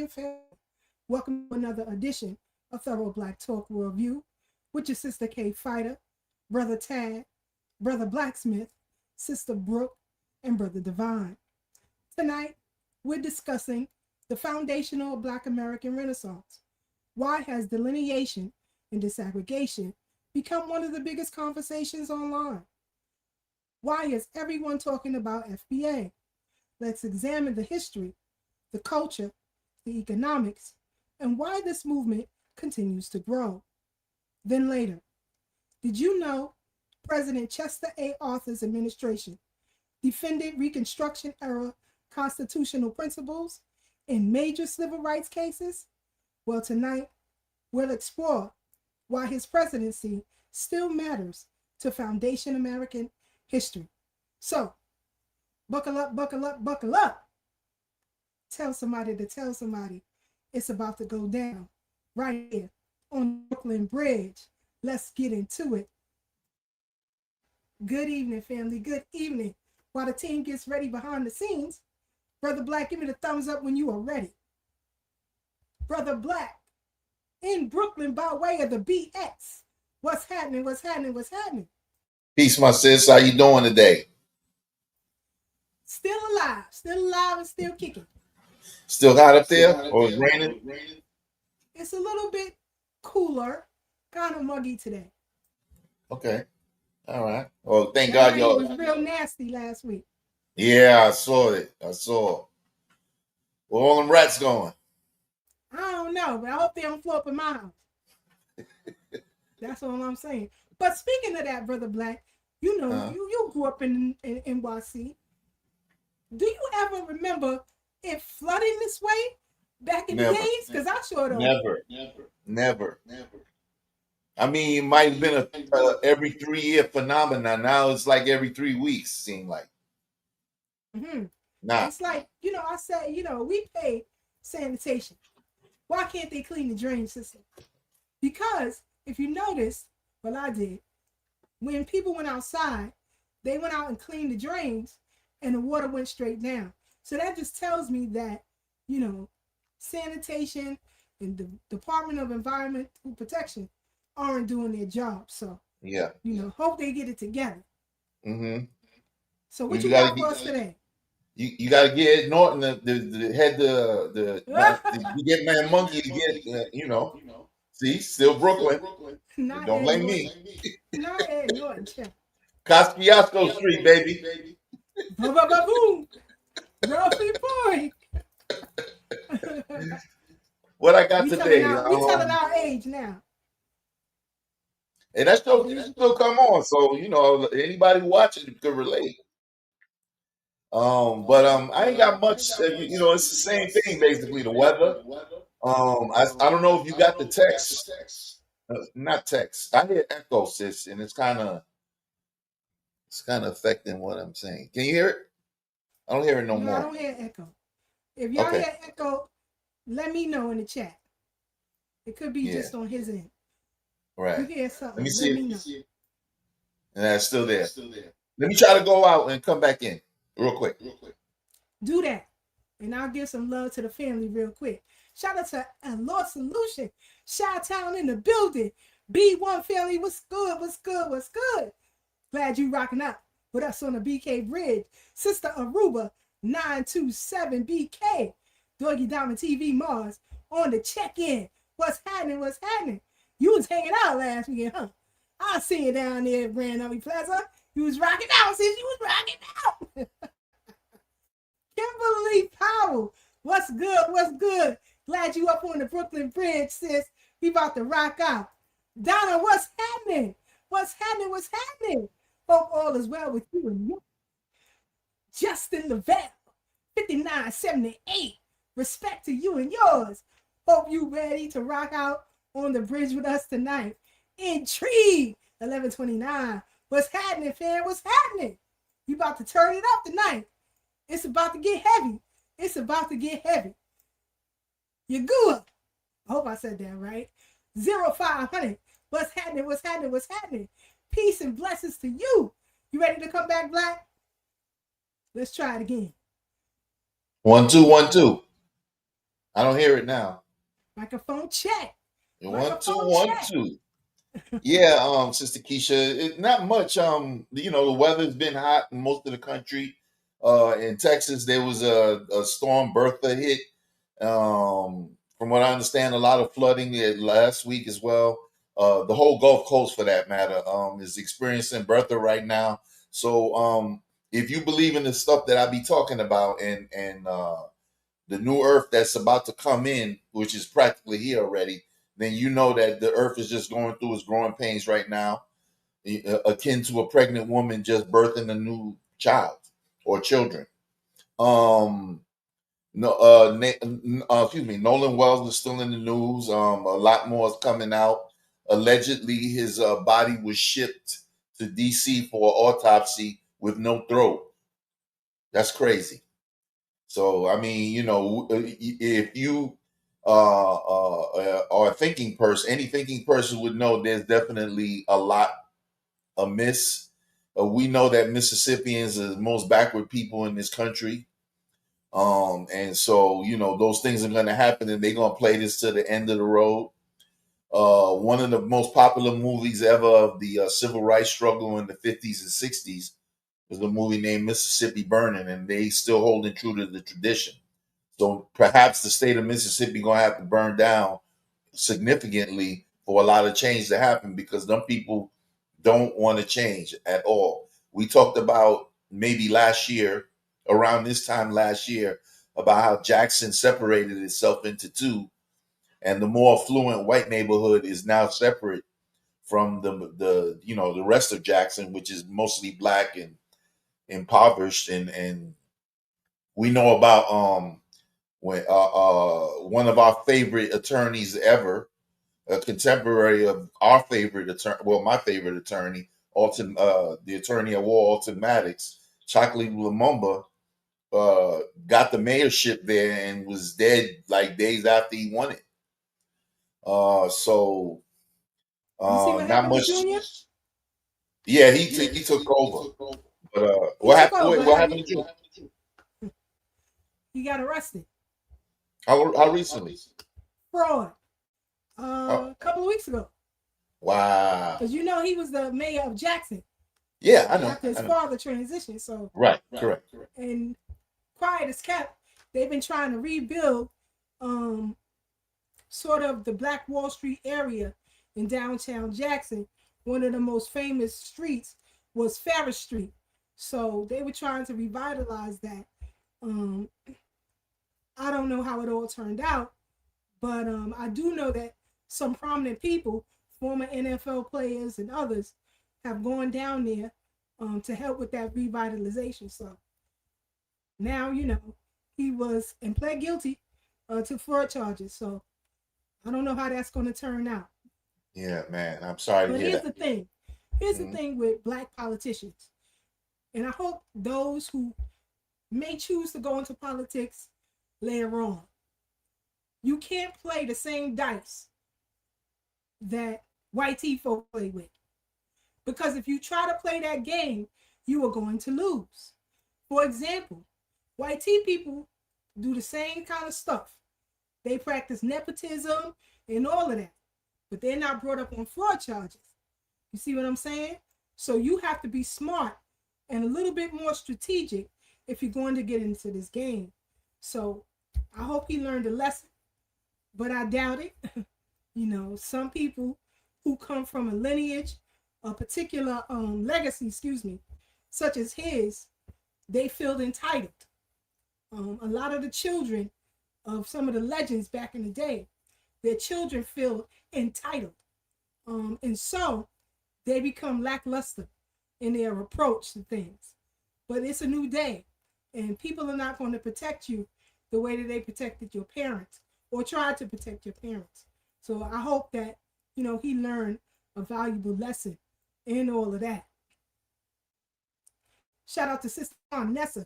and family. Welcome to another edition of Thorough Black Talk Worldview with your sister K Fighter, Brother Tad, Brother Blacksmith, Sister Breuck, and Brother Divine. Tonight, we're discussing the foundational of Black American Renaissance. Why has delineation and disaggregation become one of the biggest conversations online? Why is everyone talking about FBA? Let's examine the history, the culture, the economics, and why this movement continues to grow. Then later, did you know President Chester A. Arthur's administration defended Reconstruction era constitutional principles in major civil rights cases? Well, tonight, we'll explore why his presidency still matters to foundation American history. So, buckle up, buckle up, buckle up. Tell somebody to tell somebody it's about to go down right here on Brooklyn Bridge. Let's get into it. Good evening, family. Good evening. While the team gets ready behind the scenes, Brother Black, give me the thumbs up when you are ready. Brother Black, in Brooklyn by way of the BX. What's happening? What's happening? What's happening? Peace, my sis. How you doing today? Still alive and still kicking. Still hot up there, or it's raining? It's a little bit cooler, kind of muggy today. Okay, all right. Well, thank That God rain y'all. was real nasty last week. Yeah, I saw it. Where all them rats going? I don't know, but I hope they don't flow up in my house. That's all I'm saying. But speaking of that, Brother Black, you know, you grew up in NYC. Do you ever remember it flooding this way back in the days? Because I sure don't. Never. I mean, it might have been a every 3-year phenomenon. Now it's like every 3 weeks. Seem like. Mm-hmm. Nah. It's like, I said, we pay sanitation. Why can't they clean the drain system? Because if you notice, well, I did, when people went outside, they went out and cleaned the drains and the water went straight down. So that just tells me that, sanitation and the Department of Environmental Protection aren't doing their job. So, yeah, hope they get it together. Mm-hmm. So what you got for us today? You got to get Norton the head you get Man Monkey to get see, still Brooklyn. Don't blame me. Not Ed Norton. Kosciuszko Street, baby. Boom. Ralphie boy. What I got today? We telling our age now. And that show still come on, so anybody watching could relate. But I ain't got much. It's the same thing basically. The weather. I don't know if you got the text. Not text. I hear echo, sis, and it's kind of affecting what I'm saying. Can you hear it? I don't hear it no more. I don't hear echo. If y'all hear echo, let me know in the chat. It could be just on his end. Right. You hear something? Let me see. Me know. And it's still there. Let me try to go out and come back in real quick. Do that. And I'll give some love to the family real quick. Shout out to Lord Solution. Chi-Town in the building. B1 family, what's good? What's good? What's good? Glad you rocking out with us on the BK Bridge. Sister Aruba 927 BK. Doggy Diamond TV Mars on the check-in. What's happening? What's happening? You was hanging out last weekend, huh? I see you down there at Grand Army Plaza. You was rocking out, sis. You was rocking out. Kimberly Powell. What's good? What's good? Glad you up on the Brooklyn Bridge, sis. We about to rock out. Donna, what's happening? What's happening? What's happening? Hope all is well with you and you. Justin Lavelle, 5978. Respect to you and yours. Hope you ready to rock out on the bridge with us tonight. Intrigue, 1129. What's happening, fam? What's happening? You about to turn it up tonight. It's about to get heavy. It's about to get heavy. Yagua. I hope I said that right. 0500. What's happening? What's happening? What's happening? Peace and blessings to you. You ready to come back, Black? Let's try it again. 1 2 1 2. I don't hear it now. Microphone check. 1 2 Microphone 1 check. 2. Yeah, Sister Keisha, not much. The weather's been hot in most of the country. In Texas, there was a storm Bertha hit. From what I understand, a lot of flooding last week as well. The whole Gulf Coast, for that matter, is experiencing Bertha right now. So, if you believe in the stuff that I be talking about, and the new Earth that's about to come in, which is practically here already, then you know that the Earth is just going through its growing pains right now, akin to a pregnant woman just birthing a new child or children. Um, no, excuse me. Nolan Wells is still in the news. A lot more is coming out. Allegedly, his body was shipped to DC for autopsy with no throat. That's crazy. So I mean, if you are a thinking person, any thinking person would know there's definitely a lot amiss. We know that Mississippians are the most backward people in this country. And so, those things are going to happen and they're going to play this to the end of the road. One of the most popular movies ever of the civil rights struggle in the 50s and 60s was a movie named Mississippi Burning, and they still holding true to the tradition. So perhaps the state of Mississippi going to have to burn down significantly for a lot of change to happen, because them people don't want to change at all. We talked about maybe last year, around this time last year, about how Jackson separated itself into two, and the more affluent white neighborhood is now separate from the rest of Jackson, which is mostly black and impoverished. And we know about when one of our favorite attorneys ever, a contemporary of our favorite attorney, well, my favorite attorney, the attorney at War Automatics, Chocolate Lumumba, got the mayorship there and was dead like days after he won it. So You see what not happened to much. Junior? Yeah, he took over. But He took over. what happened to you? He got arrested. How recently? Fraud. Oh, A couple of weeks ago. wow. Because he was the mayor of Jackson Yeah, I know. after his I know. father transitioned. So, Right. Correct. and quiet as kept, they've been trying to rebuild sort of the Black Wall Street area in downtown Jackson. One of the most famous streets was Ferris Street. So they were trying to revitalize that. I don't know how it all turned out, but I do know that some prominent people, former NFL players and others, have gone down there to help with that revitalization. So now, he was and pled guilty to fraud charges. So I don't know how that's going to turn out. Yeah, man. I'm sorry to But hear here's that. the thing. Here's the Mhm. thing with black politicians. And I hope those who may choose to go into politics later on, you can't play the same dice that white tea folk play with. Because if you try to play that game, you are going to lose. For example, white tea people do the same kind of stuff. They practice nepotism and all of that, but they're not brought up on fraud charges. You see what I'm saying? So you have to be smart and a little bit more strategic if you're going to get into this game. So I hope he learned a lesson, but I doubt it. Some people who come from a lineage, a particular legacy, such as his, they feel entitled. A lot of the children of some of the legends back in the day, their children feel entitled. And so they become lackluster in their approach to things. But it's a new day, and people are not going to protect you the way that they protected your parents or tried to protect your parents. So I hope that, he learned a valuable lesson in all of that. Shout out to Sister Nessa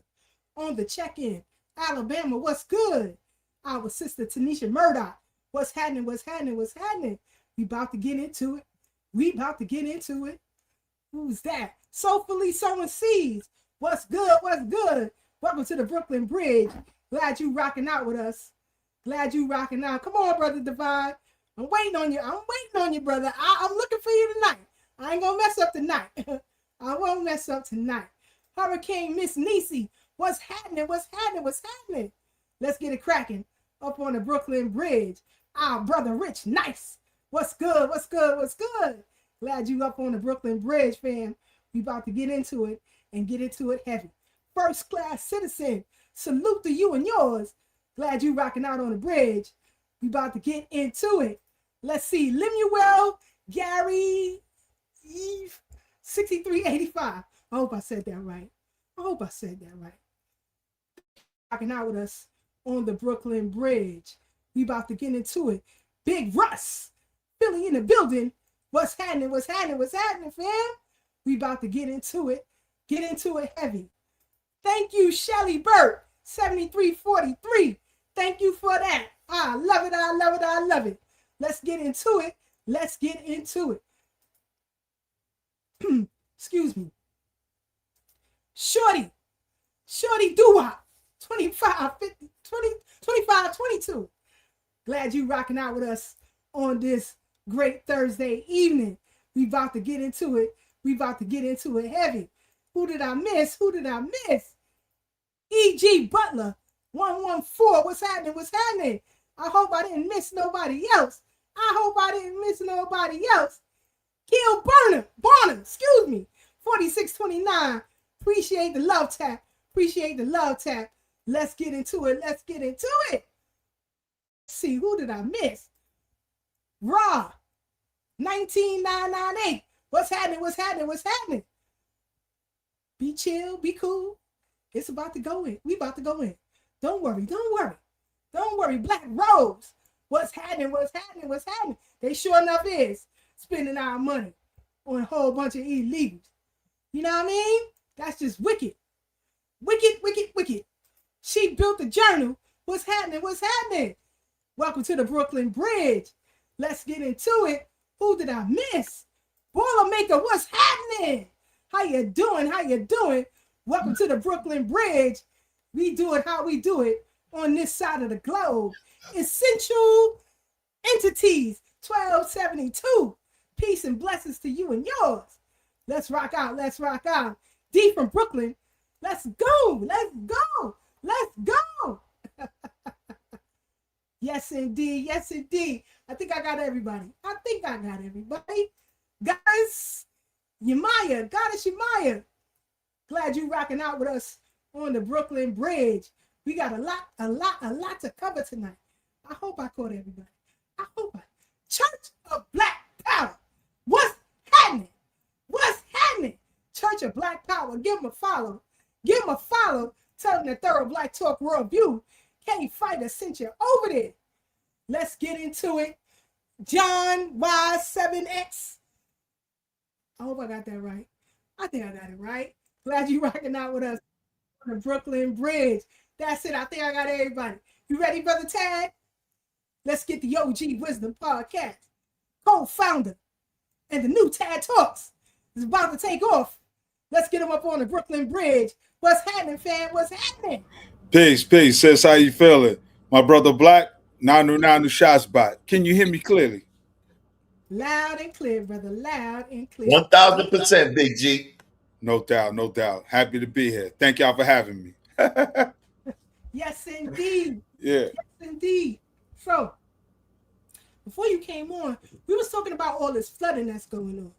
on the check-in. Alabama, what's good? Our sister Tanisha Murdoch. What's happening? What's happening? What's happening? We about to get into it. Who's that? Soulfully sowing seeds. What's good? What's good? Welcome to the Brooklyn Bridge. Glad you rocking out with us. Glad you rocking out. Come on, Brother Divine. I'm waiting on you. I'm waiting on you, brother. I'm looking for you tonight. I ain't gonna mess up tonight. I won't mess up tonight. Hurricane Miss Niecy, what's happening? What's happening? What's happening? Let's get it cracking up on the Brooklyn Bridge. Our brother Rich, nice. What's good? What's good? What's good? Glad you up on the Brooklyn Bridge, fam. We about to get into it and get into it heavy. First class citizen, salute to you and yours. Glad you rocking out on the bridge. We about to get into it. Let's see. Lemuel, Gary, Eve, 6385. I hope I said that right. I hope I said that right. Rocking out with us on the Brooklyn Bridge. We about to get into it. Big Russ, Philly in the building. What's happening? What's happening? What's happening, fam? We about to get into it. Get into it heavy. Thank you, Shelly Burt, 7343. Thank you for that. I love it. I love it. I love it. Let's get into it. Let's get into it. Excuse me. Shorty Doo-Wop, 25, 50, 20, 25, 22. Glad you rocking out with us on this great Thursday evening. We about to get into it. We about to get into it heavy. Who did I miss? Who did I miss? E.G. Butler, 114. What's happening? What's happening? I hope I didn't miss nobody else. I hope I didn't miss nobody else. Kill Barner, excuse me, 4629. Appreciate the love tap. Appreciate the love tap. Let's get into it. Let's get into it. Let's see, who did I miss? Raw, 19998. What's happening? What's happening? What's happening? Be chill, be cool. It's about to go in. We about to go in. Don't worry, don't worry. Don't worry. Black Rose. What's happening? What's happening? What's happening? They sure enough is spending our money on a whole bunch of illegals. You know what I mean? That's just wicked. Wicked, wicked, wicked. She built the journal. What's happening? What's happening? Welcome to the Brooklyn Bridge. Let's get into it. Who did I miss? Boilermaker, what's happening? How you doing? How you doing? Welcome to the Brooklyn Bridge. We do it how we do it on this side of the globe. Essential Entities, 1272. Peace and blessings to you and yours. Let's rock out. Let's rock out. D from Brooklyn. Let's go. Let's go. Let's go. Yes, indeed. Yes, indeed. I think I got everybody. Guys, Goddess Yemaya. Glad you rocking out with us on the Brooklyn Bridge. We got a lot to cover tonight. I hope I caught everybody. Church of Black Power. What's happening? What's happening? Church of Black Power. Give them a follow. Give them a follow. Tell them that Thorough Black Talk Worldview. K Fighter sent you over there. Let's get into it. John Y7X. I hope I got that right. I think I got it right. Glad you rocking out with us on the Brooklyn Bridge. That's it. I think I got everybody. You ready, Brother Tad? Let's get the OG Wisdom Podcast. Co-founder and the new Tad Talks is about to take off. Let's get him up on the Brooklyn Bridge. What's happening, fam? What's happening? Peace, sis. How you feeling? My brother Black, Nanu shots bot. Can you hear me clearly? Loud and clear, brother. Loud and clear. 1000%, Big G. No doubt, no doubt. Happy to be here. Thank y'all for having me. Yes, indeed. Yeah. Yes, indeed. So, before you came on, we was talking about all this flooding that's going on,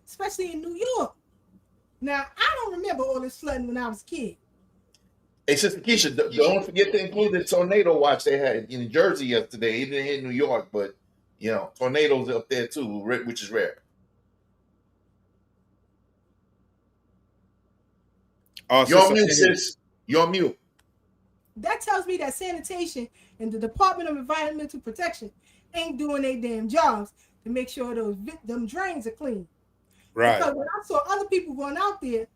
especially in New York. Now, I don't remember all this flooding when I was a kid. Hey, Sister Kiesha, don't forget to include the tornado watch they had in Jersey yesterday. It didn't hit New York, but, tornadoes up there too, which is rare. Oh, You're on mute, sis. You're on mute. That tells me that sanitation and the Department of Environmental Protection ain't doing their damn jobs to make sure them drains are clean. Right. Because when I saw other people going out there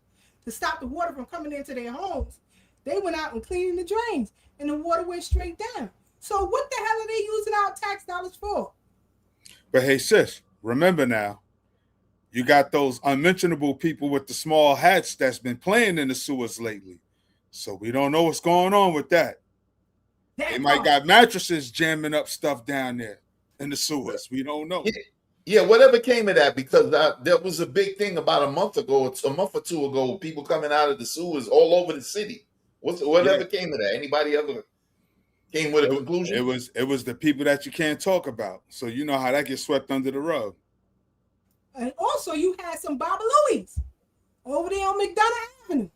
to stop the water from coming into their homes, they went out and cleaned the drains, and the water went straight down. So what the hell are they using our tax dollars for? But hey, sis, remember now, you got those unmentionable people with the small hats that's been playing in the sewers lately. So we don't know what's going on with that. They might got mattresses jamming up stuff down there in the sewers. We don't know. Yeah, whatever came of that, because there was a big thing about a month or two ago, people coming out of the sewers all over the city. Whatever came of that? Anybody ever came with a conclusion? It was the people that you can't talk about. So you know how that gets swept under the rug. And also, you had some Baba Louie's over there on McDonough Avenue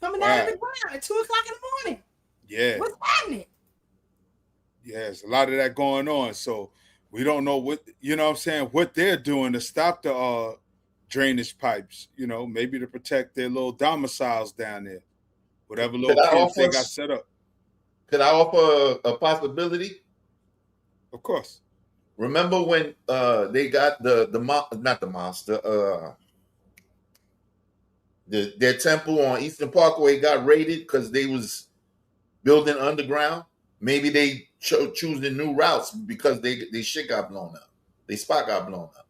coming out of the ground at 2 o'clock in the morning. Yeah. What's happening? Yeah, there's a lot of that going on. So we don't know what, you know what I'm saying, what they're doing to stop the drainage pipes, you know, maybe to protect their little domiciles down there. Whatever little camps they got set up. Could I offer a possibility? Of course. Remember when they got their temple on Eastern Parkway got raided because they was building underground? Maybe they choosing new routes because they shit got blown up. They spot got blown up.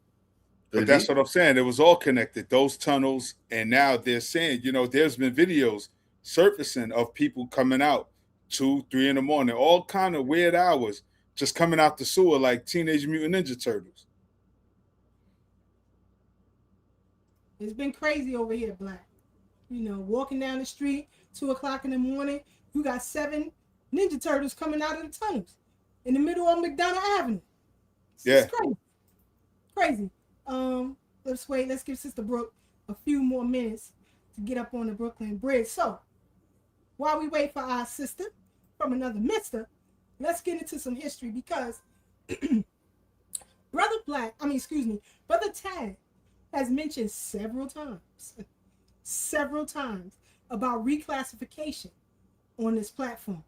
But that's what I'm saying. It was all connected, those tunnels. And now they're saying, you know, there's been videos surfacing of people coming out 2, 3 in the morning, all kind of weird hours, just coming out the sewer like Teenage Mutant Ninja Turtles. It's been crazy over here, Black. You know, walking down the street, 2 o'clock in the morning, you got 7 Ninja Turtles coming out of the tunnels in the middle of McDonough Avenue. It's crazy. Crazy. Let's wait. Let's give Sister Brooke a few more minutes to get up on the Brooklyn Bridge. So, while we wait for our sister from another mister, let's get into some history because Brother Tad has mentioned several times about reclassification on this platform.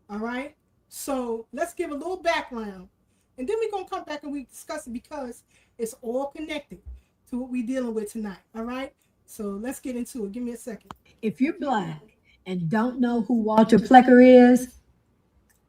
All right? So, let's give a little background and then we're going to come back and we discuss it because it's all connected to what we're dealing with tonight. All right? So let's get into it. Give me a second. If you're Black and don't know who Walter Plecker is,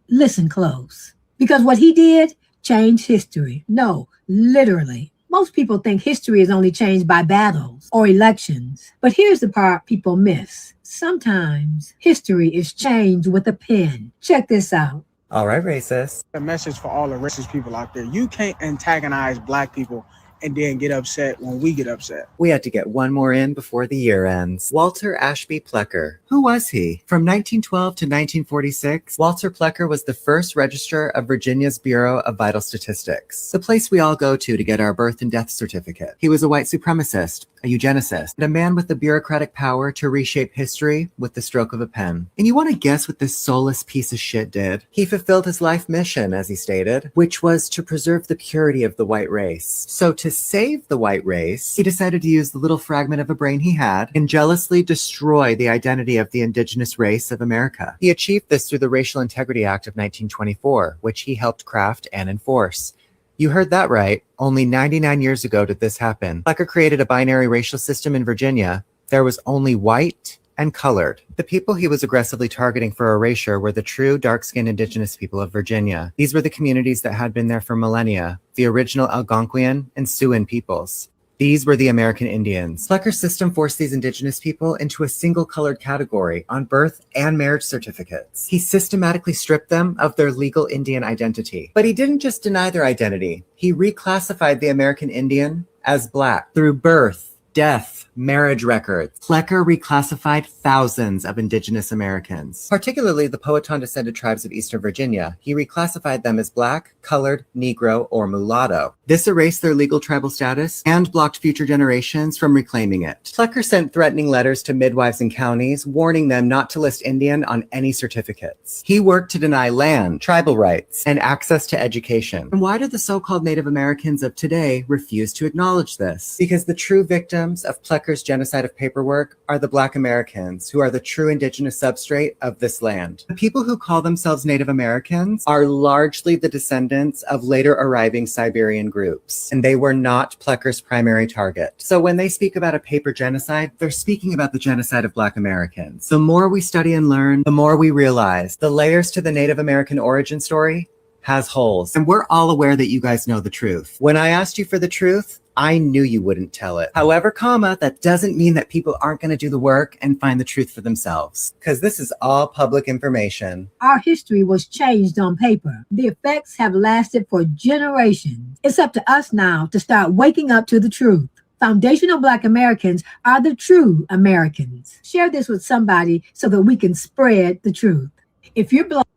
listen close. Because what he did changed history. No, literally. Most people think history is only changed by battles or elections. But here's the part people miss. Sometimes history is changed with a pen. Check this out. All right, racist. A message for all the racist people out there. You can't antagonize Black people and then get upset when we get upset. We had to get one more in before the year ends. Walter Ashby Plecker. Who was he? From 1912 to 1946, Walter Plecker was the first registrar of Virginia's Bureau of Vital Statistics, the place we all go to get our birth and death certificate. He was a white supremacist, a eugenicist, and a man with the bureaucratic power to reshape history with the stroke of a pen. And you want to guess what this soulless piece of shit did? He fulfilled his life mission, as he stated, which was to preserve the purity of the white race. So to save the white race, he decided to use the little fragment of a brain he had and jealously destroy the identity of the indigenous race of America. He achieved this through the Racial Integrity Act of 1924, which he helped craft and enforce. You heard that right. Only 99 years ago did this happen. Plecker created a binary racial system in Virginia. There was only white and colored. The people he was aggressively targeting for erasure were the true dark-skinned indigenous people of Virginia. These were the communities that had been there for millennia, the original Algonquian and Siouan peoples. These were the American Indians. Plecker's system forced these indigenous people into a single colored category on birth and marriage certificates. He systematically stripped them of their legal Indian identity. But he didn't just deny their identity. He reclassified the American Indian as Black through birth, death, marriage records. Plecker reclassified thousands of indigenous Americans, particularly the Powhatan-descended tribes of Eastern Virginia. He reclassified them as Black, colored, Negro, or mulatto. This erased their legal tribal status and blocked future generations from reclaiming it. Plecker sent threatening letters to midwives and counties, warning them not to list Indian on any certificates. He worked to deny land, tribal rights, and access to education. And why do the so-called Native Americans of today refuse to acknowledge this? Because the true victims of Plecker's genocide of paperwork are the Black Americans, who are the true indigenous substrate of this land. The people who call themselves Native Americans are largely the descendants of later arriving Siberian groups, and they were not Plecker's primary target. So when they speak about a paper genocide, they're speaking about the genocide of Black Americans. The more we study and learn, the more we realize the layers to the Native American origin story has holes. And we're all aware that you guys know the truth. When I asked you for the truth, I knew you wouldn't tell it. However, that doesn't mean that people aren't going to do the work and find the truth for themselves. Because this is all public information. Our history was changed on paper. The effects have lasted for generations. It's up to us now to start waking up to the truth. Foundational Black Americans are the true Americans. Share this with somebody so that we can spread the truth. If you're Black,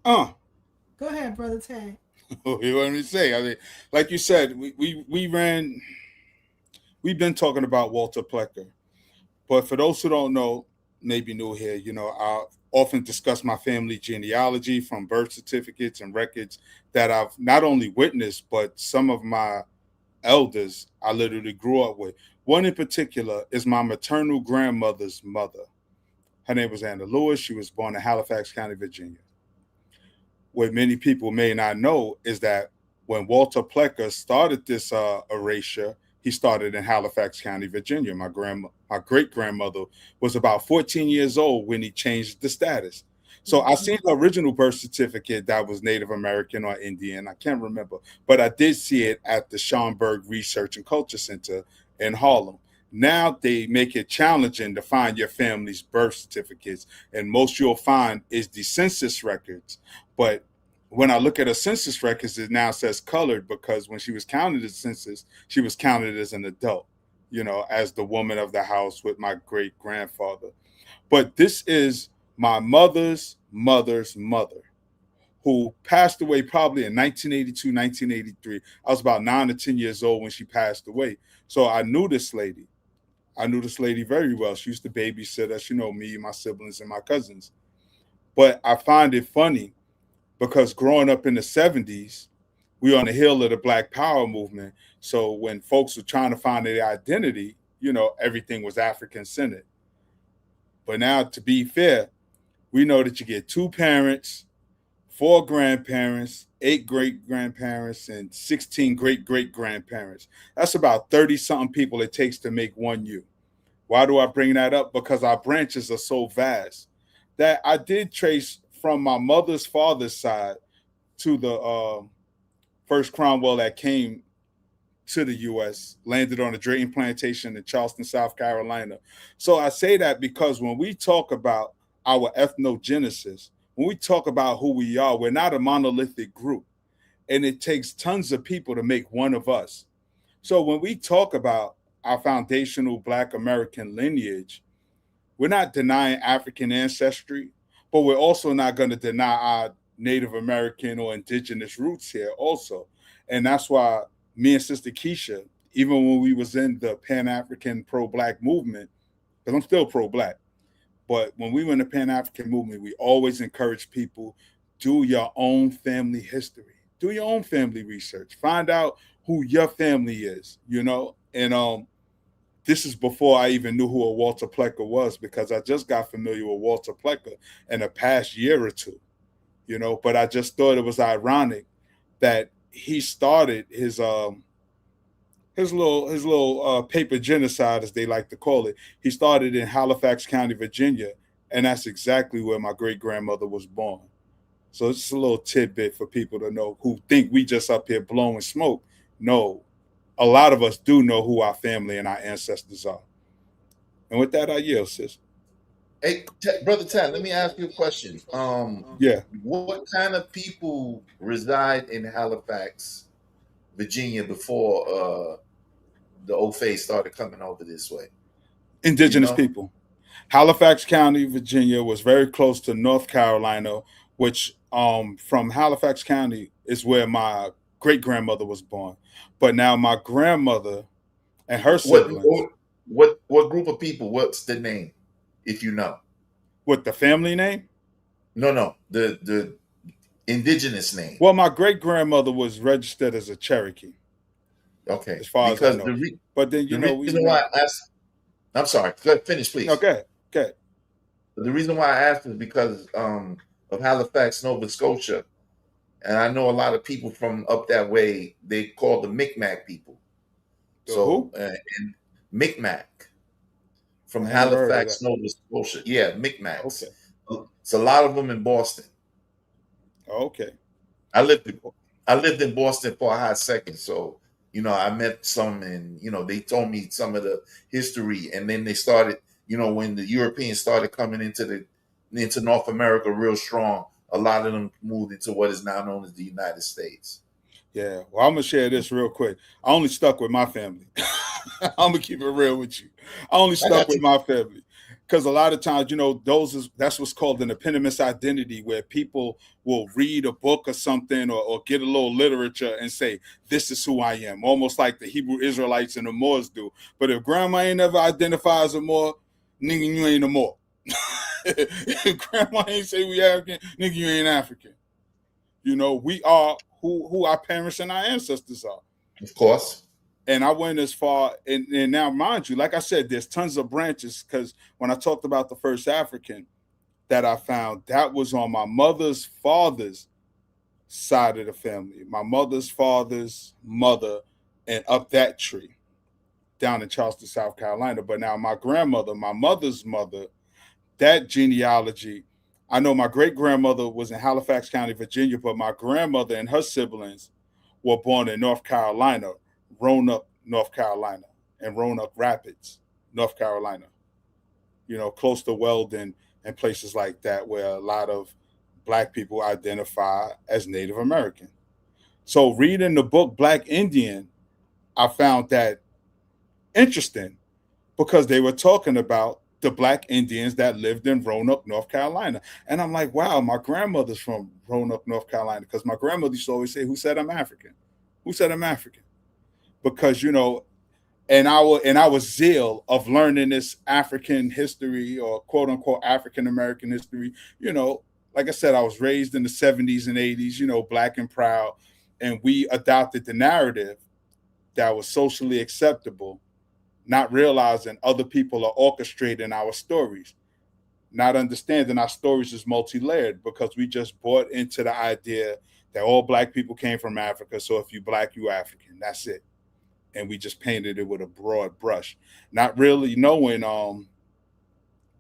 Go ahead, Brother Tag. What do you want me to say? I mean, like you said, we've been talking about Walter Plecker. But for those who don't know, maybe new here, I often discuss my family genealogy from birth certificates and records that I've not only witnessed, but some of my elders I literally grew up with. One in particular is my maternal grandmother's mother. Her name was Anna Lewis. She was born in Halifax County, Virginia. What many people may not know is that when Walter Plecker started this erasure, he started in Halifax County, Virginia. My great grandmother was about 14 years old when he changed the status. So I seen the original birth certificate that was Native American or Indian. I can't remember, but I did see it at the Schomburg Research and Culture Center in Harlem. Now they make it challenging to find your family's birth certificates, and most you'll find is the census records. But when I look at her census records, it now says colored because when she was counted as census, she was counted as an adult, as the woman of the house with my great grandfather. But this is my mother's mother's mother, who passed away probably in 1982, 1983. I was about 9 or 10 years old when she passed away. So I knew this lady. I knew this lady very well. She used to babysit us, me, my siblings, and my cousins. But I find it funny because growing up in the 70s, we were on the hill of the Black Power movement. So when folks were trying to find their identity, everything was African-centered. But now, to be fair, we know that you get 2 parents, 4 grandparents, 8 great-grandparents, and 16 great-great-grandparents. That's about 30-something people it takes to make one you. Why do I bring that up? Because our branches are so vast that I did trace from my mother's father's side to the first Cromwell that came to the U.S., landed on a Drayton plantation in Charleston, South Carolina. So I say that because when we talk about our ethnogenesis, when we talk about who we are, we're not a monolithic group. And it takes tons of people to make one of us. So when we talk about our foundational Black American lineage, we're not denying African ancestry, but we're also not going to deny our Native American or indigenous roots here also. And that's why me and Sister Kiesha, even when we was in the Pan-African pro-Black movement, because I'm still pro-Black, but when we were in the Pan-African movement, we always encourage people, do your own family history. Do your own family research. Find out who your family is, And this is before I even knew who a Walter Plecker was, because I just got familiar with Walter Plecker in the past year or two, But I just thought it was ironic that he started his little paper genocide, as they like to call it. He started in Halifax County, Virginia, and that's exactly where my great grandmother was born. So it's a little tidbit for people to know who think we just up here blowing smoke. No, a lot of us do know who our family and our ancestors are. And with that, I yield, sis. Hey, Brother Tad, let me ask you a question. Yeah. What kind of people reside in Halifax, Virginia, before the old face started coming over this way? Indigenous people. Halifax County, Virginia was very close to North Carolina, which from Halifax County is where my great grandmother was born. But now my grandmother and her siblings. What group of people? What's the name, if you know? What, the family name? No, the indigenous name. Well, my great grandmother was registered as a Cherokee. Okay, as far because as I know. But then reason why I asked, I'm sorry. Go ahead, finish, please. Okay. The reason why I asked is because of Halifax, Nova Scotia, and I know a lot of people from up that way. They call the Micmac people. Who? And Micmac from I never heard of Halifax, that. Nova Scotia. Yeah, Micmacs. Okay. It's a lot of them in Boston. Okay. I lived in Boston for a hot second, so I met some, and they told me some of the history, and then they started, when the Europeans started coming into North America real strong. A lot of them moved into what is now known as the United States. Yeah. Well, I'm gonna share this real quick. I only stuck with my family. I'm gonna keep it real with you. I only I stuck got with you. my family because a lot of times, that's what's called an eponymous identity, where people will read a book or something, or get a little literature and say, "This is who I am," almost like the Hebrew Israelites and the Moors do. But if grandma ain't never identified as a Moor, nigga, you ain't a Moor. If grandma ain't say we African, nigga, you ain't African. We are who our parents and our ancestors are. Of course. And I went as far, and now, mind you, like I said, there's tons of branches, because when I talked about the first African that I found, that was on my mother's father's side of the family, my mother's father's mother, and up that tree down in Charleston, South Carolina. But now my grandmother, my mother's mother, that genealogy, I know my great grandmother was in Halifax County, Virginia, but my grandmother and her siblings were born in North Carolina, Roanoke, North Carolina, and Roanoke Rapids, North Carolina, close to Weldon and places like that, where a lot of Black people identify as Native American. So, reading the book Black Indian, I found that interesting, because they were talking about the Black Indians that lived in Roanoke, North Carolina. And I'm like, wow, my grandmother's from Roanoke, North Carolina, because my grandmother used to always say, "Who said I'm African? Who said I'm African?" Because, and our zeal of learning this African history, or quote unquote African American history, like I said, I was raised in the 70s and 80s, Black and proud, and we adopted the narrative that was socially acceptable, not realizing other people are orchestrating our stories, not understanding our stories is multi-layered, because we just bought into the idea that all Black people came from Africa. So if you Black, you African. That's it. And we just painted it with a broad brush, not really knowing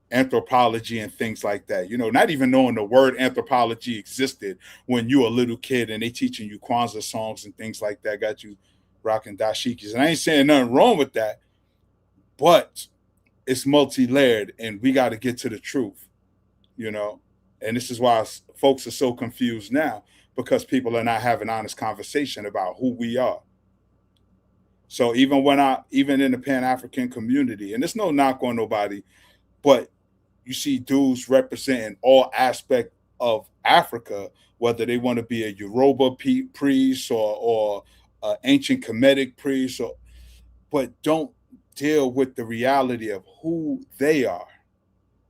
anthropology and things like that. Not even knowing the word anthropology existed when you were a little kid, and they teaching you Kwanzaa songs and things like that, got you rocking dashikis. And I ain't saying nothing wrong with that, but it's multi-layered, and we got to get to the truth, and this is why folks are so confused now, because people are not having honest conversation about who we are. So even in the Pan-African community, and there's no knock on nobody, but you see dudes representing all aspect of Africa, whether they want to be a Yoruba priest, or ancient Kemetic priest, but don't deal with the reality of who they are,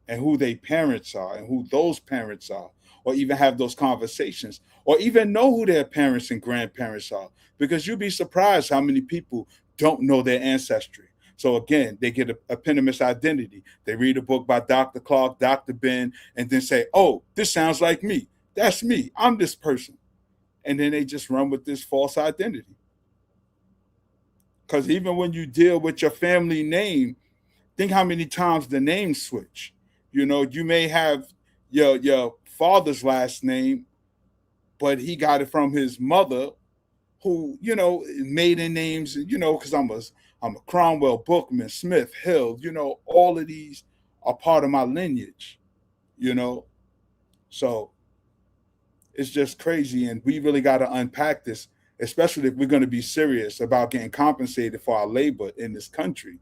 and who their parents are, and who those parents are, or even have those conversations, or even know who their parents and grandparents are, because you'd be surprised how many people don't know their ancestry. So again, they get a eponymous identity. They read a book by Dr. Clark, Dr. Ben, and then say, "Oh, this sounds like me. That's me. I'm this person." And then they just run with this false identity. Because even when you deal with your family name, think how many times the name switch. You may have your father's last name, but he got it from his mother, who maiden names. Because I'm a Cromwell, Bookman, Smith, Hill. All of these are part of my lineage. You know, so it's just crazy, and we really got to unpack this, especially if we're going to be serious about getting compensated for our labor in this country.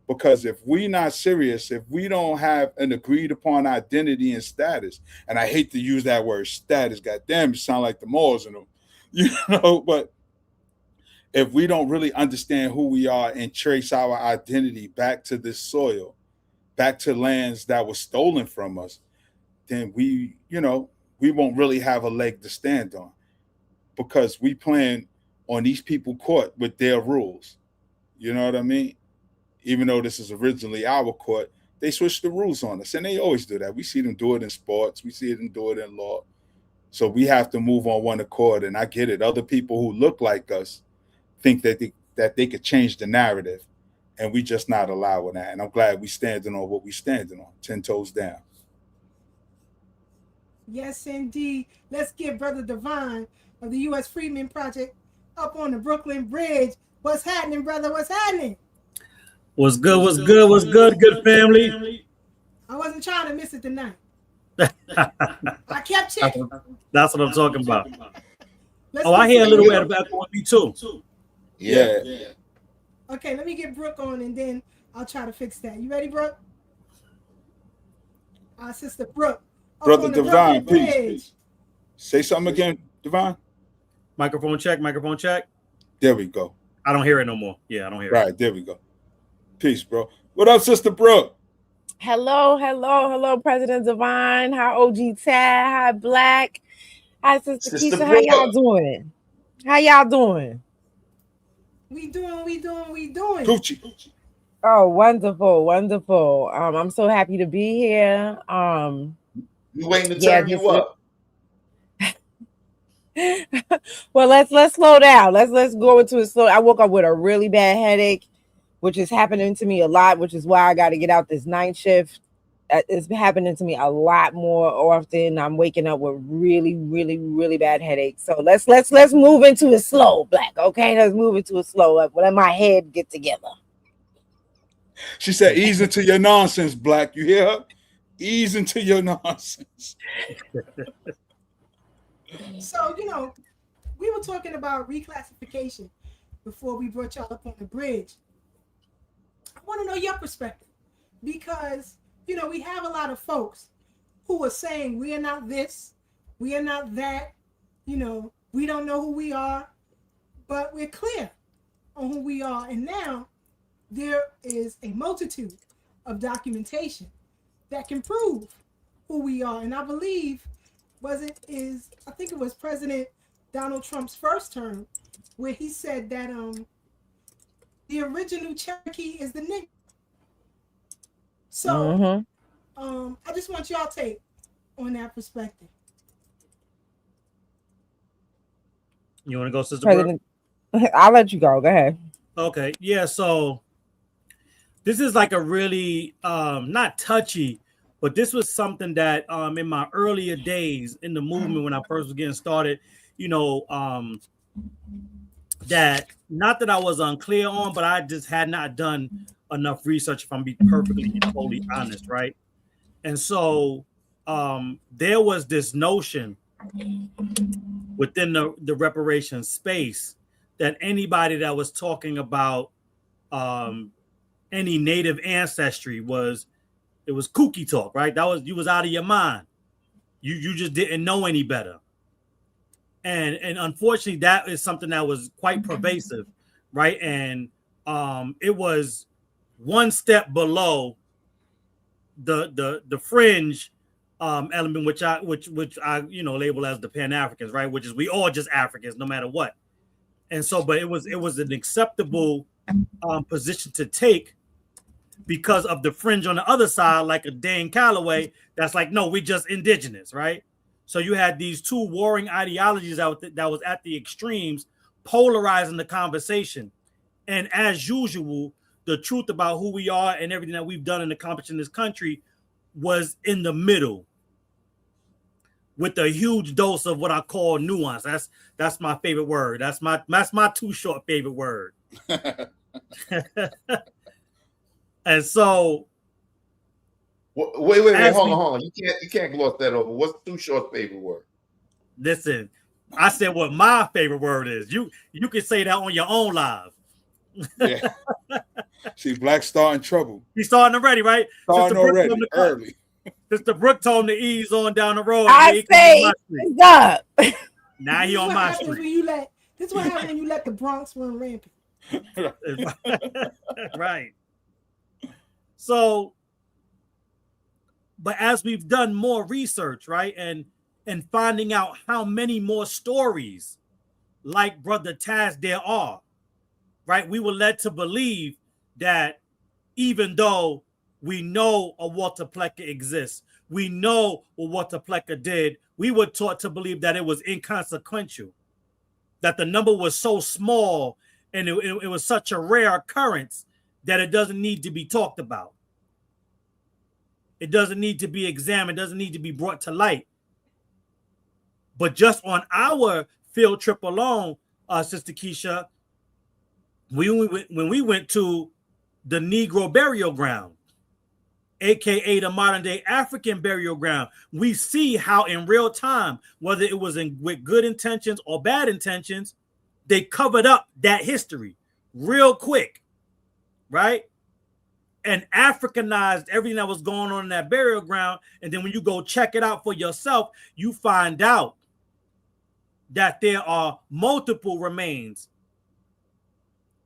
Because if we're not serious, if we don't have an agreed upon identity and status, and I hate to use that word status, goddamn, it sound like the Moors and them, but if we don't really understand who we are and trace our identity back to this soil, back to lands that were stolen from us, then we won't really have a leg to stand on, because we plan on these people court with their rules. You know what I mean? Even though this is originally our court, they switch the rules on us, and they always do that. We see them do it in sports, we see them do it in law. So we have to move on one accord. And I get it. Other people who look like us think that they could change the narrative, and we just not allowing that. And I'm glad we standing on what we standing on, 10 toes down. Yes, indeed. Let's get Brother Divine of the U.S. Freedmen Project up on the Brooklyn Bridge. What's happening, brother? What's happening? What's good? What's good? What's good? Good family. I wasn't trying to miss it tonight. I kept checking. That's what I'm talking about. Let's Oh, I get hear a some- little bit about me too. Yeah. Okay, let me get Brooke on and then I'll try to fix that. You ready, Brooke? Our sister Brooke. up Brother on the Divine, Brooklyn peace. Bridge. Say something again, Divine. Microphone check. Microphone check. There we go. I don't hear it no more. Yeah, I don't hear it. Right, there we go. Peace, bro. What up, Sister Brooke? Hello, President Divine. Hi, OG Tad. Hi, Black. Hi, Sister Sister Kiesha. How Brooke. y'all doing? How y'all doing? We doing. Gucci. Oh, wonderful. I'm so happy to be here. We waiting to Yeah, turn you up. well, let's slow down. Let's go into it slow. I woke up with a really bad headache, which is happening to me a lot, which is why I got to get out this night shift. It's happening to me a lot more often. I'm waking up with really bad headaches. So let's move into it slow, Black. Okay, let's move into it slow. Let my head get together. She said, ease into your nonsense, Black. You hear her? Ease into your nonsense. So, we were talking about reclassification before we brought y'all up on the bridge. I want to know your perspective because, we have a lot of folks who are saying we are not this, we are not that, we don't know who we are, but we're clear on who we are. And now there is a multitude of documentation that can prove who we are. And I believe I think it was President Donald Trump's first term where he said that the original Cherokee is the nigger. So I just want y'all take on that perspective. You want to go, Sister President, I'll let you go. Go ahead. Brooke? Okay. Yeah. So this is like a really not touchy, but this was something that in my earlier days in the movement when I first was getting started, that not that I was unclear on, but I just had not done enough research, if I'm being perfectly and totally honest, right? And so there was this notion within the reparations space that anybody that was talking about any native ancestry was kooky talk, right? You was out of your mind. You just didn't know any better. And unfortunately, that is something that was quite pervasive, right? And it was one step below the fringe element, which I label as the Pan-Africans, right? Which is we all just Africans, no matter what. And so, but it was an acceptable position to take because of the fringe on the other side, like a Dane Calloway, that's like, no, we just indigenous, right? So you had these two warring ideologies that was at the extremes, polarizing the conversation. And as usual, the truth about who we are and everything that we've done and accomplished in this country was in the middle, with a huge dose of what I call nuance. That's my favorite word. That's my too short favorite word. And so, wait, hold on. You can't gloss that over. What's too short favorite word? Listen, I said what my favorite word is. You can say that on your own live. Yeah. See, Black starting trouble. He's starting already, right? Starting already, early. Sister Brooke told him to ease on down the road. I say, stop. Now he on my street. This is what happens when you let the Bronx run rampant. Right. So, but as we've done more research, right, and finding out how many more stories like Brother Taz there are, right, we were led to believe that even though we know a Walter Plecker exists, we know what Walter Plecker did, we were taught to believe that it was inconsequential, that the number was so small and it was such a rare occurrence that it doesn't need to be talked about. It doesn't need to be examined, doesn't need to be brought to light. But just on our field trip alone, Sister Kiesha, when we went to the Negro burial ground, aka the modern day African burial ground, we see how in real time, whether it was with good intentions or bad intentions, they covered up that history real quick, right? And Africanized everything that was going on in that burial ground. And then when you go check it out for yourself, you find out that there are multiple remains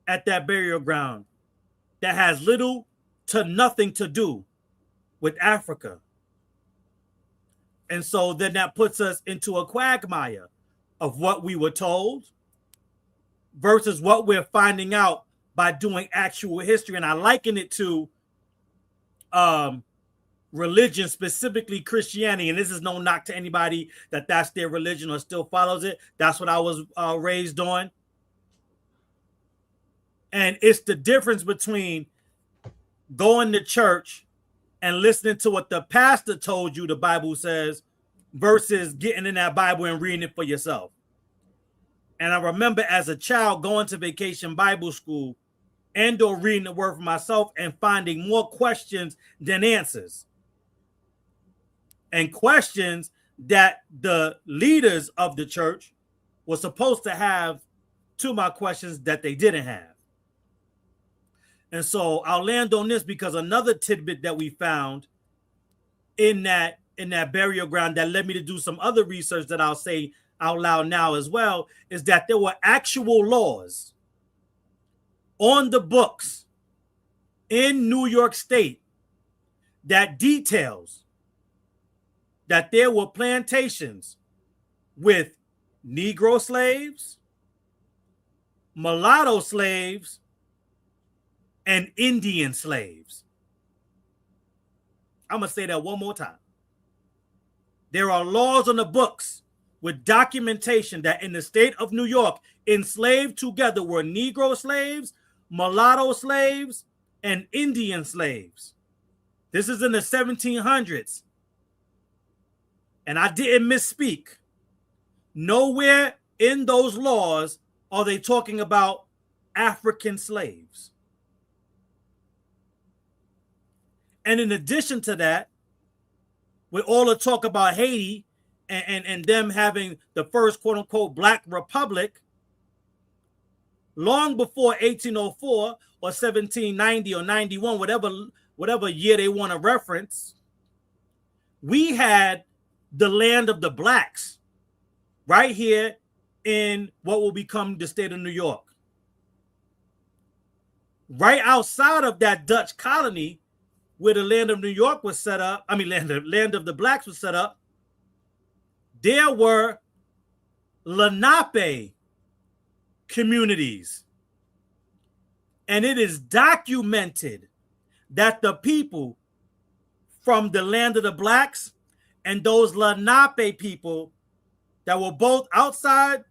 at that burial ground that has little to nothing to do with Africa. And so then that puts us into a quagmire of what we were told versus what we're finding out by doing actual history. And I liken it to religion, specifically Christianity. And this is no knock to anybody that's their religion or still follows it. That's what I was raised on. And it's the difference between going to church and listening to what the pastor told you the Bible says versus getting in that Bible and reading it for yourself. And I remember as a child going to vacation Bible school and or reading the word for myself and finding more questions than answers. And questions that the leaders of the church were supposed to have to my questions that they didn't have. And so I'll land on this because another tidbit that we found in that burial ground that led me to do some other research that I'll say out loud now as well is that there were actual laws on the books in New York State that details that there were plantations with Negro slaves, mulatto slaves, and Indian slaves. I'm going to say that one more time. There are laws on the books with documentation that in the state of New York, enslaved together were Negro slaves, mulatto slaves, and Indian slaves. This is in the 1700s. And I didn't misspeak. Nowhere in those laws are they talking about African slaves. And in addition to that, with all the talk about Haiti and them having the first quote unquote Black Republic, long before 1804 or 1790 or 91, whatever year they want to reference, we had the land of the blacks right here in what will become the state of New York. Right outside of that Dutch colony where the land of New York was set up, land of the blacks was set up, there were Lenape communities. And it is documented that the people from the land of the blacks and those Lenape people that were both outside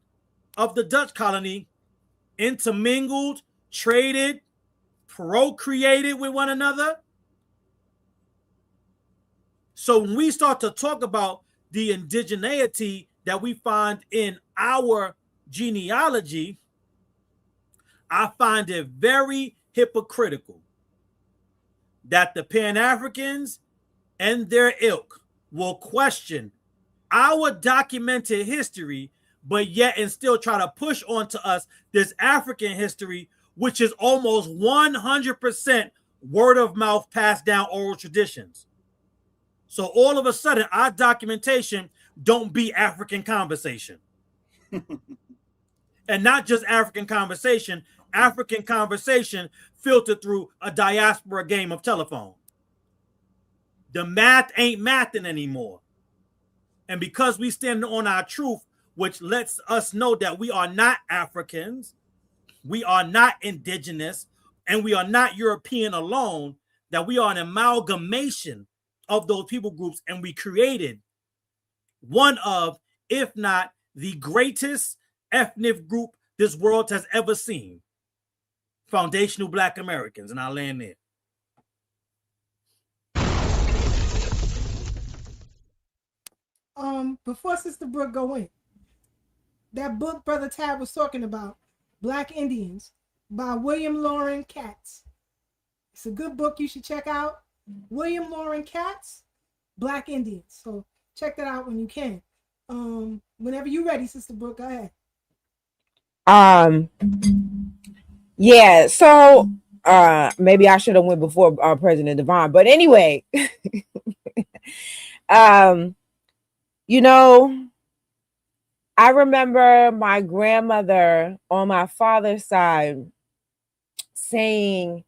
of the Dutch colony intermingled, traded, procreated with one another. So when we start to talk about the indigeneity that we find in our genealogy, I find it very hypocritical that the Pan-Africans and their ilk will question our documented history, but yet and still try to push onto us this African history, which is almost 100% word of mouth passed down oral traditions. So all of a sudden, our documentation don't be African conversation. And not just African conversation filtered through a diaspora game of telephone. The math ain't mathing anymore. And because we stand on our truth, which lets us know that we are not Africans, we are not indigenous, and we are not European alone, that we are an amalgamation of those people groups, and we created one of, if not the greatest ethnic group this world has ever seen. Foundational Black Americans, and I'll land there. Before Sister Brooke go in, that book Brother Tad was talking about, Black Indians, by William Loren Katz. It's a good book you should check out. William Loren Katz, Black Indians. So check that out when you can. Whenever you're ready, Sister Brooke, go ahead. Yeah, so maybe I should have went before President Devon, but anyway, you know, I remember my grandmother on my father's side saying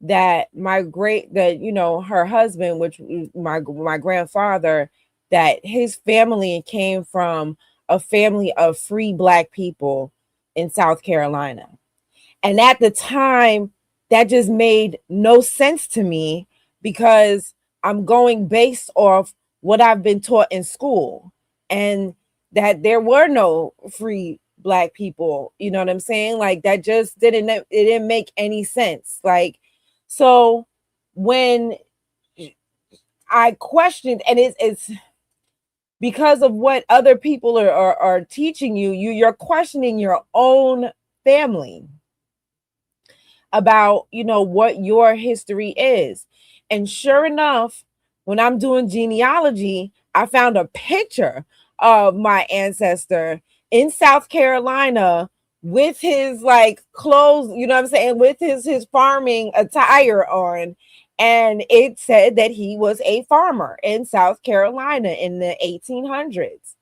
that her husband, which was my grandfather, that his family came from a family of free Black people in South Carolina. And at the time, that just made no sense to me because I'm going based off what I've been taught in school, and that there were no free Black people. You know what I'm saying? Like, that just didn't make any sense. Like, so when I questioned, and it's because of what other people are teaching you're questioning your own family about, what your history is. And sure enough, when I'm doing genealogy, I found a picture of my ancestor in South Carolina with his clothes, you know what I'm saying, with his farming attire on. And it said that he was a farmer in South Carolina in the 1800s.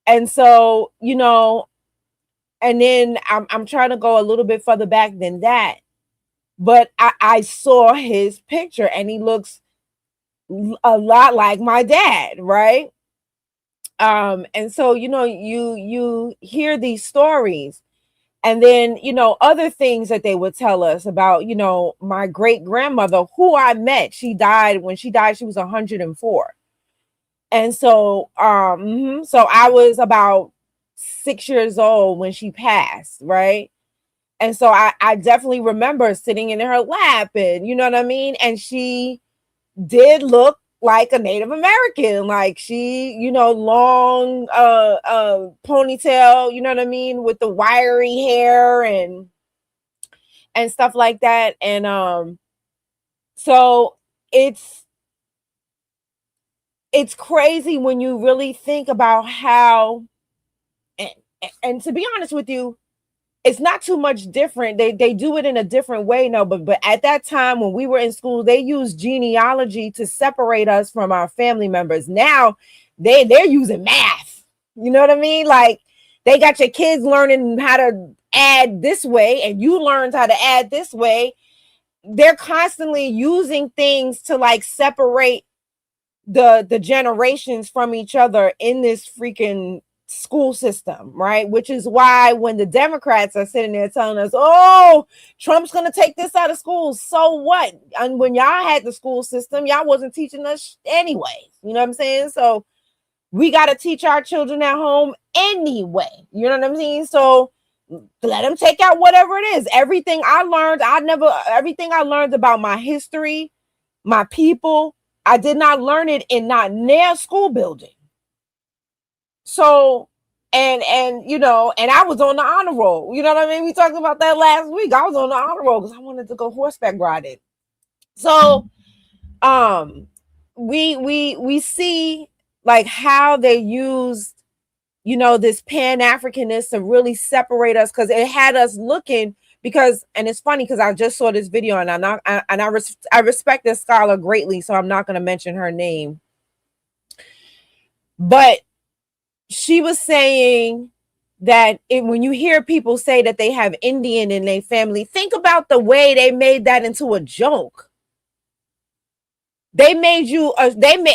And so, and then I'm trying to go a little bit further back than that. But I saw his picture and he looks a lot like my dad, right? And so, you hear these stories, and then, other things that they would tell us about, my great grandmother, who I met. When she died, she was 104. And so, so I was about 6 years old when she passed, right? And so I definitely remember sitting in her lap, and you know what I mean? And she did look like a Native American, like she, long ponytail, you know what I mean, with the wiry hair and stuff like that. And so it's crazy when you really think about how, and to be honest with you, it's not too much different. They do it in a different way now, but at that time when we were in school, they used genealogy to separate us from our family members. Now they're using math. You know what I mean? Like, they got your kids learning how to add this way, and you learned how to add this way. They're constantly using things to separate the generations from each other in this freaking school system, right? Which is why when the Democrats are sitting there telling us, oh, Trump's gonna take this out of schools, so what? And when y'all had the school system, y'all wasn't teaching us anyway. You know what I'm saying? So we got to teach our children at home anyway. You know what I'm saying? So let them take out whatever it is. Everything I learned about my history, my people, I did not learn it in not near school building. So, and I was on the honor roll. You know what I mean? We talked about that last week. I was on the honor roll because I wanted to go horseback riding. So, we see how they used, this Pan-Africanness to really separate us, because it had us looking. And it's funny because I just saw this video, and I respect this scholar greatly, so I'm not going to mention her name. But she was saying that when you hear people say that they have Indian in their family, think about the way they made that into a joke. They made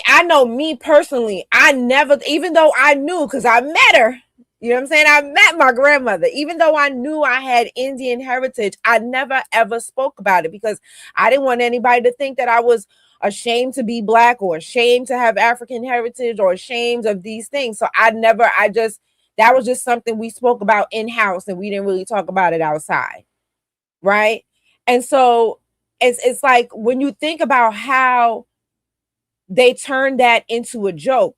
I know me personally, I never, even though I knew, because I met her, you know what I'm saying? I met my grandmother. Even though I knew I had Indian heritage, I never ever spoke about it because I didn't want anybody to think that I was ashamed to be Black or ashamed to have African heritage or ashamed of these things. So that was just something we spoke about in-house, and we didn't really talk about it outside. Right. And so it's like, when you think about how they turned that into a joke,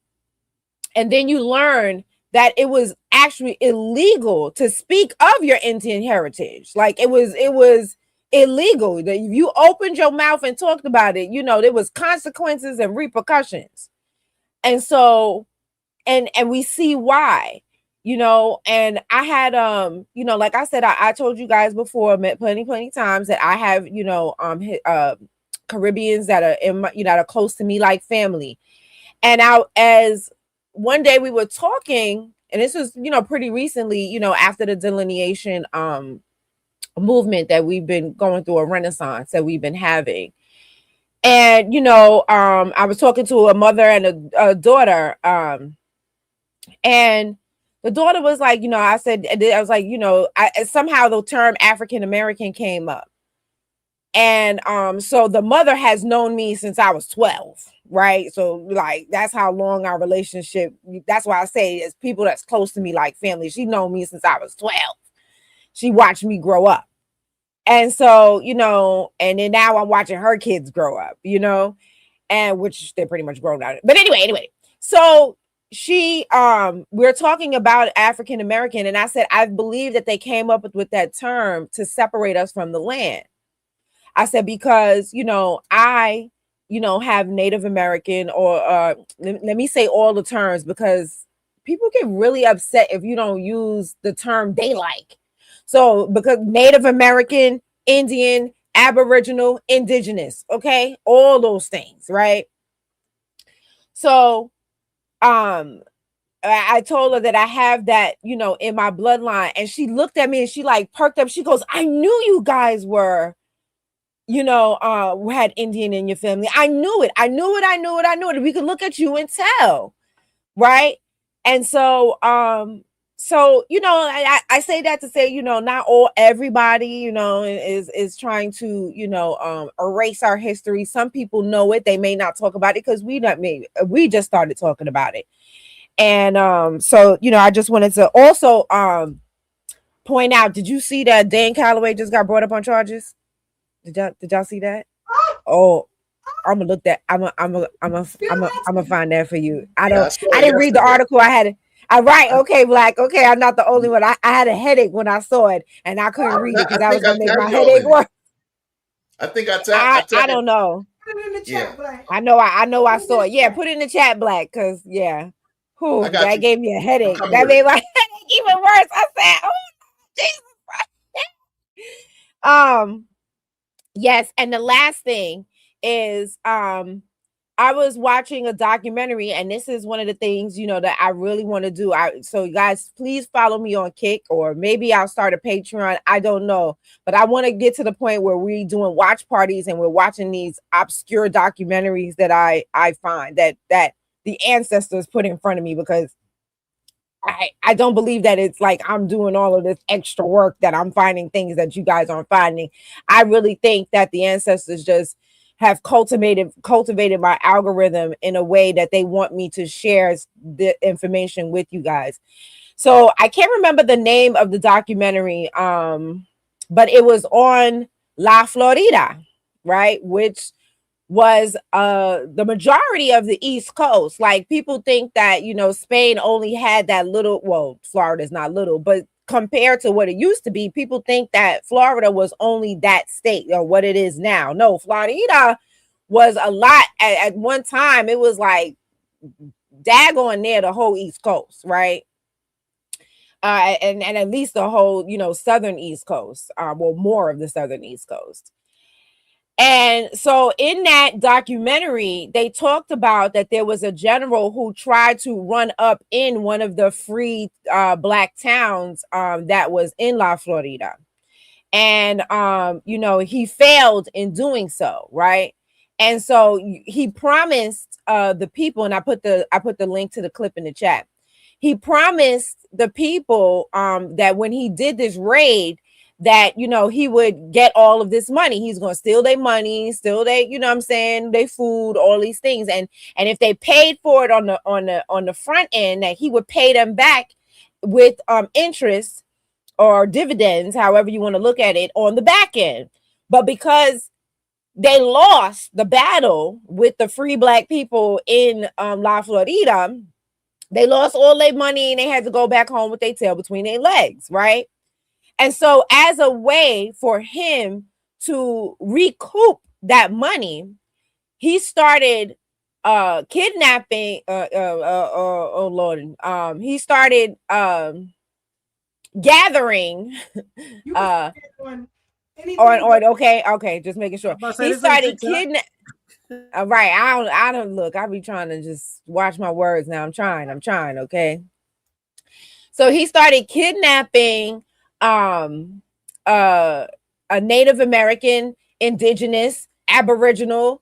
and then you learn that it was actually illegal to speak of your Indian heritage. Like it was illegal. That if you opened your mouth and talked about it, you know, there was consequences and repercussions. And so, and we see why, you know. And I had you know, like I said, I told you guys before, met plenty times, that I have, you know, Caribbeans that are in my, you know, that are close to me like family. And as one day we were talking, and this was, you know, pretty recently, you know, after the delineation movement that we've been going through, a renaissance that we've been having. And, you know, I was talking to a mother and a daughter, and the daughter was like, you know, I was like, you know, somehow the term African American came up. And so the mother has known me since I was 12, right? So like that's how long our relationship, that's why I say it's people that's close to me like family. She known me since I was 12. She watched me grow up. And so, you know, and then now I'm watching her kids grow up, you know, and which they're pretty much grown out. But anyway, so she we're talking about African American, and I said I believe that they came up with that term to separate us from the land. I said, because, you know, I, you know, have Native American, or let me say all the terms, because people get really upset if you don't use the term they like. So because Native American, Indian, Aboriginal, Indigenous, okay, all those things, right? So I told her that I have that, you know, in my bloodline, and she looked at me and she like perked up. She goes, I knew you guys were, you know, had Indian in your family. I knew it. We could look at you and tell, right? And so, so, you know, I say that to say, you know, not everybody, you know, is trying to, you know, erase our history. Some people know it. They may not talk about it because we just started talking about it. And so, you know, I just wanted to also point out, did you see that Dan Calloway just got brought up on charges? Did y'all see that? Oh, I'm gonna look that. I'm gonna find that for you. I didn't read the article. Right. Okay, Black. Okay, I'm not the only one. I had a headache when I saw it, and I couldn't read it because I was gonna make my headache worse. I think I don't know. Put it in the chat, Black. I know I saw it. Yeah, put it in the chat, Black, because yeah. Whew, that gave me a headache. That made my headache even worse. I said, oh, Jesus Christ. Yes, and the last thing is I was watching a documentary, and this is one of the things, you know, that I really want to do. So you guys, please follow me on Kick, or maybe I'll start a Patreon. I don't know, but I want to get to the point where we're doing watch parties and we're watching these obscure documentaries that I find that the ancestors put in front of me, because I don't believe that it's like I'm doing all of this extra work, that I'm finding things that you guys aren't finding. I really think that the ancestors just have cultivated my algorithm in a way that they want me to share the information with you guys. So I can't remember the name of the documentary, but it was on La Florida, right? Which was the majority of the East Coast. Like, people think that, you know, Spain only had that little, well, Florida's not little, but compared to what it used to be, people think that Florida was only that state or what it is now. No, Florida was a lot at one time. It was like daggone near the whole East Coast, right? And at least the whole, you know, southern East Coast, well, more of the southern East Coast. And so in that documentary, they talked about that there was a general who tried to run up in one of the free Black towns that was in La Florida. And, you know, he failed in doing so, right? And so he promised the people, and I put the link to the clip in the chat. He promised the people that when he did this raid, that, you know, he would get all of this money. He's going to steal their money, steal their, you know what I'm saying, their food, all these things. And if they paid for it on the front end, that he would pay them back with interest or dividends, however you want to look at it, on the back end. But because they lost the battle with the free Black people in La Florida, They lost all their money and they had to go back home with their tail between their legs, right? And so as a way for him to recoup that money, he started kidnapping oh Lord. He started gathering You on on anything. okay, just making sure. He started kidnapping. Right. I don't look. I be trying to just watch my words now. I'm trying, okay. So he started kidnapping a Native American, indigenous, aboriginal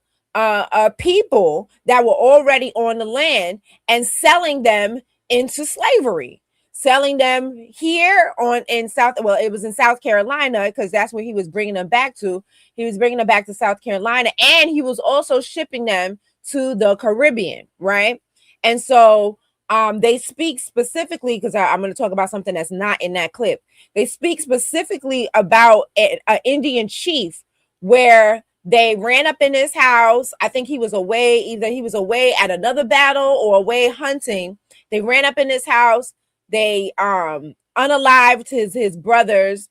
people that were already on the land and selling them into slavery. Selling them here in it was in South Carolina, because that's where he was bringing them back to. He was bringing them back to South Carolina, and he was also shipping them to the Caribbean, right? And so they speak specifically, because I'm going to talk about something that's not in that clip. They speak specifically about an Indian chief where they ran up in his house. I think he was away, either he was away at another battle or away hunting. They ran up in his house. They unalived his brothers,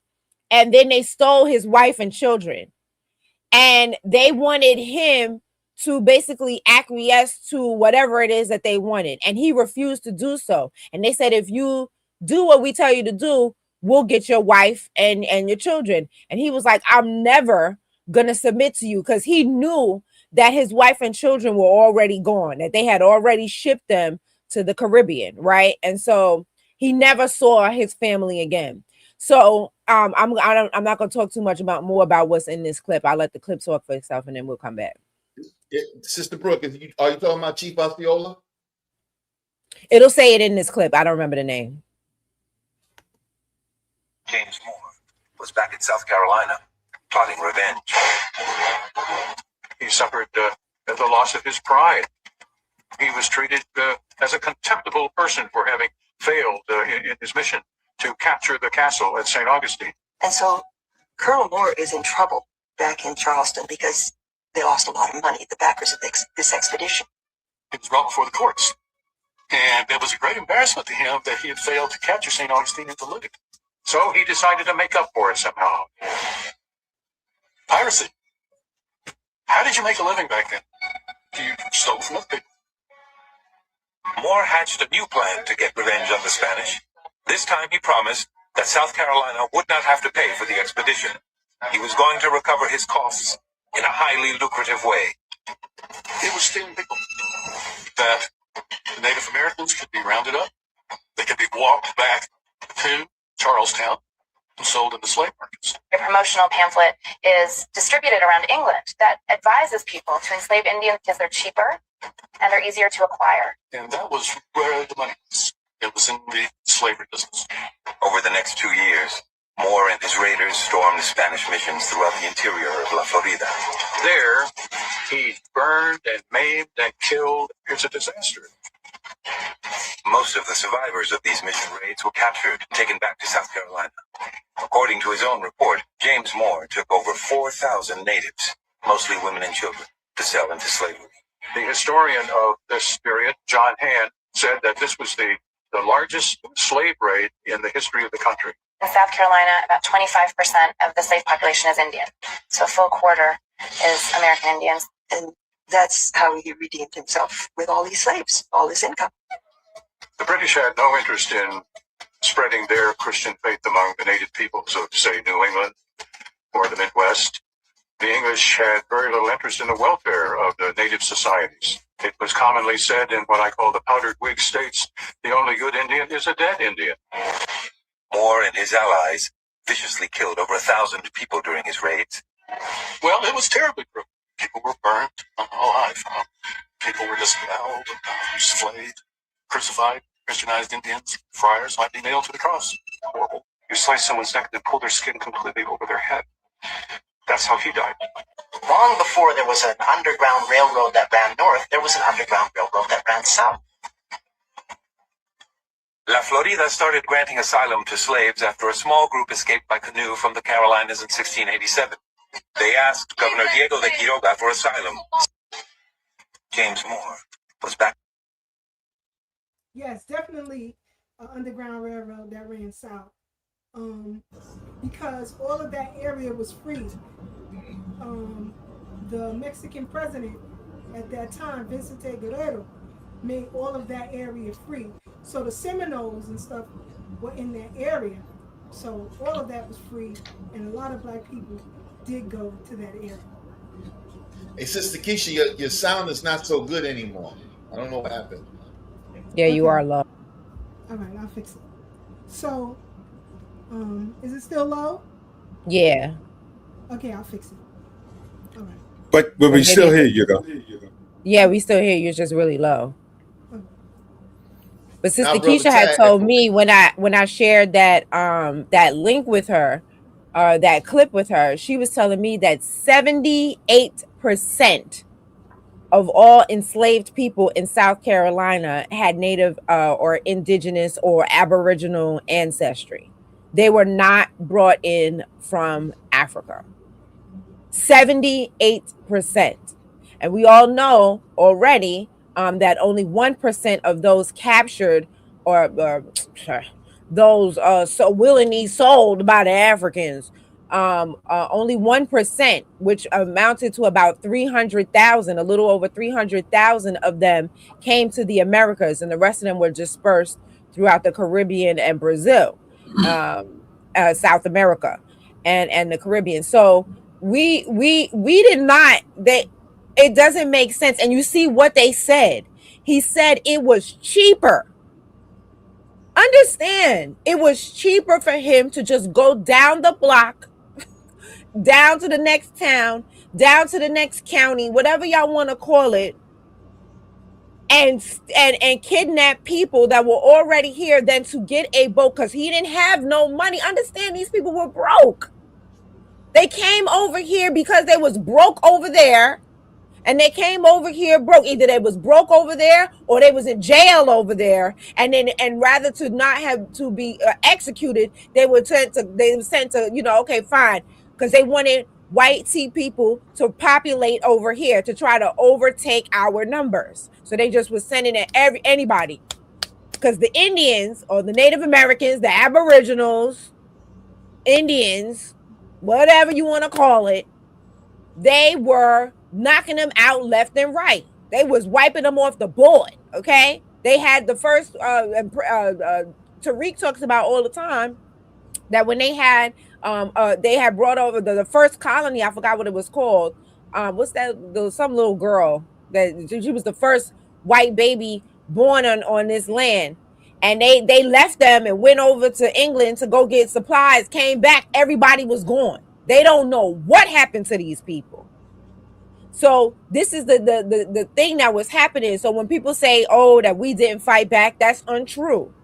and then they stole his wife and children. And they wanted him to basically acquiesce to whatever it is that they wanted. And he refused to do so. And they said, if you do what we tell you to do, we'll get your wife and your children. And he was like, I'm never going to submit to you, because he knew that his wife and children were already gone, that they had already shipped them to the Caribbean, right? And so he never saw his family again. So I'm not going to talk too much more about what's in this clip. I'll let the clip talk for itself, and then we'll come back. Sister Brooke, are you talking about Chief Osceola? It'll say it in this clip. I don't remember the name. James Moore was back in South Carolina, plotting revenge. He suffered the loss of his pride. He was treated as a contemptible person for having failed in his mission to capture the castle at St. Augustine. And so Colonel Moore is in trouble back in Charleston because they lost a lot of money, the backers of this expedition. He was brought before the courts. And it was a great embarrassment to him that he had failed to capture St. Augustine and to loot it. So he decided to make up for it somehow. Piracy. How did you make a living back then? You stole from other people. Moore hatched a new plan to get revenge on the Spanish. This time he promised that South Carolina would not have to pay for the expedition. He was going to recover his costs in a highly lucrative way. It was stealing people. That the Native Americans could be rounded up. They could be walked back to Charlestown and sold in the slave markets. A promotional pamphlet is distributed around England that advises people to enslave Indians because they're cheaper and are easier to acquire. And that was where the money was. It was in the slavery business. Over the next 2 years, Moore and his raiders stormed Spanish missions throughout the interior of La Florida. There, he burned and maimed and killed. It's a disaster. Most of the survivors of these mission raids were captured and taken back to South Carolina. According to his own report, James Moore took over 4,000 natives, mostly women and children, to sell into slavery. The historian of this period, John Hand, said that this was the largest slave raid in the history of the country. In South Carolina, about 25% of the slave population is Indian. So a full quarter is American Indians. And that's how he redeemed himself with all these slaves, all this income. The British had no interest in spreading their Christian faith among the native peoples of, say, New England or the Midwest. The English had very little interest in the welfare of the native societies. It was commonly said in what I call the powdered wig states, the only good Indian is a dead Indian. Moore and his allies viciously killed over 1,000 people during his raids. Well, it was terribly brutal. People were burned alive. People were disemboweled, enslaved, crucified. Christianized Indians, friars might be nailed to the cross. Horrible. You slice someone's neck and pull their skin completely over their head. That's how he died. Long before there was an underground railroad that ran north, there was an underground railroad that ran south. La Florida started granting asylum to slaves after a small group escaped by canoe from the Carolinas in 1687. They asked Governor Diego de Quiroga for asylum. James Moore was back. Yeah, yes, definitely an underground railroad that ran south. Because all of that area was free. The Mexican president at that time, Vicente Guerrero, made all of that area free. So the Seminoles and stuff were in that area. So all of that was free, and a lot of black people did go to that area. Hey, Sister Kiesha, your sound is not so good anymore. I don't know what happened. Yeah, you Okay. are low. All right, I'll fix it. So, is it still low? Yeah. Okay, I'll fix it. All right. But we still hear you though. Yeah, we still hear you. It's just really low. Okay. But Sister Now, Brother Kiesha had Tad, told me when I shared that that link with her, that clip with her, she was telling me that 78% of all enslaved people in South Carolina had native or indigenous or aboriginal ancestry. They were not brought in from Africa. 78%. And we all know already that only 1% of those captured or those so willingly sold by the Africans, only 1%, which amounted to about 300,000, a little over 300,000 of them came to the Americas, and the rest of them were dispersed throughout the Caribbean and Brazil, South America, and the Caribbean. So we did not, that it doesn't make sense. And you see what they said. He said it was cheaper. Understand, it was cheaper for him to just go down the block, down to the next town, down to the next county, whatever y'all want to call it, and kidnap people that were already here than to get a boat, because he didn't have no money. Understand, these people were broke. They came over here because they was broke over there, and they came over here broke. Either they was broke over there or they was in jail over there, and rather to not have to be executed, they were sent to okay, fine, because they wanted white people to populate over here to try to overtake our numbers. So they just was sending it anybody, because the Indians or the Native Americans, the Aboriginals, Indians, whatever you want to call it, they were knocking them out left and right. They was wiping them off the board. Okay, they had the first. Tariq talks about all the time that when they had brought over the first colony. I forgot what it was called. What's that? Some little girl that she was the first white baby born on this land. And they left them and went over to England to go get supplies, came back, everybody was gone. They don't know what happened to these people. So this is the thing that was happening. So when people say, oh, that we didn't fight back, that's untrue.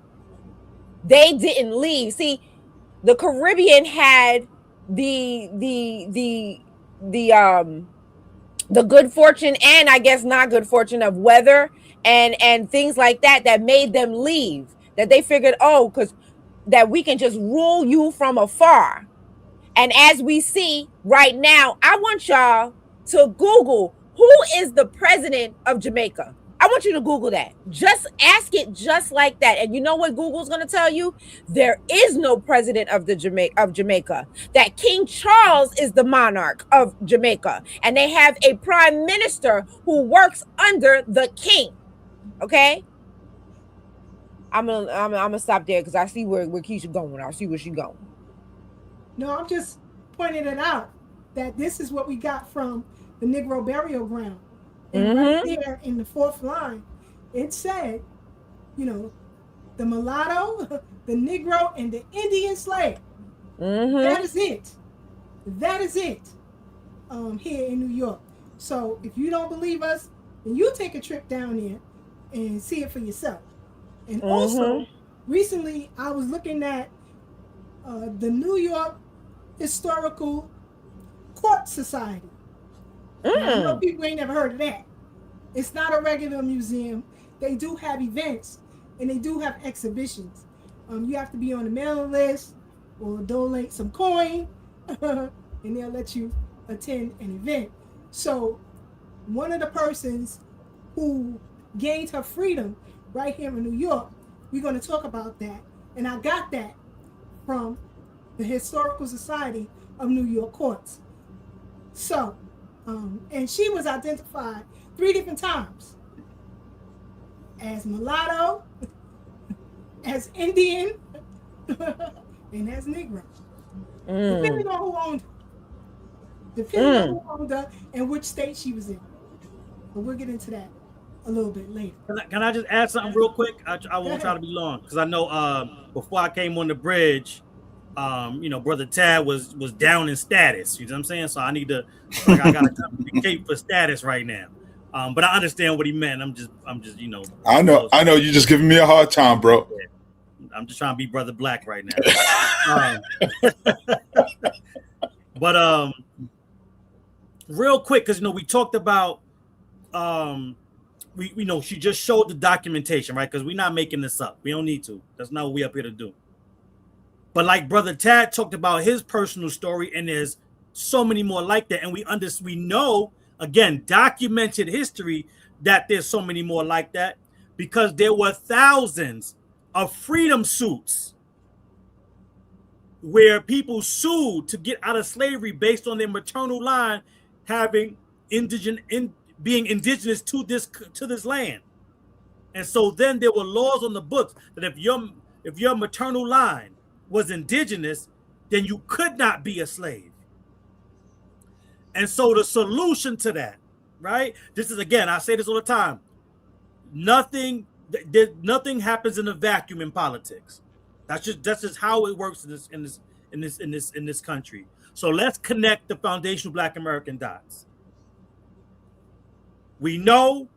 They didn't leave. See, the Caribbean had the good fortune, and I guess not good fortune, of weather and things like that made them leave. That they figured, oh, because that we can just rule you from afar. And as we see right now, I want y'all to Google who is the president of Jamaica. I want you to Google that. Just ask it just like that. And you know what Google's going to tell you? There is no president of Jamaica. That King Charles is the monarch of Jamaica. And they have a prime minister who works under the king. Okay? I'm gonna stop there because I see where Kiesha going. I see where she's going. No, I'm just pointing it out that this is what we got from the Negro burial ground. And right there in the fourth line, it said, the mulatto, the Negro, and the Indian slave. That is it. That is it here in New York. So if you don't believe us, then you take a trip down there and see it for yourself. And also, recently I was looking at the New York Historical Court Society. Now, I know people ain't never heard of that. It's not a regular museum. They do have events and they do have exhibitions. You have to be on the mailing list or donate some coin and they'll let you attend an event. So one of the persons who gained her freedom right here in New York We're going to talk about that. And I got that from the Historical Society of New York Courts. So, and she was identified 3 different times as mulatto, as Indian, and as Negro. Depending on who owned her. Depending on who owned her and which state she was in. But we'll get into that a little bit later. Can I just add something real quick? I won't try to be long because I know before I came on the bridge, Brother Tad was down in status. You know what I'm saying? So I need to, I got to communicate for status right now. But I understand what he meant. I'm just, I know you're just giving me a hard time, bro. I'm just trying to be Brother Black right now. But real quick, because we talked about she just showed the documentation, right? Because we're not making this up. We don't need to. That's not what we up here to do. But like Brother Tad talked about his personal story, and there's so many more like that. And we know, again, documented history, that there's so many more like that because there were thousands of freedom suits where people sued to get out of slavery based on their maternal line being indigenous to this land. And so then there were laws on the books that if your maternal line was indigenous, then you could not be a slave. And so the solution to that, right? This is, again, I say this all the time. Nothing happens in a vacuum in politics. That's just how it works in this country. So let's connect the foundational Black American dots. We know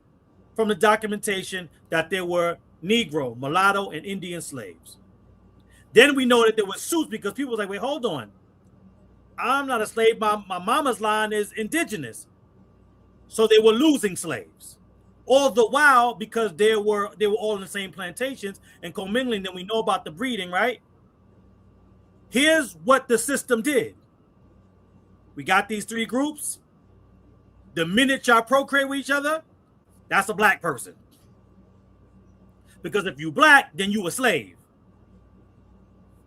from the documentation that there were Negro, mulatto, and Indian slaves. Then we know that there were suits because people was like, wait, hold on. I'm not a slave. My mama's line is indigenous. So they were losing slaves. All the while, because they were all in the same plantations and commingling, then we know about the breeding, right? Here's what the system did. We got these 3 groups. The minute y'all procreate with each other, that's a Black person. Because if you Black, then you a slave.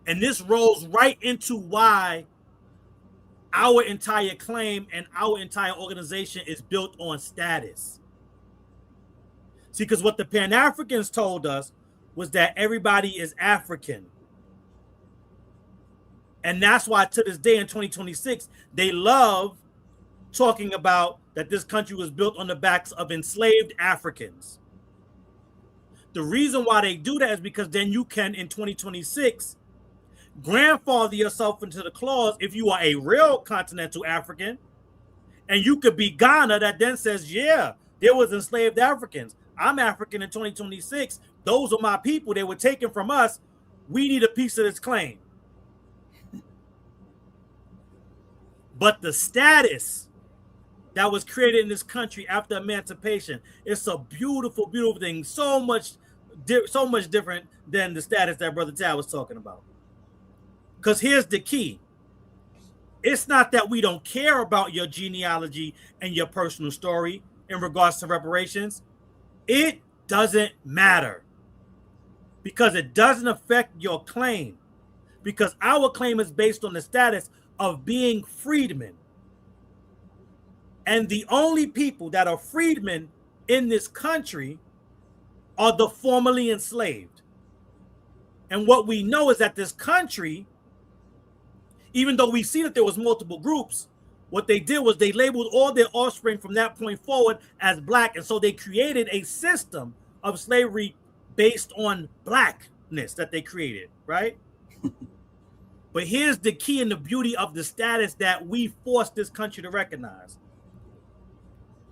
And this rolls right into why our entire claim and our entire organization is built on status. See, because what the Pan-Africans told us was that everybody is African. And that's why to this day in 2026, they love talking about that this country was built on the backs of enslaved Africans. The reason why they do that is because then you can, in 2026, grandfather yourself into the clause if you are a real continental African, and you could be Ghana that then says, yeah, there was enslaved Africans. I'm African in 2026. Those are my people. They were taken from us. We need a piece of this claim. But the status that was created in this country after emancipation, it's a beautiful, beautiful thing. So much different than the status that Brother Tad was talking about. Because here's the key. It's not that we don't care about your genealogy and your personal story in regards to reparations. It doesn't matter. Because it doesn't affect your claim. Because our claim is based on the status of being freedmen. And the only people that are freedmen in this country are the formerly enslaved. And what we know is that this country, even though we see that there was multiple groups, what they did was they labeled all their offspring from that point forward as Black. And so they created a system of slavery based on Blackness that they created, right? But here's the key and the beauty of the status that we forced this country to recognize.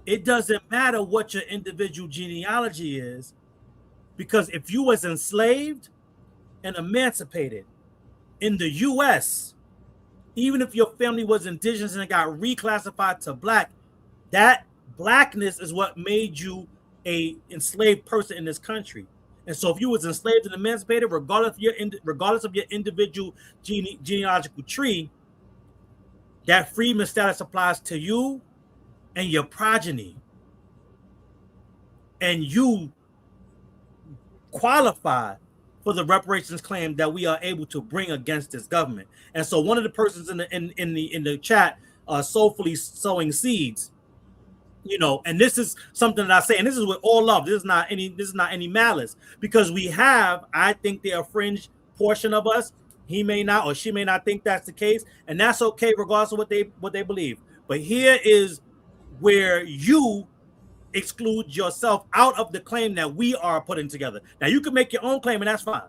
It doesn't matter what your individual genealogy is, because if you was enslaved and emancipated in the U.S., even if your family was indigenous and it got reclassified to Black, that Blackness is what made you a enslaved person in this country. And so if you was enslaved and emancipated, regardless of your individual genealogical tree, that freedman status applies to you and your progeny. And you qualify for the reparations claim that we are able to bring against this government. And so one of the persons in the chat soulfully sowing seeds, you know, and this is something that I say, and this is with all love. This is not any malice, because we have, I think, they're a fringe portion of us. He may not, or she may not think that's the case, and that's okay, regardless of what they believe. But here is where you exclude yourself out of the claim that we are putting together. Now, you can make your own claim, and that's fine,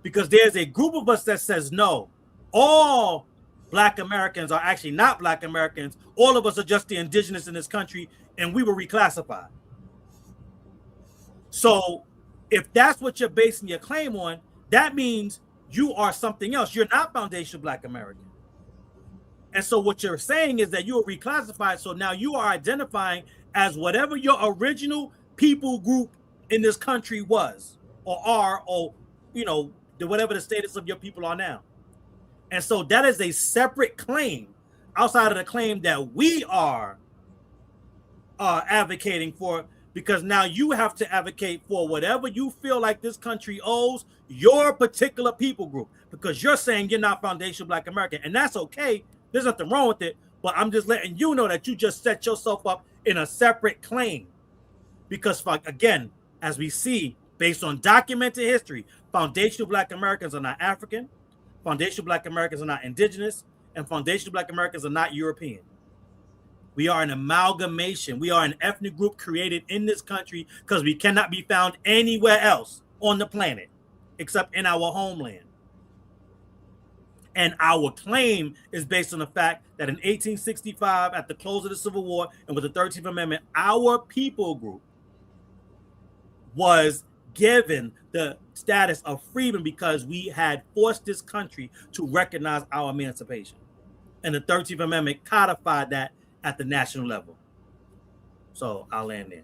because there's a group of us that says no, all Black Americans are actually not Black Americans. All of us are just the indigenous in this country, and we were reclassified. So if that's what you're basing your claim on, that means you are something else. You're not foundational Black American. And so what you're saying is that you are reclassified. So now you are identifying as whatever your original people group in this country was, or are, or, you know, whatever the status of your people are now. And so that is a separate claim outside of the claim that we are advocating for, because now you have to advocate for whatever you feel like this country owes your particular people group, because you're saying you're not foundational Black American, and that's okay. There's nothing wrong with it, but I'm just letting you know that you just set yourself up in a separate claim, because, again, as we see, based on documented history, foundational Black Americans are not African, foundational Black Americans are not indigenous, and foundational Black Americans are not European. We are an amalgamation. We are an ethnic group created in this country because we cannot be found anywhere else on the planet except in our homeland. And our claim is based on the fact that in 1865, at the close of the Civil War and with the 13th Amendment, our people group was given the status of freedom because we had forced this country to recognize our emancipation. And the 13th Amendment codified that at the national level. So I'll land there.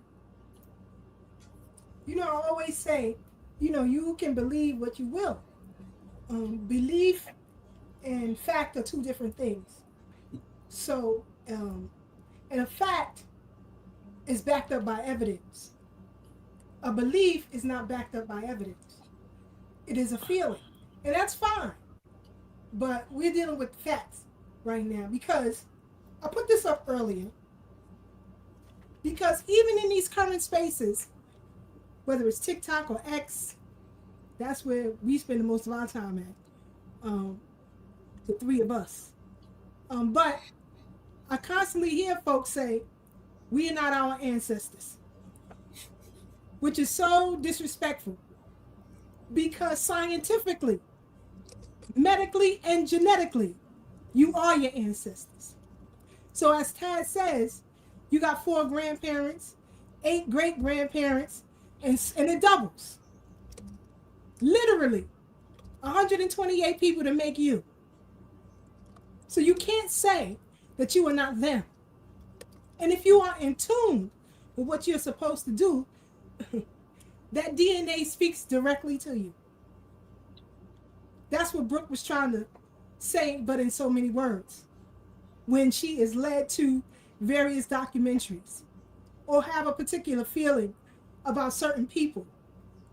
You know, I always say, you know, you can believe what you will. Belief and fact are two different things. So, and a fact is backed up by evidence. A belief is not backed up by evidence. It is a feeling, and that's fine. But we're dealing with facts right now, because I put this up earlier, because even in these current spaces, whether it's TikTok or X, that's where we spend the most of our time at, the three of us. But I constantly hear folks say, we are not our ancestors, which is so disrespectful, because scientifically, medically, and genetically, you are your ancestors. So as Tad says, you got 4 grandparents, 8 great-grandparents, and it doubles. Literally, 128 people to make you. So you can't say that you are not them. And if you are in tune with what you're supposed to do, that DNA speaks directly to you. That's what Breuck was trying to say, but in so many words. When she is led to various documentaries or have a particular feeling about certain people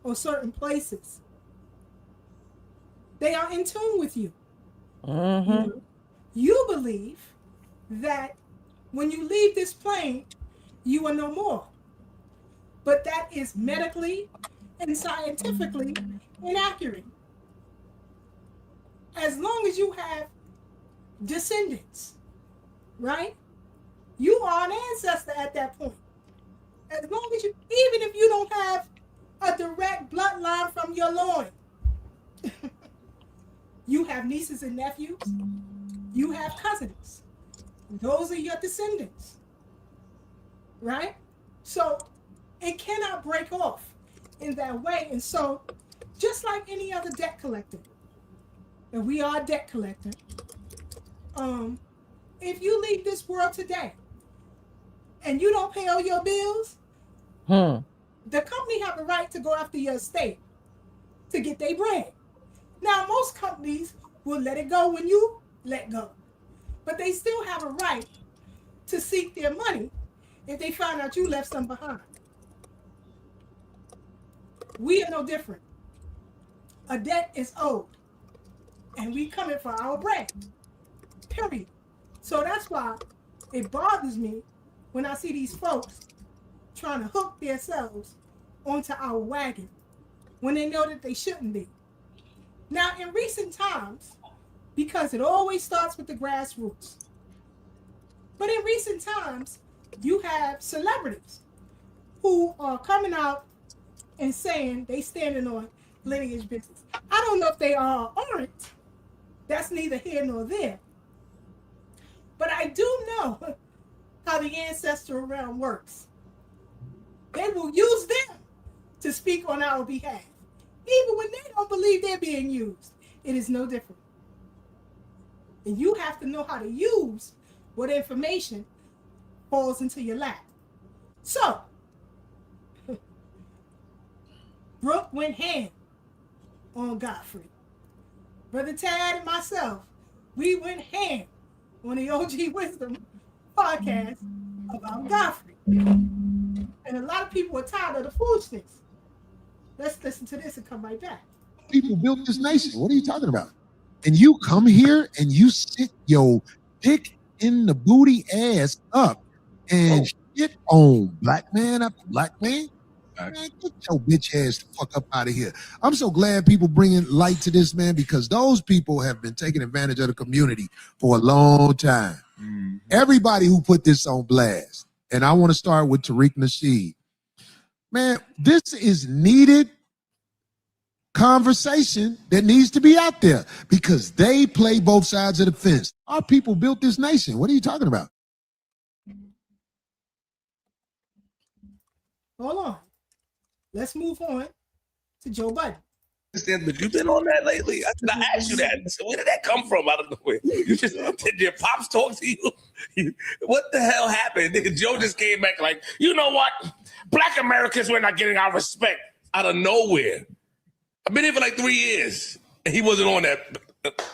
or certain places, they are in tune with you. Mm-hmm. You believe that when you leave this plane, you are no more. But that is medically and scientifically inaccurate. As long as you have descendants, right? You are an ancestor at that point. As long as you, even if you don't have a direct bloodline from your loin, you have nieces and nephews, you have cousins. Those are your descendants, right? So it cannot break off in that way. And so just like any other debt collector, and we are a debt collector, if you leave this world today and you don't pay all your bills, the company have a right to go after your estate to get their bread. Now, most companies will let it go when you let go, but they still have a right to seek their money if they find out you left some behind. We are no different. A debt is owed. And we coming for our bread. Period. So that's why it bothers me when I see these folks trying to hook themselves onto our wagon when they know that they shouldn't be. Now, in recent times, because it always starts with the grassroots, but in recent times, you have celebrities who are coming out and saying they standing on lineage business. I don't know if they are or aren't. That's neither here nor there. But I do know how the ancestral realm works. They will use them to speak on our behalf, even when they don't believe they're being used. It is no different. And you have to know how to use what information falls into your lap. So, Breuck went ham on Godfrey. Brother Tad and myself, we went ham on the OG Wisdom podcast about Godfrey. And a lot of people are tired of the foolishness. Let's listen to this and come right back. People built this nation. What are you talking about? And you come here and you sit your dick in the booty ass up and shit on black man after black man. Man, get your bitch ass the fuck up out of here. I'm so glad people bringing light to this, man, because those people have been taking advantage of the community for a long time. Mm-hmm. Everybody who put this on blast, and I want to start with Tariq Nasheed. Man, this is needed conversation that needs to be out there because they play both sides of the fence. Our people built this nation. What are you talking about? Hold on. Let's move on to Joe Budden. But you've been on that lately. I asked you that. So where did that come from? I don't know. You just did your pops talk to you? What the hell happened? Nigga, Joe just came back like, you know what? Black Americans were not getting our respect out of nowhere. I've been here for like 3 years, and he wasn't on that.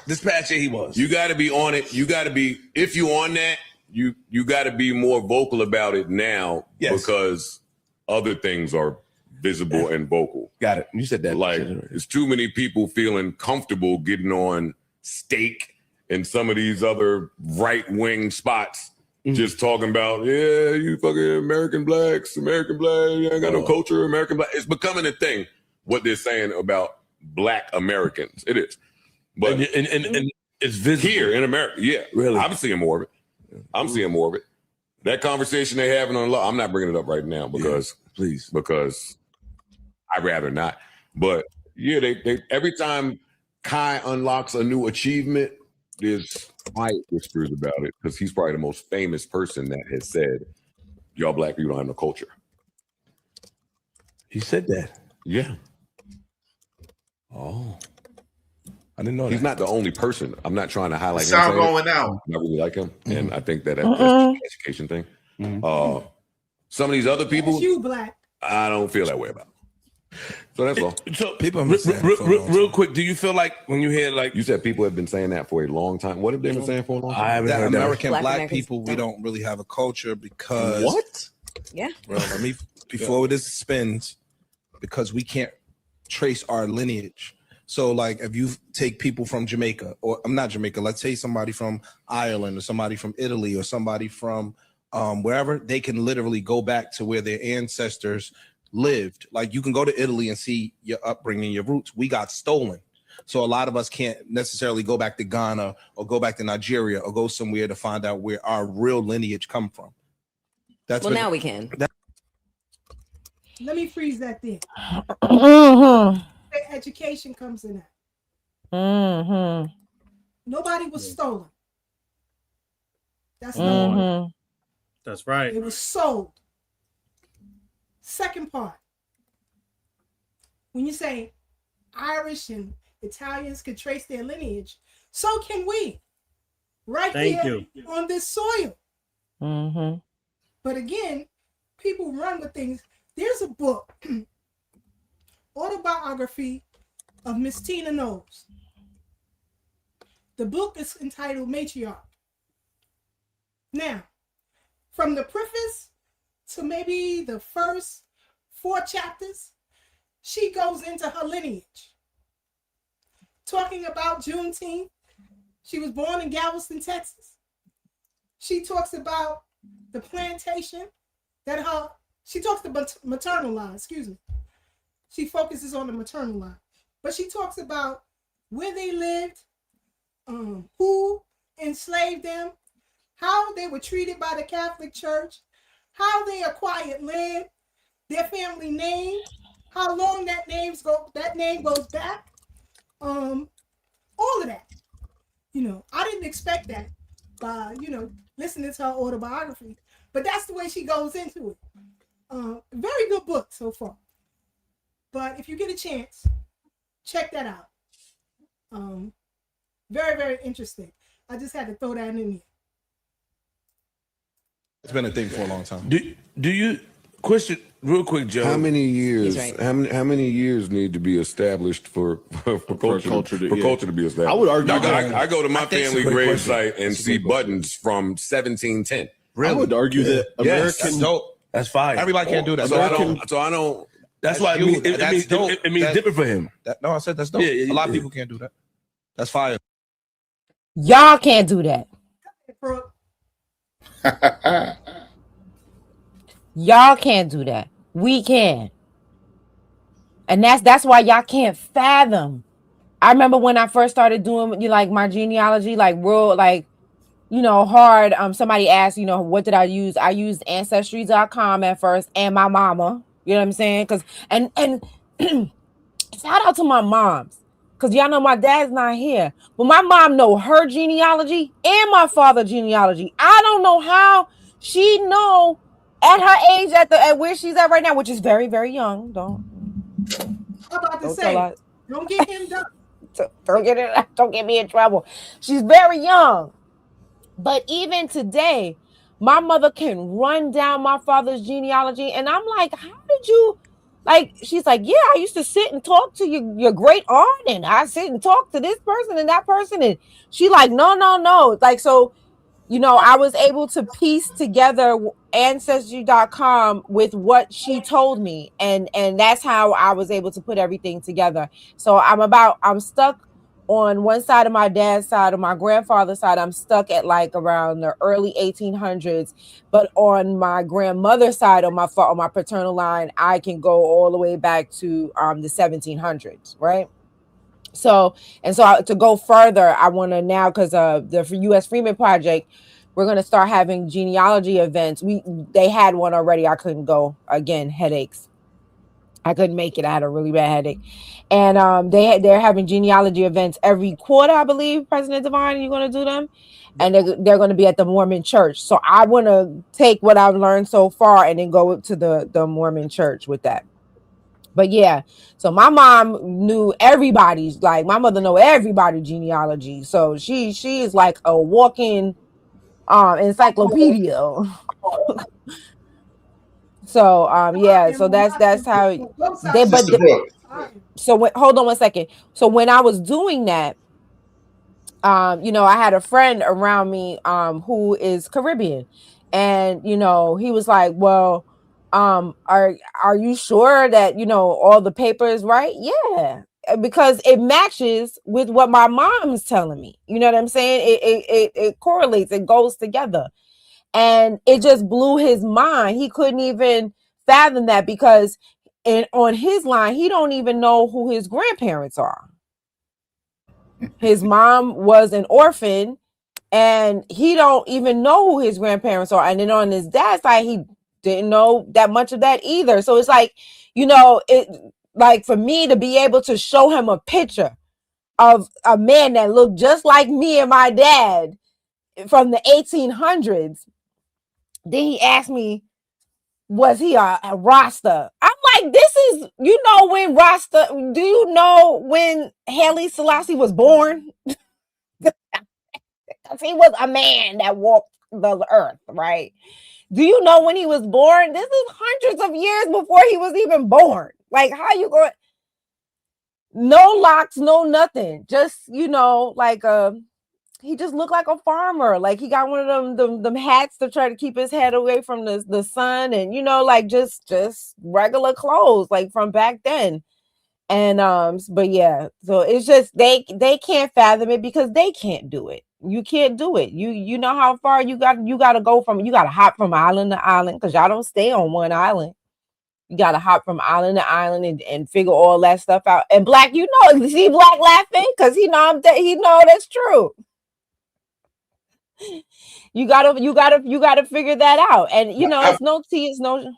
This past year, he was. You got to be on it. You got to be. If you on that, you got to be more vocal about it now because other things are visible and vocal. Got it. You said that. Like, there's too many people feeling comfortable getting on stake and some of these other right-wing spots, just talking about, yeah, you fucking American blacks, you ain't got no culture, American black. It's becoming a thing, what they're saying about black Americans. It is. But and it's visible. Here in America, yeah. Really? I'm seeing more of it. I'm seeing more of it. That conversation they're having on law, I'm not bringing it up right now because, because I'd rather not. But yeah, they every time Kai unlocks a new achievement, there's quiet whispers about it because he's probably the most famous person that has said, y'all black people don't have no culture. He said that? Yeah. Oh. I didn't know He's not the only person. I'm not trying to highlight him. Sound going out. I really like him. And I think that's an education thing. Some of these other people, That's you, black. I don't feel that way about. So that's all. So people real quick, do you feel like when you hear like you said people have been saying that for a long time? What have they been saying for a long time? I haven't heard American that. black people, we don't really have a culture because what? Yeah. Bro, let me before this spins, because we can't trace our lineage. So like if you take people from Jamaica, or I'm not Jamaica, let's say somebody from Ireland or somebody from Italy or somebody from wherever, they can literally go back to where their ancestors lived. Like you can go to Italy and see your upbringing, your roots. We got stolen. So a lot of us can't necessarily go back to Ghana or go back to Nigeria or go somewhere to find out where our real lineage come from. That's now we can. Let me freeze that thing. Education comes in that. Nobody was stolen. That's number one. That's right. It was sold. Second part. When you say Irish and Italians could trace their lineage, so can we. Right here on this soil. But again, people run with things. There's a book, autobiography of Miss Tina Knowles. The book is entitled Matriarch. Now, from the preface to maybe the first 4 chapters, she goes into her lineage. talking about Juneteenth. She was born in Galveston, Texas. She talks about the plantation that she talks the maternal line, excuse me. She focuses on the maternal line. But she talks about where they lived, who enslaved them, how they were treated by the Catholic Church, how they acquired land, their family name, how long that name goes back, all of that. I didn't expect that by listening to her autobiography, but that's the way she goes into it. Very good book so far. But if you get a chance, check that out. Very, very interesting. I just had to throw that in there. It's been a thing for a long time. Do you question real quick, Joe? How many years? Right. How many years need to be established for culture to be established? I would argue. I go to my I think it's family a great grave question. site and see buttons from 1710. I would argue that American. That's fire. Everybody can't do that. So I don't. That's why it means different for him. No, I said that's dope. Yeah, a lot of people can't do that. That's fire. Y'all can't do that. Y'all can't do that. We can. And that's why y'all can't fathom. I remember when I first started doing like my genealogy, like real, like, hard. Somebody asked, what did I use? I used ancestry.com at first and my mama. You know what I'm saying? And shout out to my moms. Because y'all know my dad's not here. But my mom know her genealogy and my father's genealogy. I don't know how she know at her age, at where she's at right now, which is very, very young. I'm about to say, don't get him done. Don't get me in trouble. She's very young. But even today, my mother can run down my father's genealogy. And I'm like, how did you... Like, she's like, yeah, I used to sit and talk to your great aunt, and I sit and talk to this person and that person. And she like, no. Like, so, I was able to piece together Ancestry.com with what she told me. And that's how I was able to put everything together. So I'm stuck on one side of my dad's side, or my grandfather's side. I'm stuck at like around the early 1800s, but on my grandmother's side, on my paternal line, I can go all the way back to the 1700s, right? So to go further, I want to now, because the U.S. Freeman Project, we're going to start having genealogy events. They had one already. I couldn't go again, headaches. I couldn't make it. I had a really bad headache. And they're having genealogy events every quarter, I believe. President Divine, you're going to do them? And they're going to be at the Mormon church. So I want to take what I've learned so far and then go to the Mormon church with that. But yeah, so my mom knew everybody's, like, my mother know everybody's genealogy. So she is like a walking encyclopedia. So yeah, so that's how hold on one second. So when I was doing that, I had a friend around me who is Caribbean, and he was like, well, are you sure that all the paper is right? Yeah, because it matches with what my mom's telling me. You know what I'm saying? It correlates, it goes together. And it just blew his mind. He couldn't even fathom that, because on his line, he don't even know who his grandparents are. His mom was an orphan, and he don't even know who his grandparents are. And then on his dad's side, he didn't know that much of that either. So it's like, it like for me to be able to show him a picture of a man that looked just like me and my dad from the 1800s. Then he asked me, was he a Rasta? I'm like, this is, when Rasta, do you know when Haile Selassie was born? Because he was a man that walked the earth, right? Do you know when he was born? This is hundreds of years before he was even born. Like, how you going? No locks, no nothing. Just, like he just looked like a farmer. Like he got one of them hats to try to keep his head away from the sun, and like just regular clothes, like from back then. And but yeah, so it's just they can't fathom it because they can't do it. You can't do it. You know how far you got to go from, you got to hop from island to island because y'all don't stay on one island. You got to hop from island to island and figure all that stuff out. And Black, you know, see Black laughing because he know he know that's true. You gotta figure that out. And you know, it's no tea, it's no.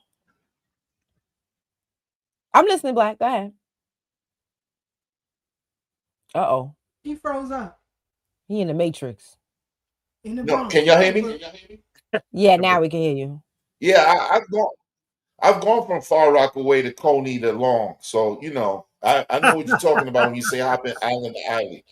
I'm listening, Black. Go ahead. Uh-oh. He froze up. He in the Matrix. In the No, can y'all hear me? Yeah, now we can hear you. Yeah, I've gone from Far Rockaway to Coney to Long, so you know I know what you're talking about when you say hopping island to island.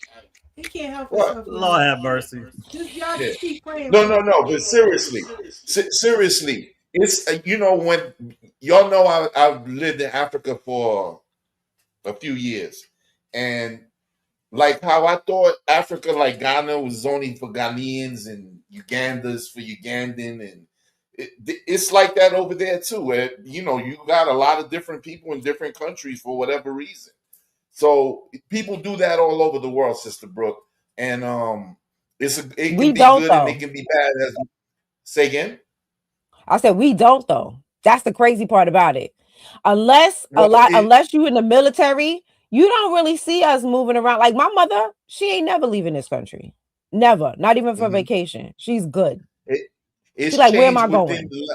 He can't help What? himself. Lord have mercy. Just y'all Yeah. just keep praying. No. But seriously, seriously, it's you know when y'all know I've lived in Africa for a few years, and like how I thought Africa, like Ghana, was only for Ghanaians and Uganda's for Ugandan, and it's like that over there too. Where you know you got a lot of different people in different countries for whatever reason. So people do that all over the world, Sister Brooke, and it can be good and it can be bad. As say again. I said we don't though. That's the crazy part about it. Unless unless you in the military, you don't really see us moving around. Like my mother, she ain't never leaving this country. Never. Not even for vacation. She's good. It's She's like, where am changed I within going?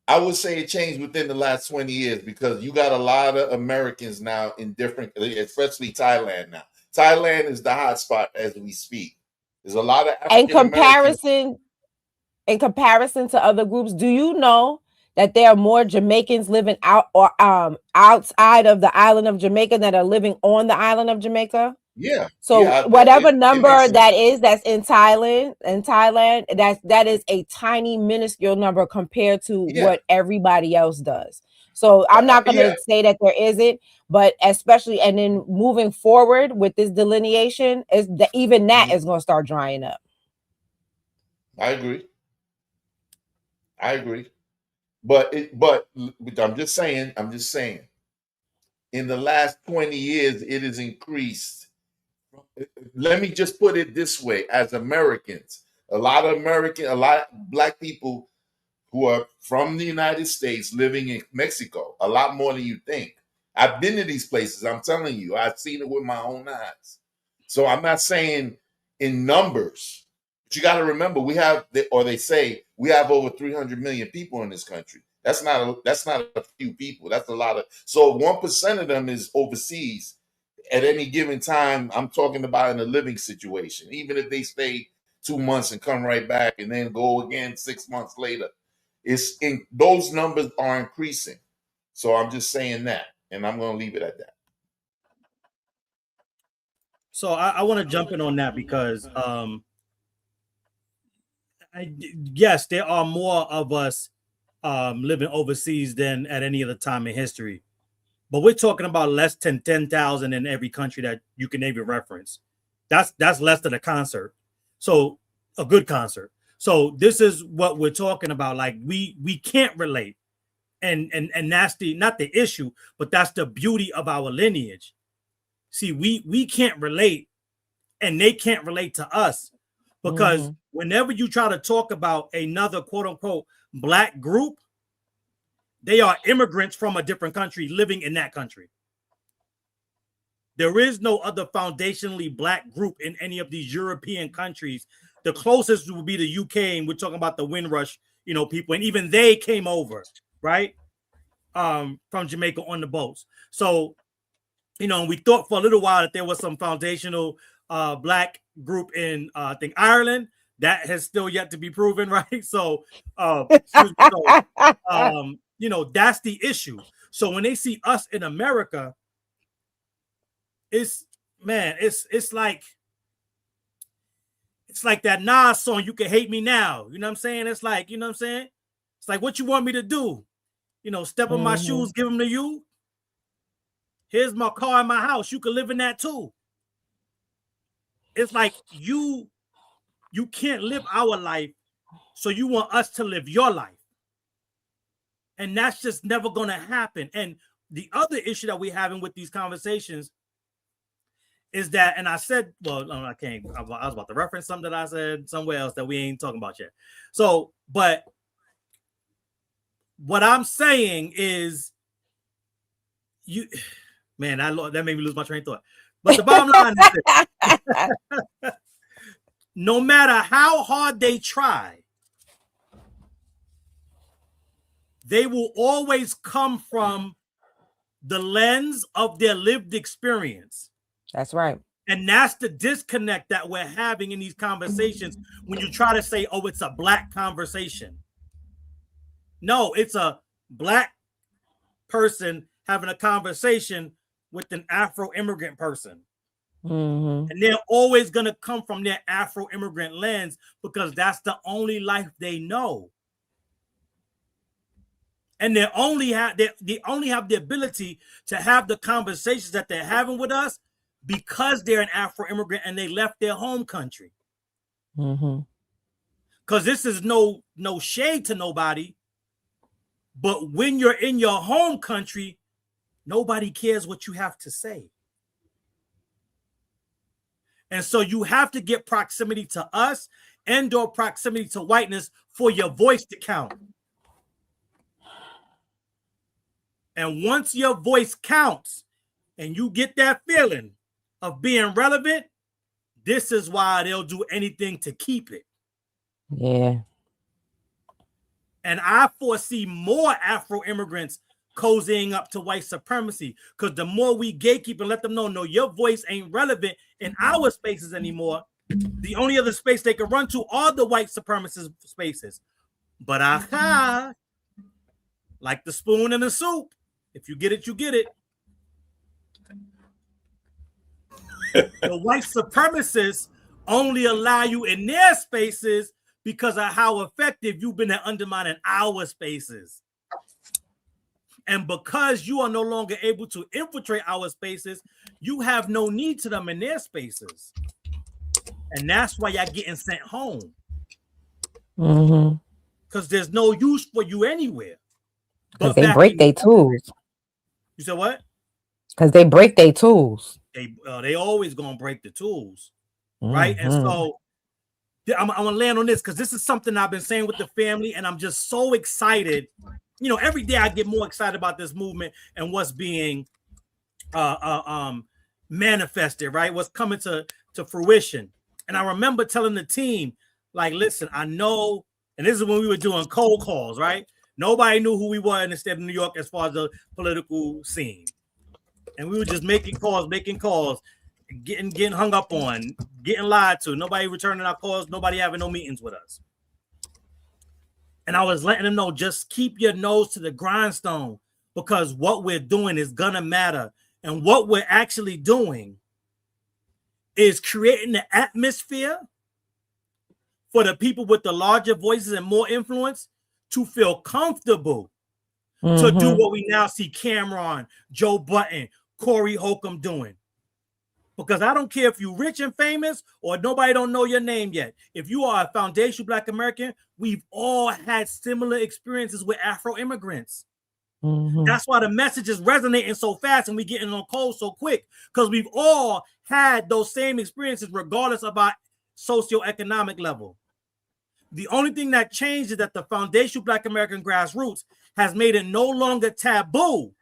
I would say it changed within the last 20 years because you got a lot of Americans now in different, especially Thailand now. Thailand is the hot spot as we speak. There's a lot of African Americans. In comparison to other groups, do you know that there are more Jamaicans living out or outside of the island of Jamaica that are living on the island of Jamaica? Yeah. So yeah, whatever it number makes sense. that's in Thailand, that is a tiny minuscule number compared to what everybody else does. So I'm not going to say that there isn't, but especially and then moving forward with this delineation is that even that is going to start drying up. I agree. But I'm just saying, in the last 20 years, it has increased. Let me just put it this way: as Americans, a lot of Black people who are from the United States living in Mexico, a lot more than you think. I've been to these places. I'm telling you, I've seen it with my own eyes. So I'm not saying in numbers, but you got to remember they say we have over 300 million people in this country. That's not a few people. That's a lot of. So 1% of them is overseas. At any given time, I'm talking about in a living situation. Even if they stay 2 months and come right back and then go again 6 months later, those numbers are increasing. So I'm just saying that, and I'm going to leave it at that. So I want to jump in on that because yes, there are more of us living overseas than at any other time in history. But we're talking about less than 10,000 in every country that you can even reference. That's less than a concert. So a good concert. So this is what we're talking about. Like we can't relate. And that's not the issue, but that's the beauty of our lineage. See, we can't relate and they can't relate to us because whenever you try to talk about another quote unquote Black group, they are immigrants from a different country living in that country. There is no other foundationally Black group in any of these European countries. The closest would be the UK, and we're talking about the Windrush, people, and even they came over, right, from Jamaica on the boats. So, we thought for a little while that there was some foundational Black group in, I think, Ireland. That has still yet to be proven, right? So, that's the issue. So when they see us in America, it's like that Nas song, "You Can Hate Me Now." You know what I'm saying? It's like, it's like, what you want me to do? Step on my shoes, give them to you. Here's my car and my house. You can live in that too. It's like you can't live our life, so you want us to live your life. And that's just never going to happen. And the other issue that we're having with these conversations is that, and I said, well, no, I can't. I was about to reference something that I said somewhere else that we ain't talking about yet. So, but what I'm saying is, man, that made me lose my train of thought. But the bottom line is this. No matter how hard they try, they will always come from the lens of their lived experience. That's right. And that's the disconnect that we're having in these conversations when you try to say, oh, it's a black conversation. No, it's a black person having a conversation with an Afro-immigrant person. Mm-hmm. And they're always going to come from their Afro-immigrant lens because that's the only life they know. And they only have the ability to have the conversations that they're having with us because they're an Afro-immigrant and they left their home country. Mm-hmm. Because this is no shade to nobody, but when you're in your home country, nobody cares what you have to say. And so you have to get proximity to us and or proximity to whiteness for your voice to count. And once your voice counts and you get that feeling of being relevant, this is why they'll do anything to keep it. Yeah. And I foresee more Afro-immigrants cozying up to white supremacy because the more we gatekeep and let them know, no, your voice ain't relevant in our spaces anymore. The only other space they can run to are the white supremacist spaces. But like the spoon in the soup, if you get it, you get it. The white supremacists only allow you in their spaces because of how effective you've been at undermining our spaces. And because you are no longer able to infiltrate our spaces, you have no need to them in their spaces. And that's why y'all getting sent home. Mm-hmm. Because there's no use for you anywhere. Because they break their tools. You said what? Because they break their tools. They always gonna break the tools, right? Mm-hmm. And so I'm gonna land on this because this is something I've been saying with the family, and I'm just so excited. You know, every day I get more excited about this movement and what's being manifested, right? What's coming to fruition. And I remember telling the team, like, listen, I know, and this is when we were doing cold calls, right? Nobody knew who we were in the state of New York as far as the political scene. And we were just making calls, getting hung up on, getting lied to. Nobody returning our calls, nobody having no meetings with us. And I was letting them know, just keep your nose to the grindstone because what we're doing is gonna matter. And what we're actually doing is creating the atmosphere for the people with the larger voices and more influence to feel comfortable to do what we now see Cameron, Joe Button, Corey Holcomb doing. Because I don't care if you're rich and famous or nobody don't know your name yet. If you are a foundational Black American, we've all had similar experiences with Afro-immigrants. Mm-hmm. That's why the message is resonating so fast and we getting on cold so quick because we've all had those same experiences regardless of our socioeconomic level. The only thing that changed is that the foundational Black American grassroots has made it no longer taboo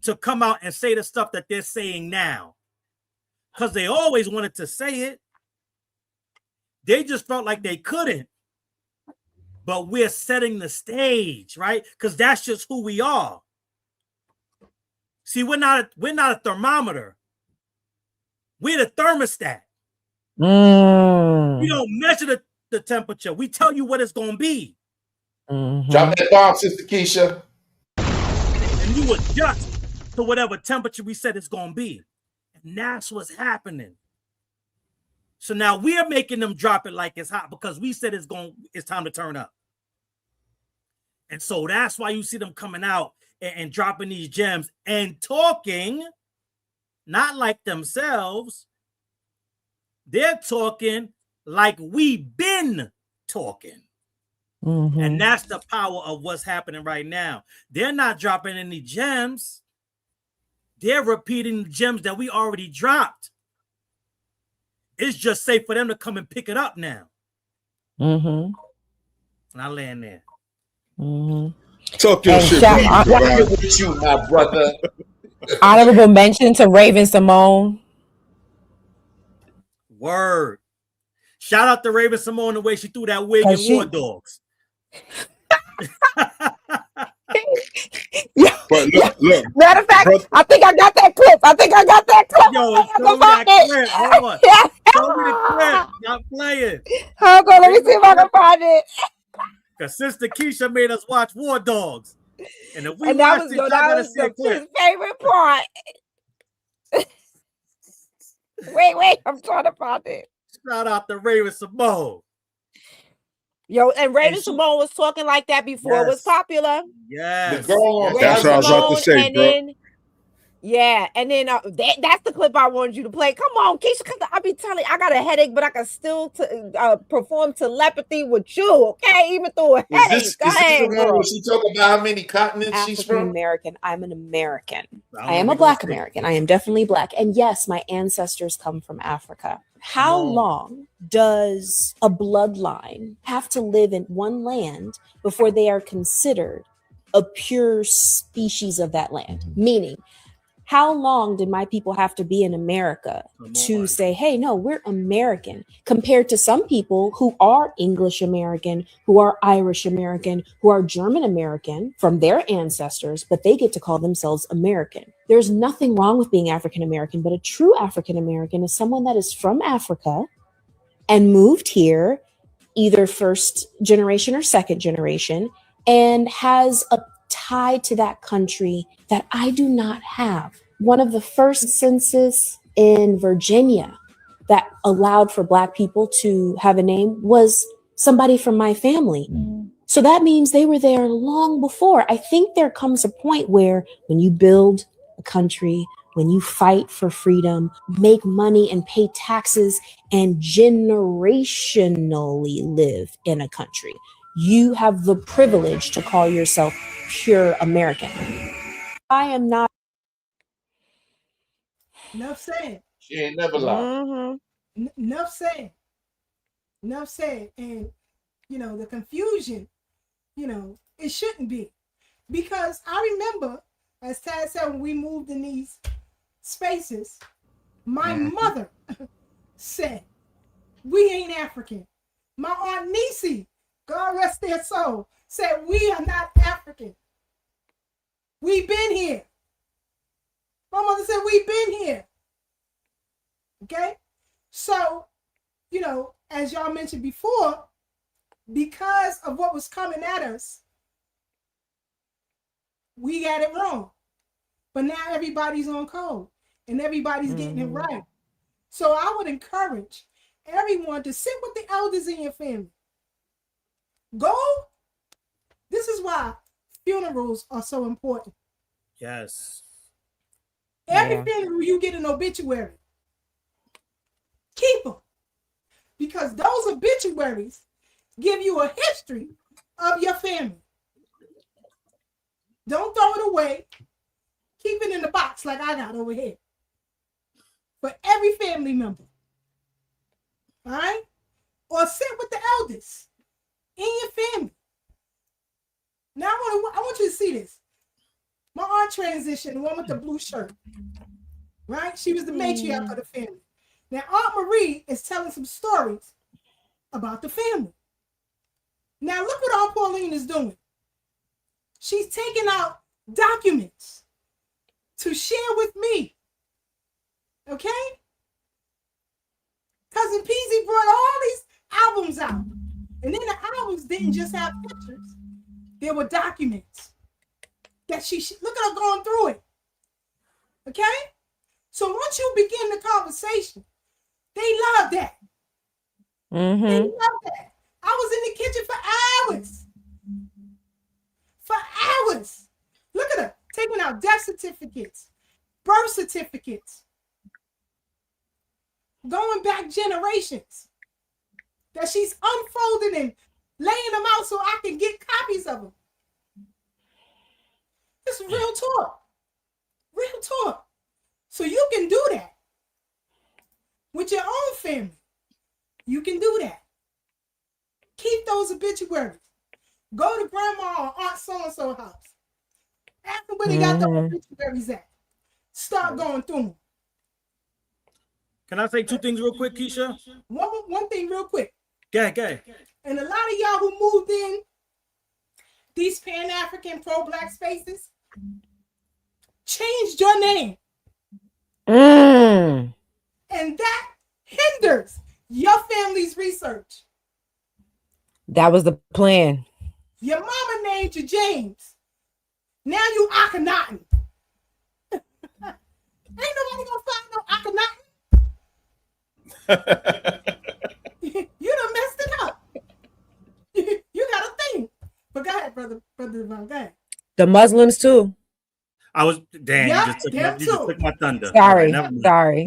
to come out and say the stuff that they're saying now. Because they always wanted to say it. They just felt like they couldn't. But we're setting the stage, right? Because that's just who we are. See, we're not a thermometer. We're the thermostat. We don't measure the temperature. We tell you what it's going to be. Drop that bomb, Sister Kiesha. And you adjust to whatever temperature we said it's going to be. And that's what's happening. So now we're making them drop it like it's hot because we said it's time to turn up. And so that's why you see them coming out and dropping these gems and talking, not like themselves. They're talking like we've been talking. And that's the power of what's happening right now. They're not dropping any gems. They're repeating the gems that we already dropped. It's just safe for them to come and pick it up now. And I land there. Talk your shit, with you, my brother. Honorable mention to Raven Simone. Word. Shout out to Raven Simone the way she threw that wig in War Dogs. But look. Matter of fact, I think I got that clip. Yo, show me that clip. Hold on. Show me the clip. Not playing. Hold on, let me see if I can find it. Because Sister Kiesha made us watch War Dogs. And if we And that watched was, it, y'all that gotta was see a his clip. favorite part. Wait, I'm trying to find it. Shout out to Raven Simone. Yo, and Raven Simone was talking like that before it was popular. Yes. That's what I was about to say, bro. And then that's the clip I wanted you to play. Come on, Kiesha, because I be telling you, I got a headache, but I can still perform telepathy with you, okay? Even through a headache. Is this the one where she talk about how many continents she's African from? American. I'm an American. I am a Black American. I am definitely Black. And yes, my ancestors come from Africa. How long does a bloodline have to live in one land before they are considered a pure species of that land? Meaning, how long did my people have to be in America to say, hey, no, we're American, compared to some people who are English American, who are Irish American, who are German American from their ancestors, but they get to call themselves American. There's nothing wrong with being African American, but a true African American is someone that is from Africa and moved here, either first generation or second generation, and has a tie to that country that I do not have. One of the first census in Virginia that allowed for Black people to have a name was somebody from my family. So that means they were there long before. I think there comes a point where when you build a country, when you fight for freedom, make money and pay taxes and generationally live in a country, you have the privilege to call yourself pure American. I am not. Enough said. She ain't never lied. Enough said. Enough said. And, the confusion, it shouldn't be. Because I remember, as Tad said, when we moved in these spaces, my mother said, we ain't African. My Aunt Niecy, God rest their soul, said, we are not African. We've been here. My mother said, we've been here. Okay? So, as y'all mentioned before, because of what was coming at us, we got it wrong. But now everybody's on code and everybody's getting it right. So I would encourage everyone to sit with the elders in your family. Go. This is why funerals are so important. Yes. Every funeral you get an obituary. Keep them. Because those obituaries give you a history of your family. Don't throw it away. Keep it in the box like I got over here. For every family member. All right? Or sit with the elders in your family. Now I want you to see this. My aunt transitioned, the one with the blue shirt. Right? She was the matriarch of the family. Now Aunt Marie is telling some stories about the family. Now look what Aunt Pauline is doing. She's taking out documents to share with me. Okay? Cousin Peasy brought all these albums out. And then the albums didn't just have pictures. There were documents that look at her going through it. Okay? So once you begin the conversation, they love that. They love that. I was in the kitchen for hours. For hours. Look at her taking out death certificates, birth certificates, going back generations that she's unfolding and laying them out so I can get copies of them. It's real talk. Real talk. So you can do that with your own family. You can do that. Keep those obituaries. Go to grandma or aunt so-and-so house. Ask them where they got the obituaries at. Start going through them. Can I say two things real quick, Kiesha? One thing real quick. Okay. And a lot of y'all who moved in these Pan-African pro-Black spaces changed your name. And that hinders your family's research. That was the plan. Your mama named you James. Now you Akhenaten. Ain't nobody gonna find no Akhenaten. You done messed it up. You got a thing. But go ahead, brother Devon, go ahead. The Muslims too. I was damn. Yeah, you just took my thunder. Sorry. All right, Sorry.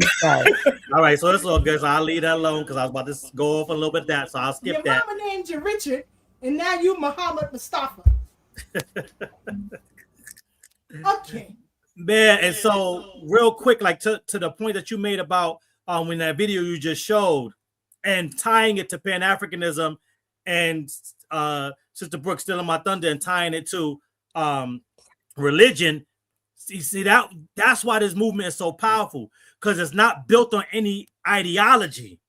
All right, so it's all good. So I'll leave that alone because I was about to go off a little bit of that. So I'll skip Your that. mama named you Richard, and now you Muhammad Mustafa. Okay. Man, and so real quick, like to the point that you made about when that video you just showed and tying it to Pan-Africanism and Sister Brooke stealing my thunder and tying it to religion. See that's why this movement is so powerful, because it's not built on any ideology.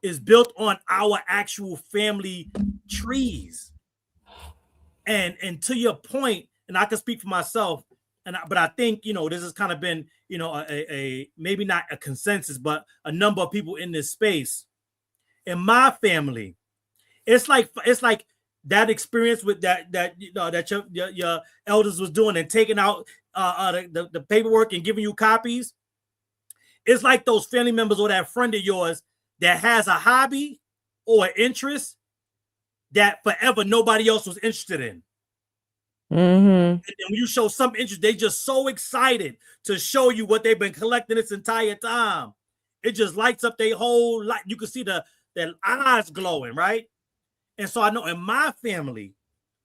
It's built on our actual family trees. And to your point, and I can speak for myself, but I think, this has kind of been, a maybe not a consensus, but a number of people in this space. In my family, it's like that experience with that your elders was doing and taking out the paperwork and giving you copies. It's like those family members or that friend of yours that has a hobby or an interest that forever nobody else was interested in. And then when you show some interest, they just so excited to show you what they've been collecting this entire time. It just lights up their whole life. You can see their eyes glowing, right? And so I know in my family,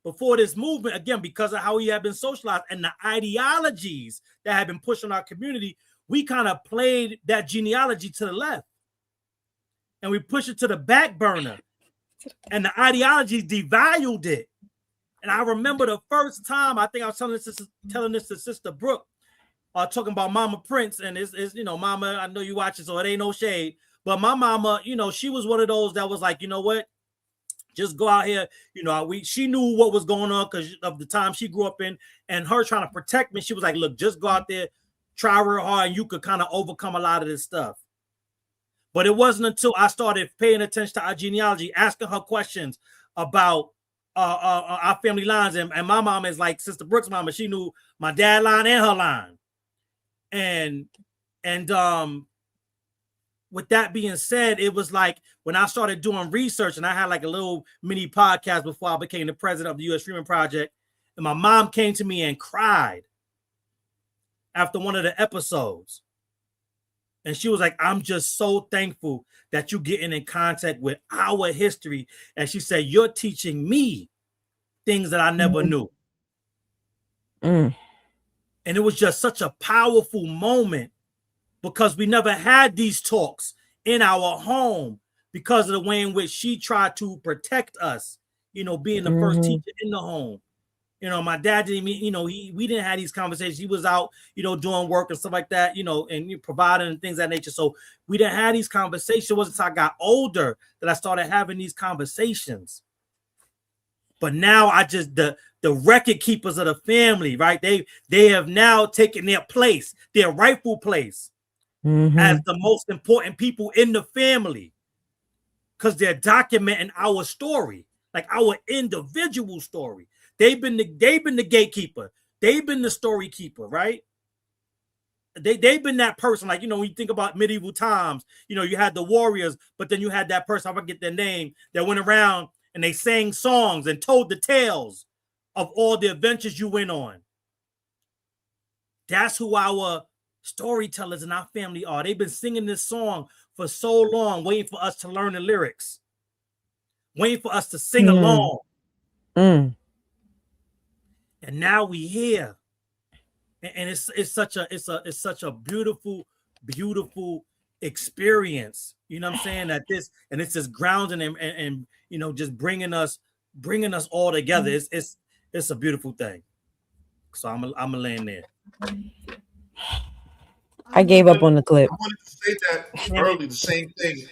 before this movement, again, because of how we have been socialized and the ideologies that have been pushed on our community, we kind of played that genealogy to the left. And we pushed it to the back burner. And the ideologies devalued it. And I remember the first time, I think I was telling this to Sister Brooke, talking about Mama Prince, and it's Mama, I know you watching, so it ain't no shade. But my mama, she was one of those that was like, you know what? Just go out here. She knew what was going on because of the time she grew up in, and her trying to protect me. She was like, look, just go out there, try real hard, and you could kind of overcome a lot of this stuff. But it wasn't until I started paying attention to our genealogy, asking her questions about our family lines, and my mom is like Sister Brooks' mama. She knew my dad line and her line, and with that being said, it was like when I started doing research, and I had like a little mini podcast before I became the president of the U.S. Freedom Project, and my mom came to me and cried after one of the episodes. And she was like, I'm just so thankful that you're getting in contact with our history. And she said, you're teaching me things that I never knew. And it was just such a powerful moment because we never had these talks in our home because of the way in which she tried to protect us, being the first teacher in the home. My dad didn't even, we didn't have these conversations. He was out, doing work and stuff like that, and providing and things of that nature. So we didn't have these conversations. It wasn't until I got older that I started having these conversations. But now the record keepers of the family, right? They have now taken their place, their rightful place as the most important people in the family because they're documenting our story, like our individual story. They've been the gatekeeper. They've been the story keeper, right? They've been that person. Like, when you think about medieval times, you had the warriors, but then you had that person, I forget their name, that went around and they sang songs and told the tales of all the adventures you went on. That's who our storytellers in our family are. They've been singing this song for so long, waiting for us to learn the lyrics. waiting for us to sing along. Mm. And now we here. And it's such a beautiful experience. You know what I'm saying? That this, and it's just grounding and you know, just bringing us all together. It's a beautiful thing. So I'm a land there. I gave up on the clip. I wanted to say that early, the same thing.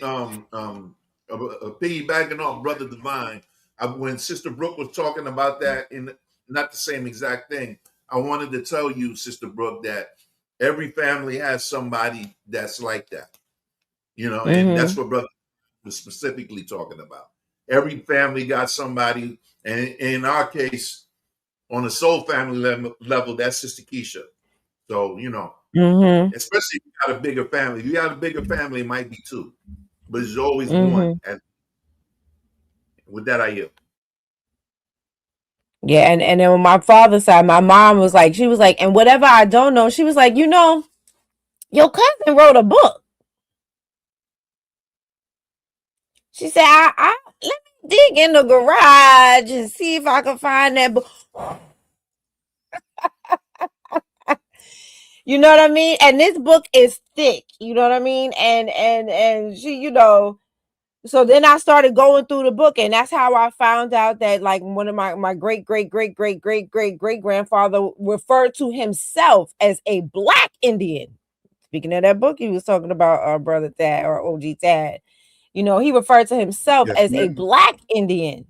Piggybacking off Brother Divine, when Sister Brooke was talking about that, in not the same exact thing, I wanted to tell you, Sister Brooke, that every family has somebody that's like that, you know, and that's what Brother was specifically talking about. Every family got somebody, and in our case, on a soul family level, that's Sister Kiesha. So, you know, especially if you got a bigger family. If you got a bigger family, it might be two, but there's always one. And with that, I yield. Yeah, and then on my father's side, my mom was like, she was like, and whatever I don't know, she was like, you know, your cousin wrote a book. She said, I let me dig in the garage and see if I can find that book. You know what I mean? And this book is thick. You know what I mean? And she, you know, so then I started going through the book, and that's how I found out that like one of my great grandfather referred to himself as a Black Indian. Speaking of that book, he was talking about Brother Thad or OG Thad. You know, he referred to himself as a Black Indian.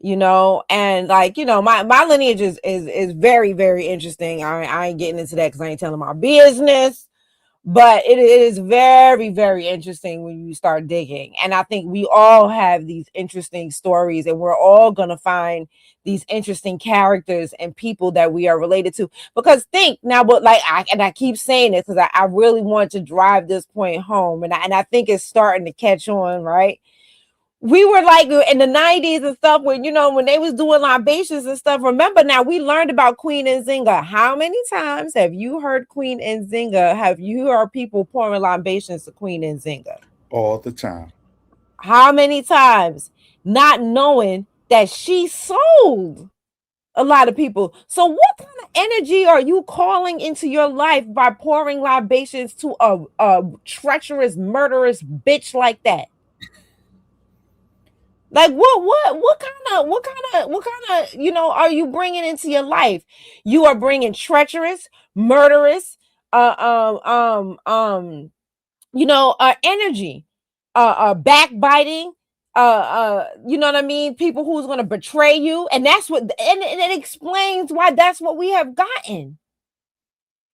You know, and like, you know, my lineage is very, very interesting. I ain't getting into that because I ain't telling my business, but it is very, very interesting when you start digging. And I think we all have these interesting stories, and we're all gonna find these interesting characters and people that we are related to. Because think now, but like I keep saying this because I really want to drive this point home, and I think it's starting to catch on, right? We were like in the 90s and stuff when, you know, when they was doing libations and stuff. Remember now, we learned about Queen Nzinga. How many times have you heard Queen Nzinga? Have you heard people pouring libations to Queen Nzinga? All the time. How many times? Not knowing that she sold a lot of people. So what kind of energy are you calling into your life by pouring libations to a treacherous, murderous bitch like that? Like what kind of, you know, are you bringing into your life? You are bringing treacherous, murderous, you know, energy, backbiting, you know what I mean? People who's going to betray you, and that's what, and it explains why that's what we have gotten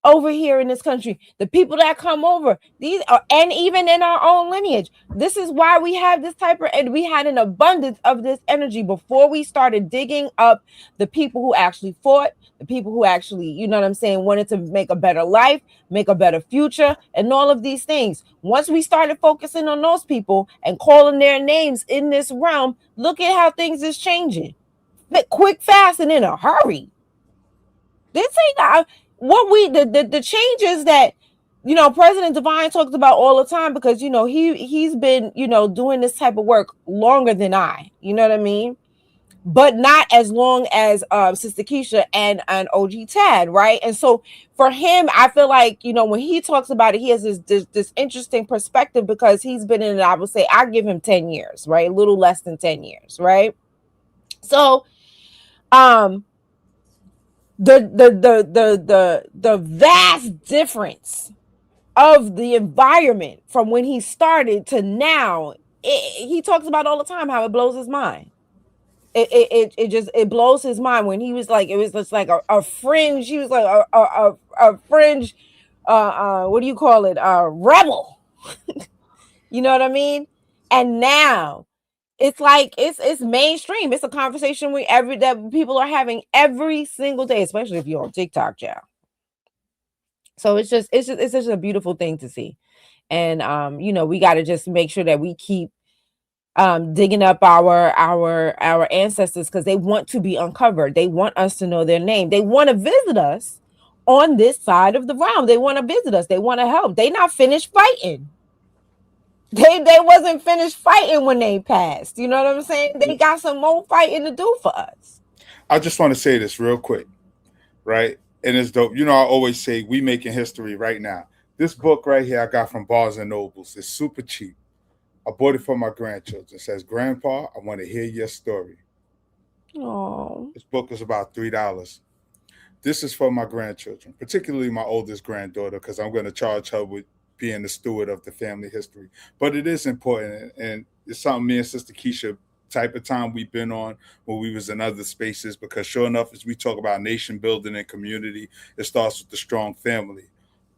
over here in this country. The people that come over, these are, and even in our own lineage, this is why we have this type of, and we had an abundance of this energy before we started digging up the people who actually fought, the people who actually, you know what I'm saying, wanted to make a better life, make a better future, and all of these things. Once we started focusing on those people and calling their names in this realm, look at how things is changing. Quick, fast, and in a hurry. This ain't not what we the changes that, you know, President Divine talks about all the time, because, you know, he's been, you know, doing this type of work longer than I, you know what I mean, but not as long as Sister Kiesha and OG Tad, right? And so for him, I feel like, you know, when he talks about it, he has this interesting perspective, because he's been in it, I would say I give him 10 years, right? A little less than 10 years, right? So the vast difference of the environment from when he started to now, he talks about all the time how it blows his mind. It blows his mind when he was like, it was just like a fringe. He was like a fringe, what do you call it? Rebel. You know what I mean? And now it's like it's mainstream. It's a conversation that people are having every single day, especially if you're on TikTok, yeah. So it's just a beautiful thing to see. And you know, we got to just make sure that we keep digging up our ancestors, because they want to be uncovered. They want us to know their name. They want to visit us on this side of the realm. They want to visit us. They want to help. They not finished fighting. They wasn't finished fighting when they passed. You know what I'm saying? They got some more fighting to do for us. I just want to say this real quick, right? And it's dope. You know, I always say we making history right now. This book right here I got from Barnes and Nobles. It's super cheap. I bought it for my grandchildren. It says, Grandpa, I want to hear your story. Oh. This book is about $3. This is for my grandchildren, particularly my oldest granddaughter, because I'm going to charge her with being the steward of the family history. But it is important, and it's something me and Sister Kiesha type of time we've been on when we was in other spaces, because sure enough, as we talk about nation building and community, it starts with the strong family.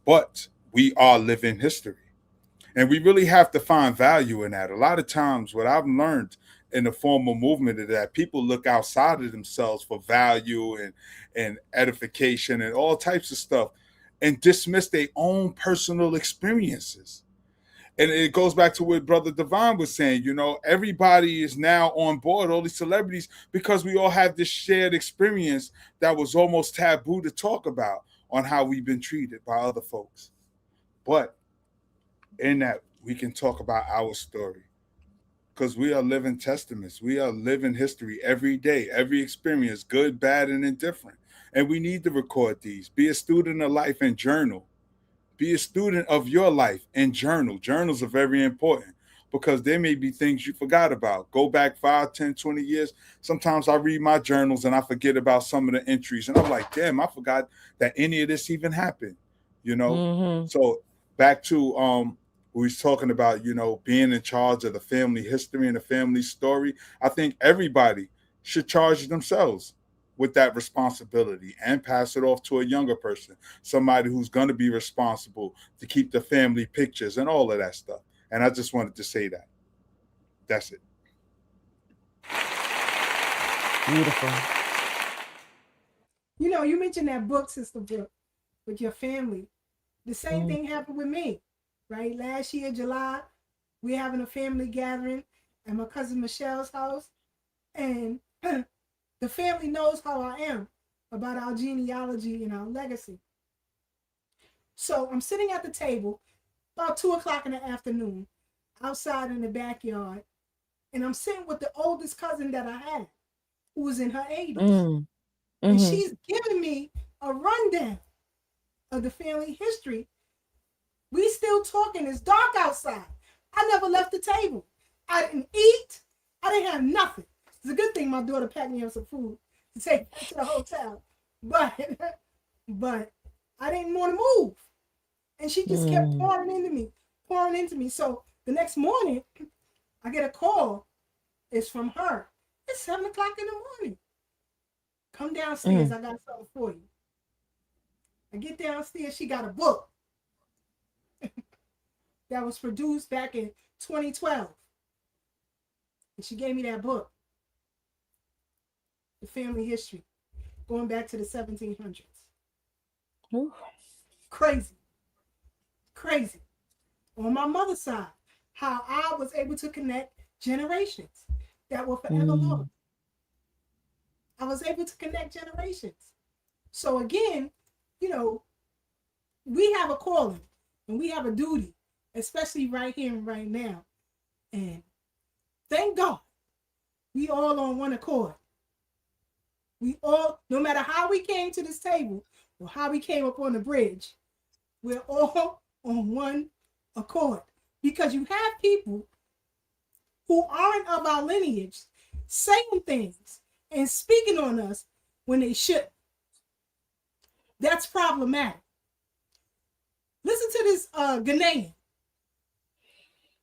But we are living history. And we really have to find value in that. A lot of times what I've learned in the formal movement is that people look outside of themselves for value and edification and all types of stuff and dismiss their own personal experiences. And it goes back to what Brother Divine was saying, you know, everybody is now on board, all these celebrities, because we all have this shared experience that was almost taboo to talk about on how we've been treated by other folks. But in that, we can talk about our story, because we are living testaments. We are living history every day, every experience, good, bad, and indifferent. And we need to record these. Be a student of life and journal. Be a student of your life and journal. Journals are very important because there may be things you forgot about. Go back 5, 10, 20 years. Sometimes I read my journals and I forget about some of the entries. And I'm like, damn, I forgot that any of this even happened, you know? Mm-hmm. So back to we was talking about, you know, being in charge of the family history and the family story. I think everybody should charge themselves with that responsibility and pass it off to a younger person, somebody who's going to be responsible to keep the family pictures and all of that stuff. And I just wanted to say that. That's it. Beautiful. You know, you mentioned that book, Sister Brooke, with your family. The same thing happened with me, right? Last year, July, we're having a family gathering at my cousin Michelle's house. And the family knows how I am about our genealogy and our legacy. So I'm sitting at the table about 2:00 in the afternoon outside in the backyard. And I'm sitting with the oldest cousin that I had, who was in her 80s. Mm-hmm. And she's giving me a rundown of the family history. We still talking. It's dark outside. I never left the table. I didn't eat. I didn't have nothing. It's a good thing my daughter packed me up some food to take back to the hotel. But I didn't want to move. And she just kept pouring into me. So the next morning, I get a call. It's from her. It's 7:00 in the morning. Come downstairs. I got something for you. I get downstairs. She got a book that was produced back in 2012. And she gave me that book. The family history. Going back to the 1700s. Ooh. Crazy. Crazy. On my mother's side, how I was able to connect generations that were forever lost. I was able to connect generations. So again, you know, we have a calling and we have a duty, especially right here and right now. And thank God, we all on one accord. We all, no matter how we came to this table or how we came up on the bridge, we're all on one accord. Because you have people who aren't of our lineage saying things and speaking on us when they shouldn't. That's problematic. Listen to this Ghanaian.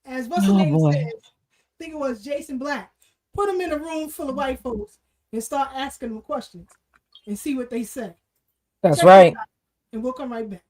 As what's the name says, I think it was Jason Black. Put him in a room full of white folks and start asking them questions and see what they say. That's right. And we'll come right back.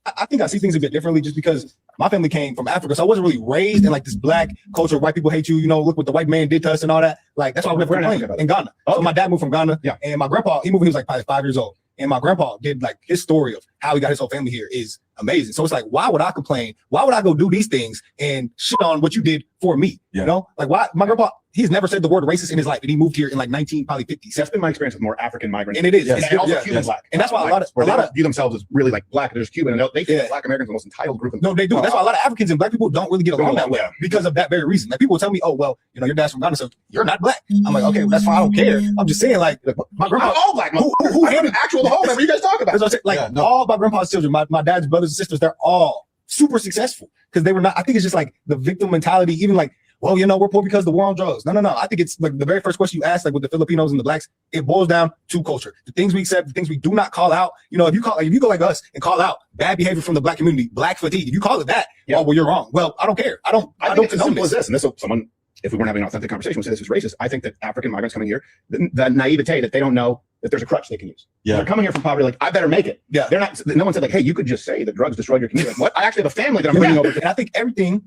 I think I see things a bit differently just because my family came from Africa. So I wasn't really raised in like this black culture. White people hate you, you know, look what the white man did to us and all that. Like, that's why we were in Ghana. So my dad moved from Ghana. Yeah. And my grandpa, he moved when he was like probably 5 years old. And my grandpa did like his story of how he got his whole family here is amazing. So it's like, why would I complain? Why would I go do these things and shit on what you did for me? You know, like why my grandpa, he's never said the word racist in his life, and he moved here in like 1950s. That's been my experience with more African migrants, and it is, and also Cuban black, and that's why a lot of view themselves as really like black. There's Cuban, and they think Black Americans are the most entitled group. No, they do. That's why a lot of Africans and black people don't really get along that well because of that very reason. Like people tell me, "Oh, well, you know, your dad's from Ghana, so you're not black." I'm like, okay, well, that's fine. I don't care. I'm just saying, like, my grandpa, I'm all black. Who handed actual the whole? What you guys talking about? That's what I'm saying. Like all my grandpa's children, my dad's brothers and sisters, they're all super successful because they were not. I think it's just like the victim mentality, even like, well, you know, we're poor because of the war on drugs. No. I think it's like the very first question you ask, like with the Filipinos and the blacks, it boils down to culture. The things we accept, the things we do not call out. You know, if you go like us and call out bad behavior from the black community, black fatigue, if you call it that, oh, well, you're wrong. Well, I don't care. I think it's as simple as this. And this, someone, if we weren't having an authentic conversation, would say this is racist. I think that African migrants coming here, the naivete that they don't know that there's a crutch they can use. Yeah. They're coming here from poverty, like, I better make it. Yeah. They're not, no one said like, hey, you could just say that drugs destroyed your community. Like, what? I actually have a family that I'm bringing over. And I think everything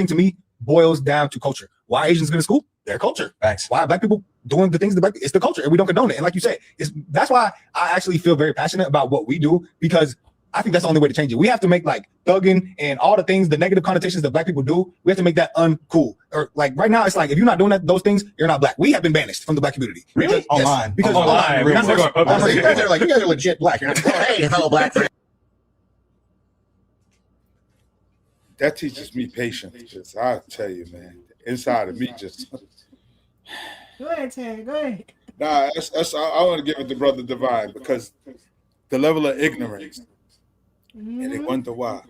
to me boils down to culture. Why Asians go to school? Their culture. Thanks. Why black people doing the things it's the culture, and we don't condone it. And like you said, that's why I actually feel very passionate about what we do, because I think that's the only way to change it. We have to make like thugging and all the things, the negative connotations that black people do, we have to make that uncool. Or like right now, it's like if you're not doing those things, you're not black. We have been banished from the black community. Really? Online. Because online. You guys are like, you guys are legit black. You're not, hey, hello, black friend. That teaches me patience. Just, I tell you, man, inside of me just. Go ahead, Tad. Go ahead. Nah, I want to give it to Brother Divine because the level of ignorance, and they wonder why.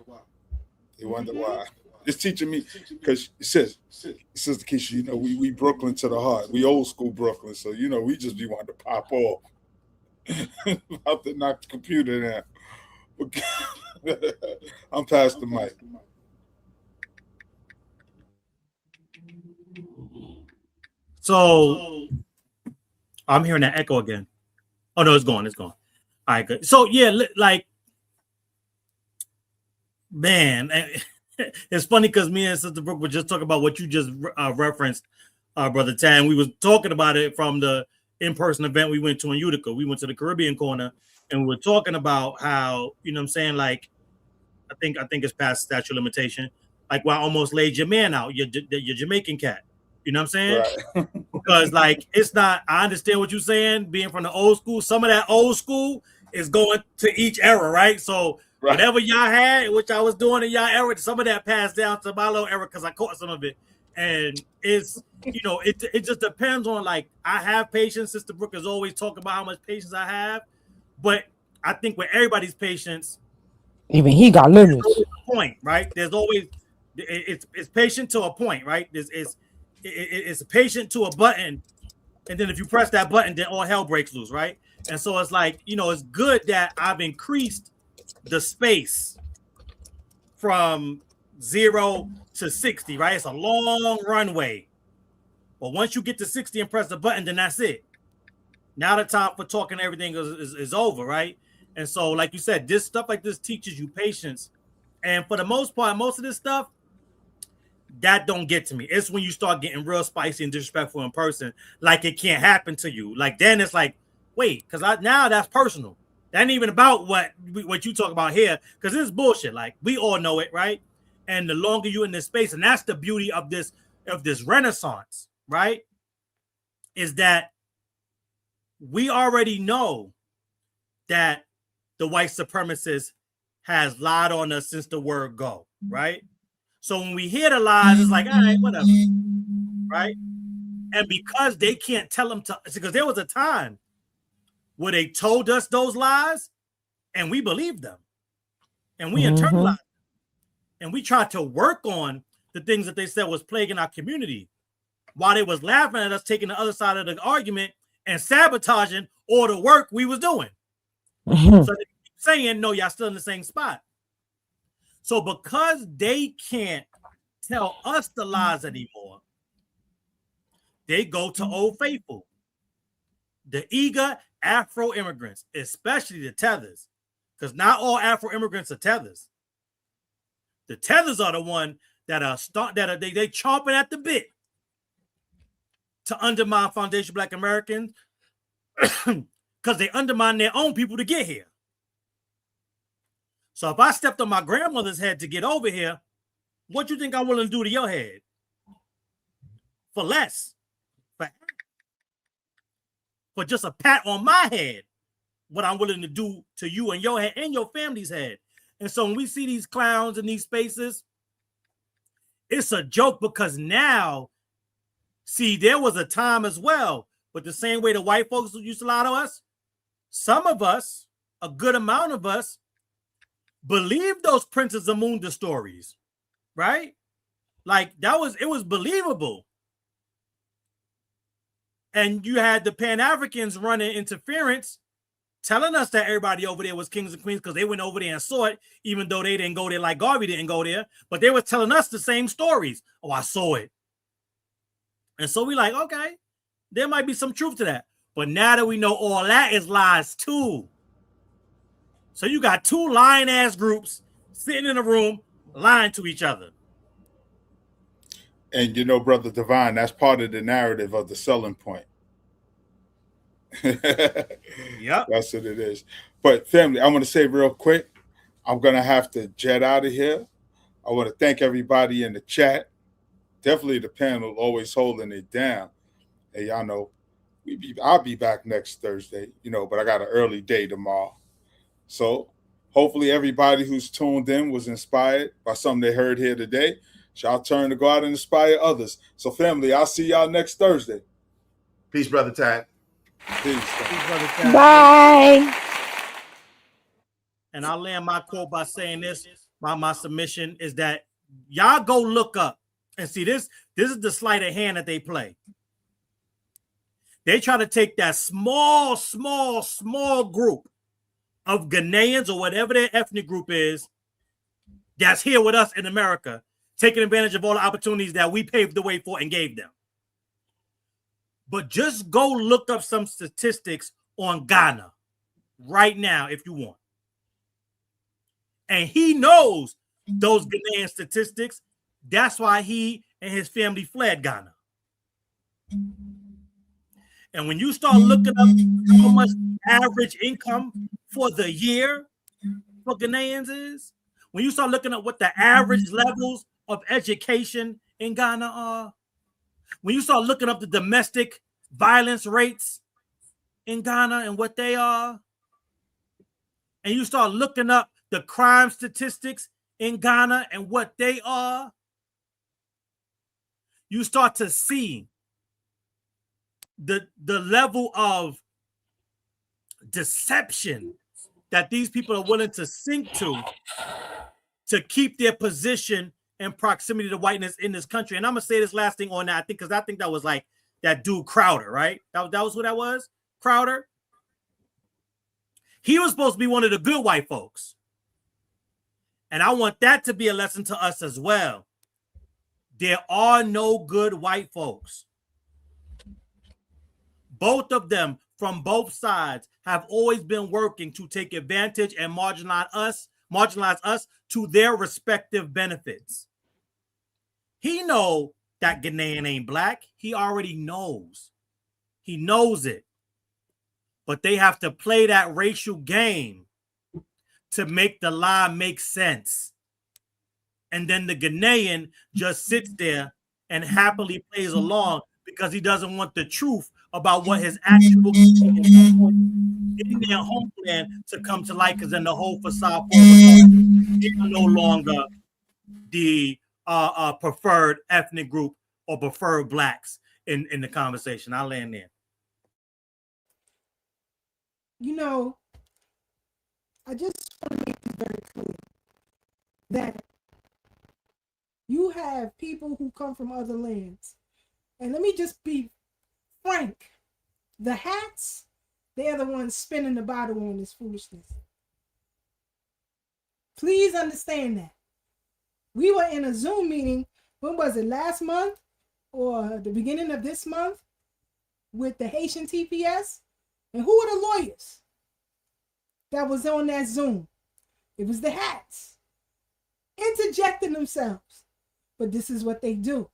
They wonder why. It's teaching me because it says, Sister Kiesha, you know, we Brooklyn to the heart. We old school Brooklyn, so you know we just be wanting to pop off. About to knock the computer down. I'm past the mic. So I'm hearing that echo again. Oh no, it's gone. It's gone. All right, good. So yeah, like, man, it's funny because me and Sister Brooke were just talking about what you just referenced, Brother Tan. We was talking about it from the in-person event we went to in Utica. We went to the Caribbean corner, and we were talking about how, you know what I'm saying, like, I think it's past statute of limitation. Like, well, I almost laid your man out, your Jamaican cat. You know what I'm saying? Right. Because like, it's not, I understand what you're saying, being from the old school. Some of that old school is going to each era, right? So whatever y'all had, which I was doing in y'all era, some of that passed down to my little era because I caught some of it. And it's, you know, it just depends on, like, I have patience. Sister Brooke is always talking about how much patience I have. But I think with everybody's patience, even he got limits. Point, right? There's always, it's patient to a point, right? It's patient to a button, and then if you press that button, then all hell breaks loose, right? And so it's like, you know, it's good that I've increased the space from 0 to 60, right? It's a long runway. But once you get to 60 and press the button, then that's it. Now the time for talking everything is over, right? And so, like you said, this stuff like this teaches you patience. And for the most part, most of this stuff, that don't get to me. It's when you start getting real spicy and disrespectful in person, like it can't happen to you. Like then it's like, wait, because now that's personal. That ain't even about what you talk about here, because this is bullshit. Like we all know it, right? And the longer you're in this space, and that's the beauty of this renaissance, right? Is that we already know that the white supremacist has lied on us since the word go, right? So when we hear the lies, it's like, all right, whatever, right? And because they can't tell them to, because there was a time where they told us those lies and we believed them and we internalized them. And we tried to work on the things that they said was plaguing our community while they was laughing at us, taking the other side of the argument and sabotaging all the work we was doing. So they keep saying, no, y'all still in the same spot. So because they can't tell us the lies anymore, they go to Old Faithful, the eager Afro immigrants, especially the tethers, because not all Afro immigrants are tethers. The tethers are the one that are they chomping at the bit to undermine foundation Black Americans because they undermine their own people to get here. So if I stepped on my grandmother's head to get over here, what you think I'm willing to do to your head? For less. for just a pat on my head, what I'm willing to do to you and your head and your family's head. And so when we see these clowns in these spaces, it's a joke because now, see, there was a time as well, but the same way the white folks used to lie to us, some of us, a good amount of us, believed those Princess Zamunda stories, right? Like it was believable. And you had the Pan-Africans running interference, telling us that everybody over there was kings and queens because they went over there and saw it, even though they didn't go there like Garvey didn't go there. But they were telling us the same stories. Oh, I saw it. And so we like, okay, there might be some truth to that. But now that we know all that is lies too. So you got two lying ass groups sitting in a room lying to each other. And you know, Brother Divine, that's part of the narrative of the selling point. Yep. That's what it is. But family, I want to say real quick, I'm going to have to jet out of here. I want to thank everybody in the chat. Definitely the panel always holding it down. Hey, y'all know, I'll be back next Thursday, you know, but I got an early day tomorrow. So hopefully everybody who's tuned in was inspired by something they heard here today. Y'all turn to go out and inspire others. So family, I'll see y'all next Thursday. Peace, Brother Tad. Peace. Brother Tad. Bye. And I'll land my quote by saying this. My submission is that y'all go look up and see this. This is the sleight of hand that they play. They try to take that small group of Ghanaians or whatever their ethnic group is that's here with us in America, taking advantage of all the opportunities that we paved the way for and gave them. But just go look up some statistics on Ghana right now if you want. And he knows those Ghanaian statistics. That's why he and his family fled Ghana. And when you start looking up how much average income for the year for Ghanaians is, when you start looking at what the average levels of education in Ghana are, when you start looking up the domestic violence rates in Ghana and what they are, and you start looking up the crime statistics in Ghana and what they are, you start to see the level of deception that these people are willing to sink to keep their position and proximity to whiteness in this country. And I'm gonna say this last thing on that, because I think that was like that dude Crowder, right? That was who that was? Crowder. He was supposed to be one of the good white folks. And I want that to be a lesson to us as well. There are no good white folks. Both of them from both sides have always been working to take advantage and marginalize us to their respective benefits. He know that Ghanaian ain't black. He already knows. He knows it. But they have to play that racial game to make the lie make sense. And then the Ghanaian just sits there and happily plays along because he doesn't want the truth about what his actual in their homeland to come to light, because then the whole facade is no longer the preferred ethnic group or preferred blacks in the conversation. I'll land there. You know, I just want to make it very clear that you have people who come from other lands. And let me just be frank. The hats, they're the ones spinning the bottle on this foolishness. Please understand that. We were in a Zoom meeting, when was it, last month or the beginning of this month, with the Haitian TPS? And who were the lawyers that was on that Zoom? It was the hats, interjecting themselves. But this is what they do.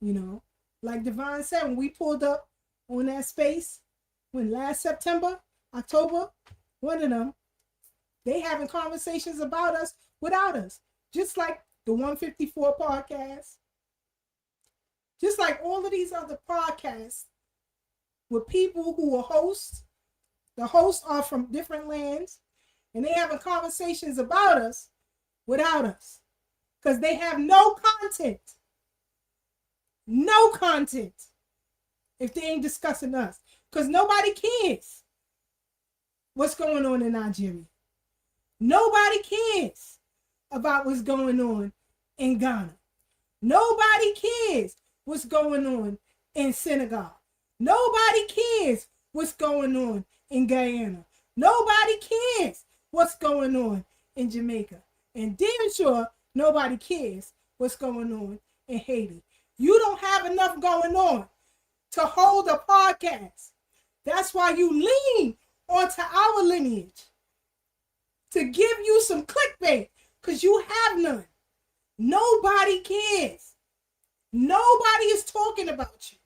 You know, like Devon said, when we pulled up on that space, when last September, October, one of them, they having conversations about us without us. Just like the 154 podcast. Just like all of these other podcasts with people who are hosts. The hosts are from different lands, and they having conversations about us without us, because they have no content. No content if they ain't discussing us, because nobody cares what's going on in Nigeria. Nobody cares about what's going on in Ghana. Nobody cares what's going on in Senegal. Nobody cares what's going on in Guyana. Nobody cares what's going on in Jamaica. And damn sure nobody cares what's going on in Haiti. You don't have enough going on to hold a podcast. That's why you lean onto our lineage to give you some clickbait, because you have none. Nobody cares. Nobody is talking about you.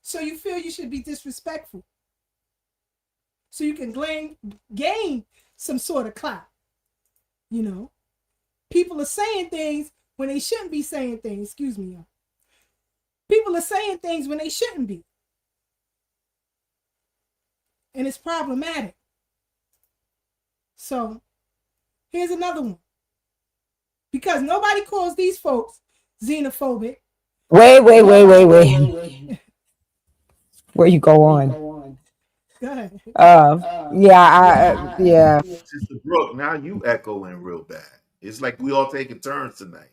So you feel you should be disrespectful, so you can gain some sort of clout. You know, people are saying things when they shouldn't be saying things. Excuse me, y'all. People are saying things when they shouldn't be. And it's problematic. So here's another one. Because nobody calls these folks xenophobic. Wait. Where you go on? Go ahead. Yeah. Sister Brooke, now you echoing real bad. It's like we all taking turns tonight.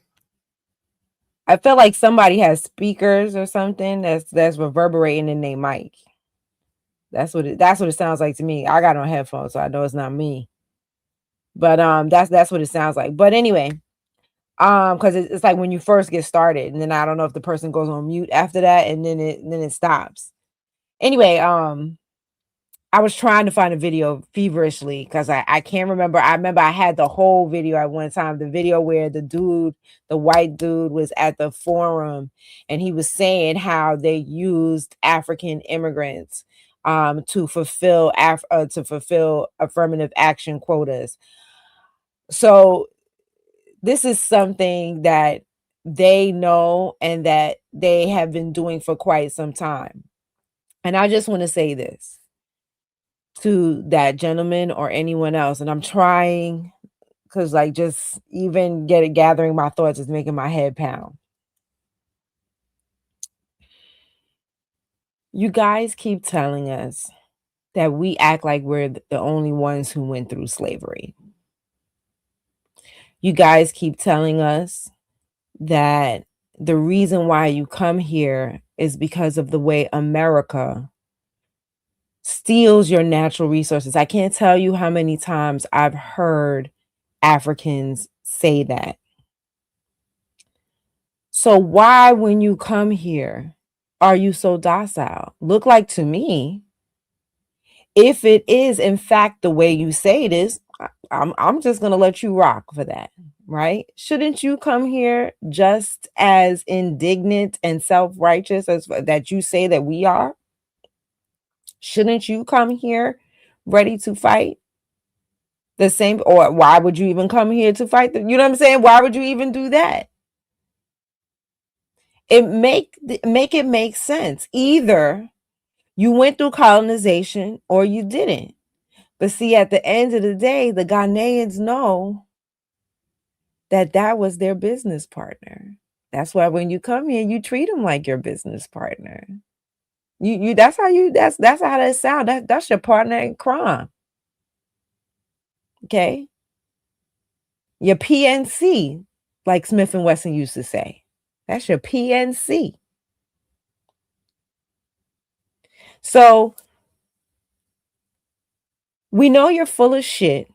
I feel like somebody has speakers or something that's reverberating in their mic. That's what it sounds like to me. I got on headphones, so I know it's not me. But that's what it sounds like. But anyway, because it's like when you first get started, and then I don't know if the person goes on mute after that, and then it stops. Anyway, I was trying to find a video feverishly because I can't remember. I remember I had the whole video at one time, the video where the white dude was at the forum, and he was saying how they used African immigrants to fulfill affirmative action quotas. So this is something that they know and that they have been doing for quite some time. And I just want to say this to that gentleman or anyone else, and I'm trying, because like just even gathering my thoughts is making my head pound. You guys keep telling us that we act like we're the only ones who went through slavery. You guys keep telling us that the reason why you come here is because of the way America steals your natural resources. I can't tell you how many times I've heard Africans say that. So why, when you come here, are you so docile? Look like to me, if it is in fact the way you say it is, I'm just going to let you rock for that, right? Shouldn't you come here just as indignant and self-righteous as that you say that we are? Shouldn't you come here ready to fight the same? Or why would you even come here to fight? You know what I'm saying? Why would you even do that? Make it make sense. Either you went through colonization or you didn't. But see, at the end of the day, the Ghanaians know that was their business partner. That's why when you come here, you treat them like your business partner. That's how that sound. That's your partner in crime. Okay? Your PNC, like Smith and Wesson used to say. That's your PNC. So we know you're full of shit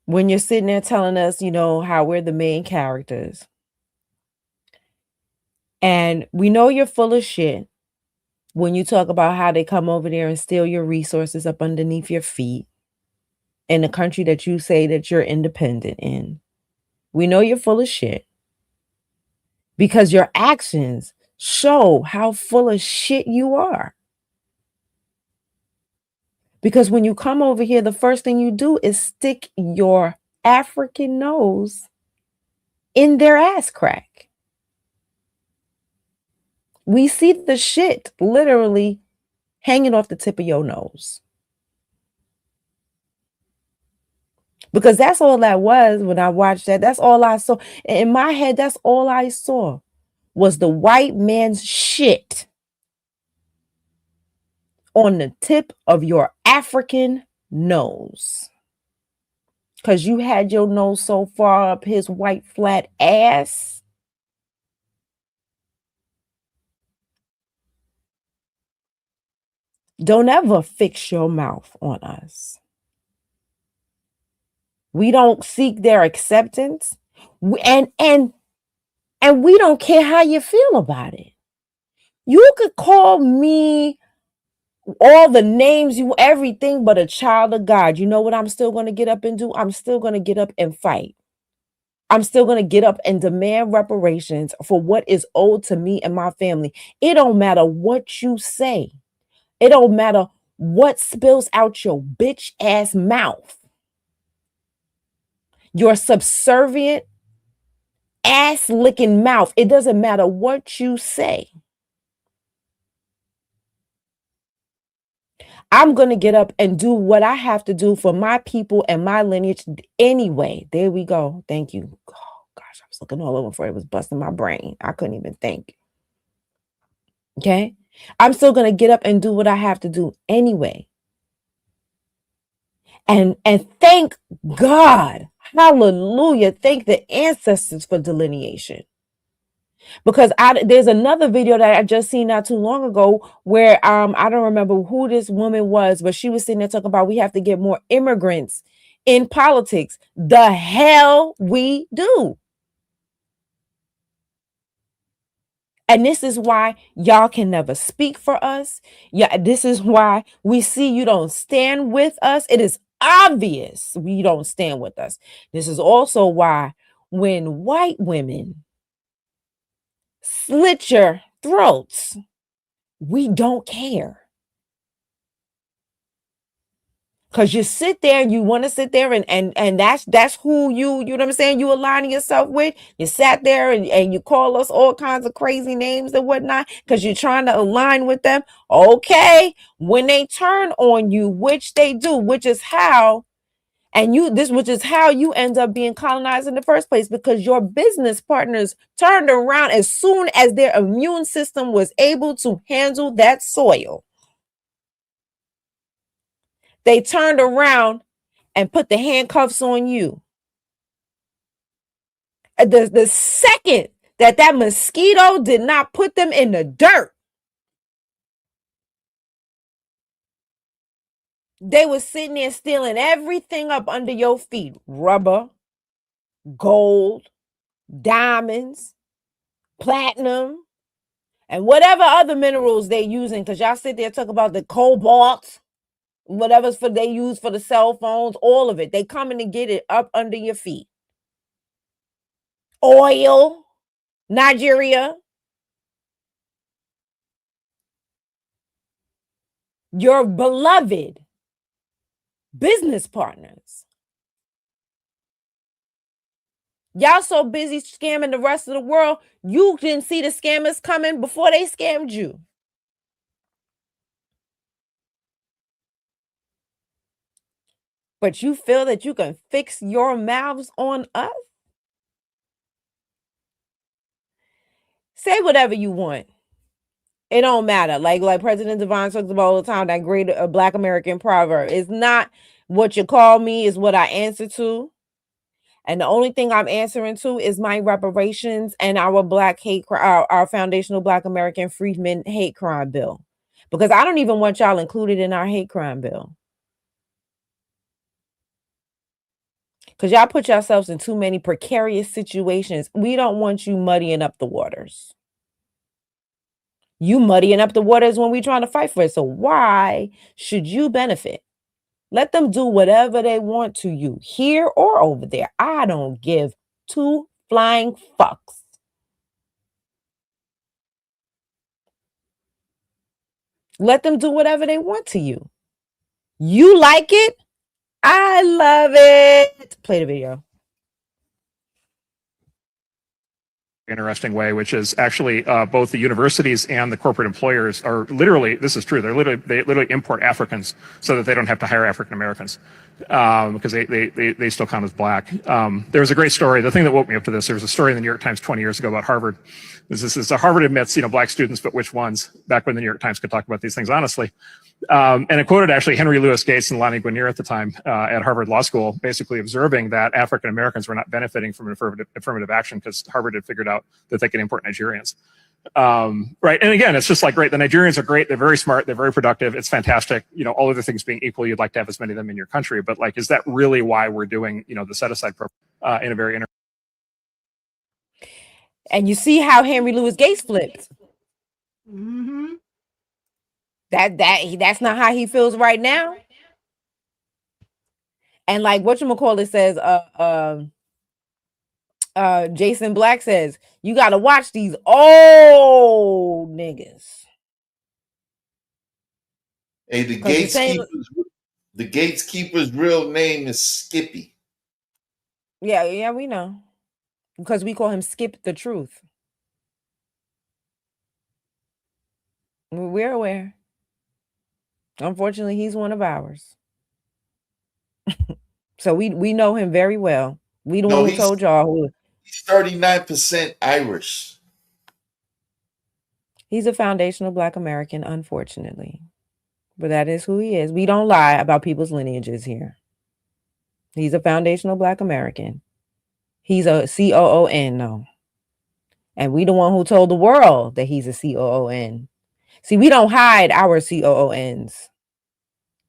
when you're sitting there telling us, how we're the main characters. And we know you're full of shit when you talk about how they come over there and steal your resources up underneath your feet in the country that you say that you're independent in. We know you're full of shit because your actions show how full of shit you are. Because when you come over here, the first thing you do is stick your African nose in their ass crack. We see the shit literally hanging off the tip of your nose. Because that's all that was when I watched that. That's all I saw. In my head, that's all I saw was the white man's shit on the tip of your African nose. Because you had your nose so far up his white flat ass. Don't ever fix your mouth on us. We don't seek their acceptance. And we don't care how you feel about it. You could call me all the names, you everything but a child of God. You know what I'm still going to get up and do? I'm still going to get up and fight. I'm still going to get up and demand reparations for what is owed to me and my family. It don't matter what you say. It don't matter what spills out your bitch ass mouth. Your subservient ass licking mouth. It doesn't matter what you say. I'm going to get up and do what I have to do for my people and my lineage anyway. There we go. Thank you. Oh, gosh, I was looking all over for it. It was busting my brain. I couldn't even think. Okay? I'm still going to get up and do what I have to do anyway. And thank God. Hallelujah. Thank the ancestors for delineation. Because there's another video that I just seen not too long ago where I don't remember who this woman was, but she was sitting there talking about we have to get more immigrants in politics. The hell we do. And this is why y'all can never speak for us. Yeah, this is why we see you don't stand with us. It is obvious we don't stand with us. This is also why when white women slit your throats, we don't care. Because you sit there and you want to sit there and that's who you know what I'm saying, you aligning yourself with. You sat there and you call us all kinds of crazy names and whatnot because you're trying to align with them. Okay, when they turn on you, which they do, which is how you end up being colonized in the first place, because your business partners turned around as soon as their immune system was able to handle that soil. They turned around and put the handcuffs on you. The second that mosquito did not put them in the dirt, they were sitting there stealing everything up under your feet. Rubber, gold, diamonds, platinum, and whatever other minerals they using, because y'all sit there talk about the cobalt, whatever's they use for the cell phones, all of it. They coming to get it up under your feet. Oil, Nigeria. Your beloved business partners. Y'all so busy scamming the rest of the world, you didn't see the scammers coming before they scammed you. But you feel that you can fix your mouths on us? Say whatever you want. It don't matter. Like President Devon talks about all the time, that great Black American proverb. It's not what you call me, is what I answer to. And the only thing I'm answering to is my reparations and our Black hate, our foundational Black American Freedmen hate crime bill. Because I don't even want y'all included in our hate crime bill. Because y'all put yourselves in too many precarious situations. We don't want you muddying up the waters. You muddying up the waters when we're trying to fight for it. So why should you benefit? Let them do whatever they want to you, here or over there. I don't give two flying fucks. Let them do whatever they want to you. You like it? I love it. Play the video. interesting way, which is actually both the universities and the corporate employers are literally, this is true, they literally import Africans so that they don't have to hire African Americans because they still count as black. There was a great story. The thing that woke me up to this, there was a story in the New York Times 20 years ago about Harvard. This is Harvard admits, black students, but which ones? Back when the New York Times could talk about these things honestly. And it quoted actually Henry Louis Gates and Lonnie Guinier at the time at Harvard Law School, basically observing that African Americans were not benefiting from affirmative action because Harvard had figured out that they could import Nigerians. Right. And again, it's just like, great. The Nigerians are great. They're very smart. They're very productive. It's fantastic. All other things being equal, you'd like to have as many of them in your country. But like, is that really why we're doing, the set aside program in a very And you see how Henry Louis Gates flipped. Mm-hmm. That's not how he feels right now. And like whatchamacallit says, Jason Black says, you gotta watch these old niggas. Hey, the gatekeeper's real name is Skippy. Yeah, we know. Because we call him Skip the Truth. We're aware. Unfortunately, he's one of ours. So we know him very well. We the one who told y'all who. He's 39% Irish. He's a foundational Black American, unfortunately. But that is who he is. We don't lie about people's lineages here. He's a foundational Black American. He's a COON, no. And we the one who told the world that he's a COON. See, we don't hide our COONs.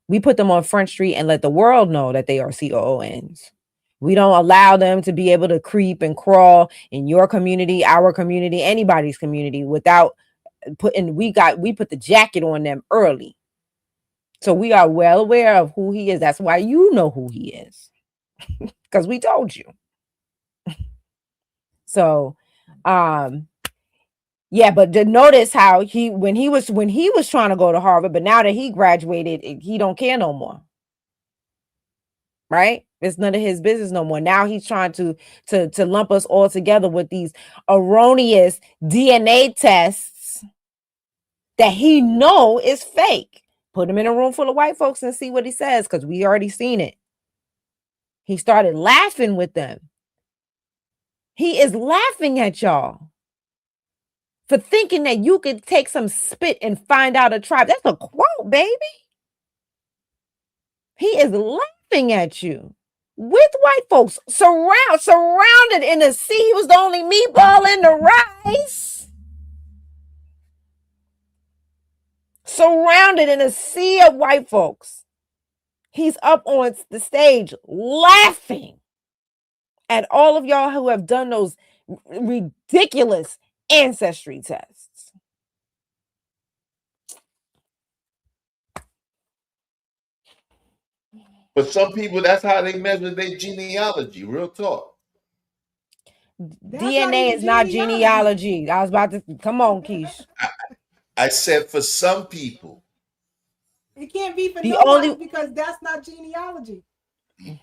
We put them on Front Street and let the world know that they are COONs. We don't allow them to be able to creep and crawl in your community, our community, anybody's community without putting, we put the jacket on them early. So we are well aware of who he is. That's why you know who he is. Because we told you. So, yeah, but to notice how when he was trying to go to Harvard, but now that he graduated, he don't care no more. Right? It's none of his business no more. Now he's trying to lump us all together with these erroneous DNA tests that he know is fake. Put him in a room full of white folks and see what he says, because we already seen it. He started laughing with them. He is laughing at y'all for thinking that you could take some spit and find out a tribe. That's a quote, baby. He is laughing at you with white folks surrounded in the sea. He was the only meatball in the rice. Surrounded in a sea of white folks. He's up on the stage laughing at all of y'all who have done those ridiculous ancestry tests. But some people, that's how they measure their genealogy. Real talk. DNA is not genealogy. I was about to come on, Kiesha. I said for some people. It can't be for nobody because that's not genealogy.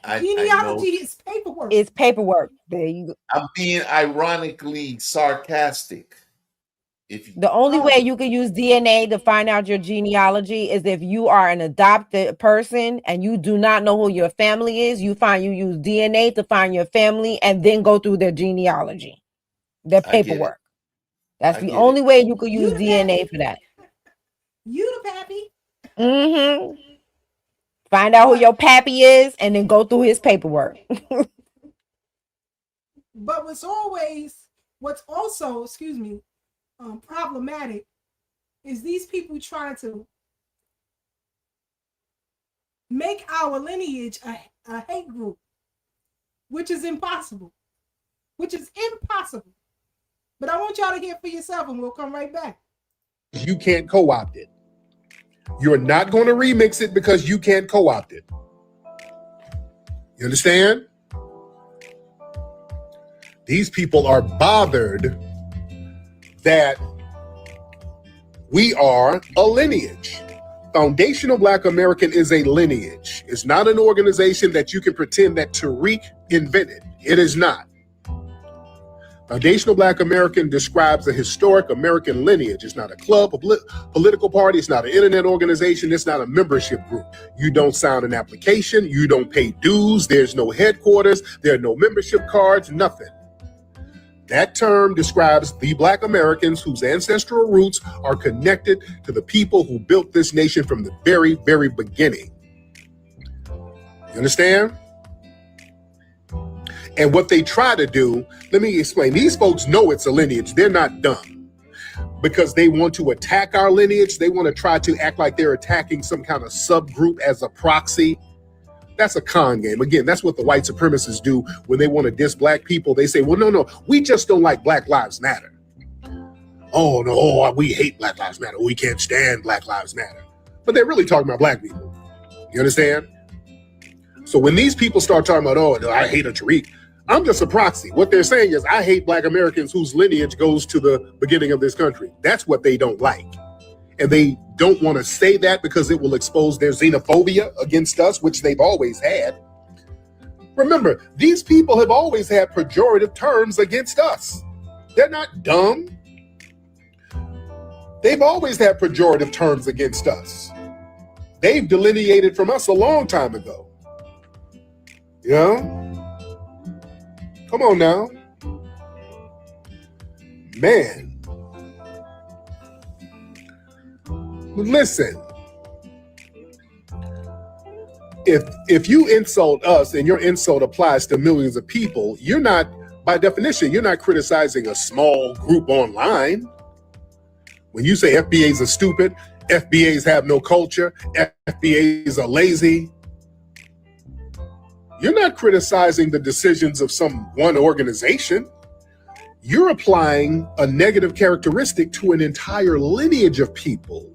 Genealogy is paperwork. It's paperwork. There you go. I'm being ironically sarcastic. The only way you can use DNA to find out your genealogy is if you are an adopted person and you do not know who your family is. You use DNA to find your family and then go through their genealogy, their paperwork. That's the only way you could use DNA for that. You the pappy. Mm-hmm. Find out who your pappy is and then go through his paperwork. But what's also, problematic is these people trying to make our lineage a hate group, which is impossible. But I want y'all to hear for yourself and we'll come right back. You can't co-opt it. You're not going to remix it because you can't co-opt it. You understand? These people are bothered that we are a lineage. Foundational Black American is a lineage. It's not an organization that you can pretend that Tariq invented. It is not. Foundational Black American describes a historic American lineage. It's not a club, a political party. It's not an internet organization. It's not a membership group. You don't sign an application. You don't pay dues. There's no headquarters. There are no membership cards, nothing. That term describes the Black Americans whose ancestral roots are connected to the people who built this nation from the very, very beginning. You understand? And what they try to do, let me explain. These folks know it's a lineage. They're not dumb. Because they want to attack our lineage. They want to try to act like they're attacking some kind of subgroup as a proxy. That's a con game. Again, that's what the white supremacists do when they want to diss black people. They say, well, no, we just don't like Black Lives Matter. Oh, no, we hate Black Lives Matter. We can't stand Black Lives Matter. But they're really talking about black people. You understand? So when these people start talking about, oh, no, I hate a Tariq, I'm just a proxy. What they're saying is I hate Black Americans whose lineage goes to the beginning of this country. That's what they don't like. And they don't want to say that because it will expose their xenophobia against us, which they've always had. Remember, these people have always had pejorative terms against us. They're not dumb. They've always had pejorative terms against us. They've delineated from us a long time ago. You know? Come on now. Man. Listen. If you insult us and your insult applies to millions of people, you're not, by definition, you're not criticizing a small group online. When you say FBAs are stupid, FBAs have no culture, FBAs are lazy, you're not criticizing the decisions of some one organization. You're applying a negative characteristic to an entire lineage of people.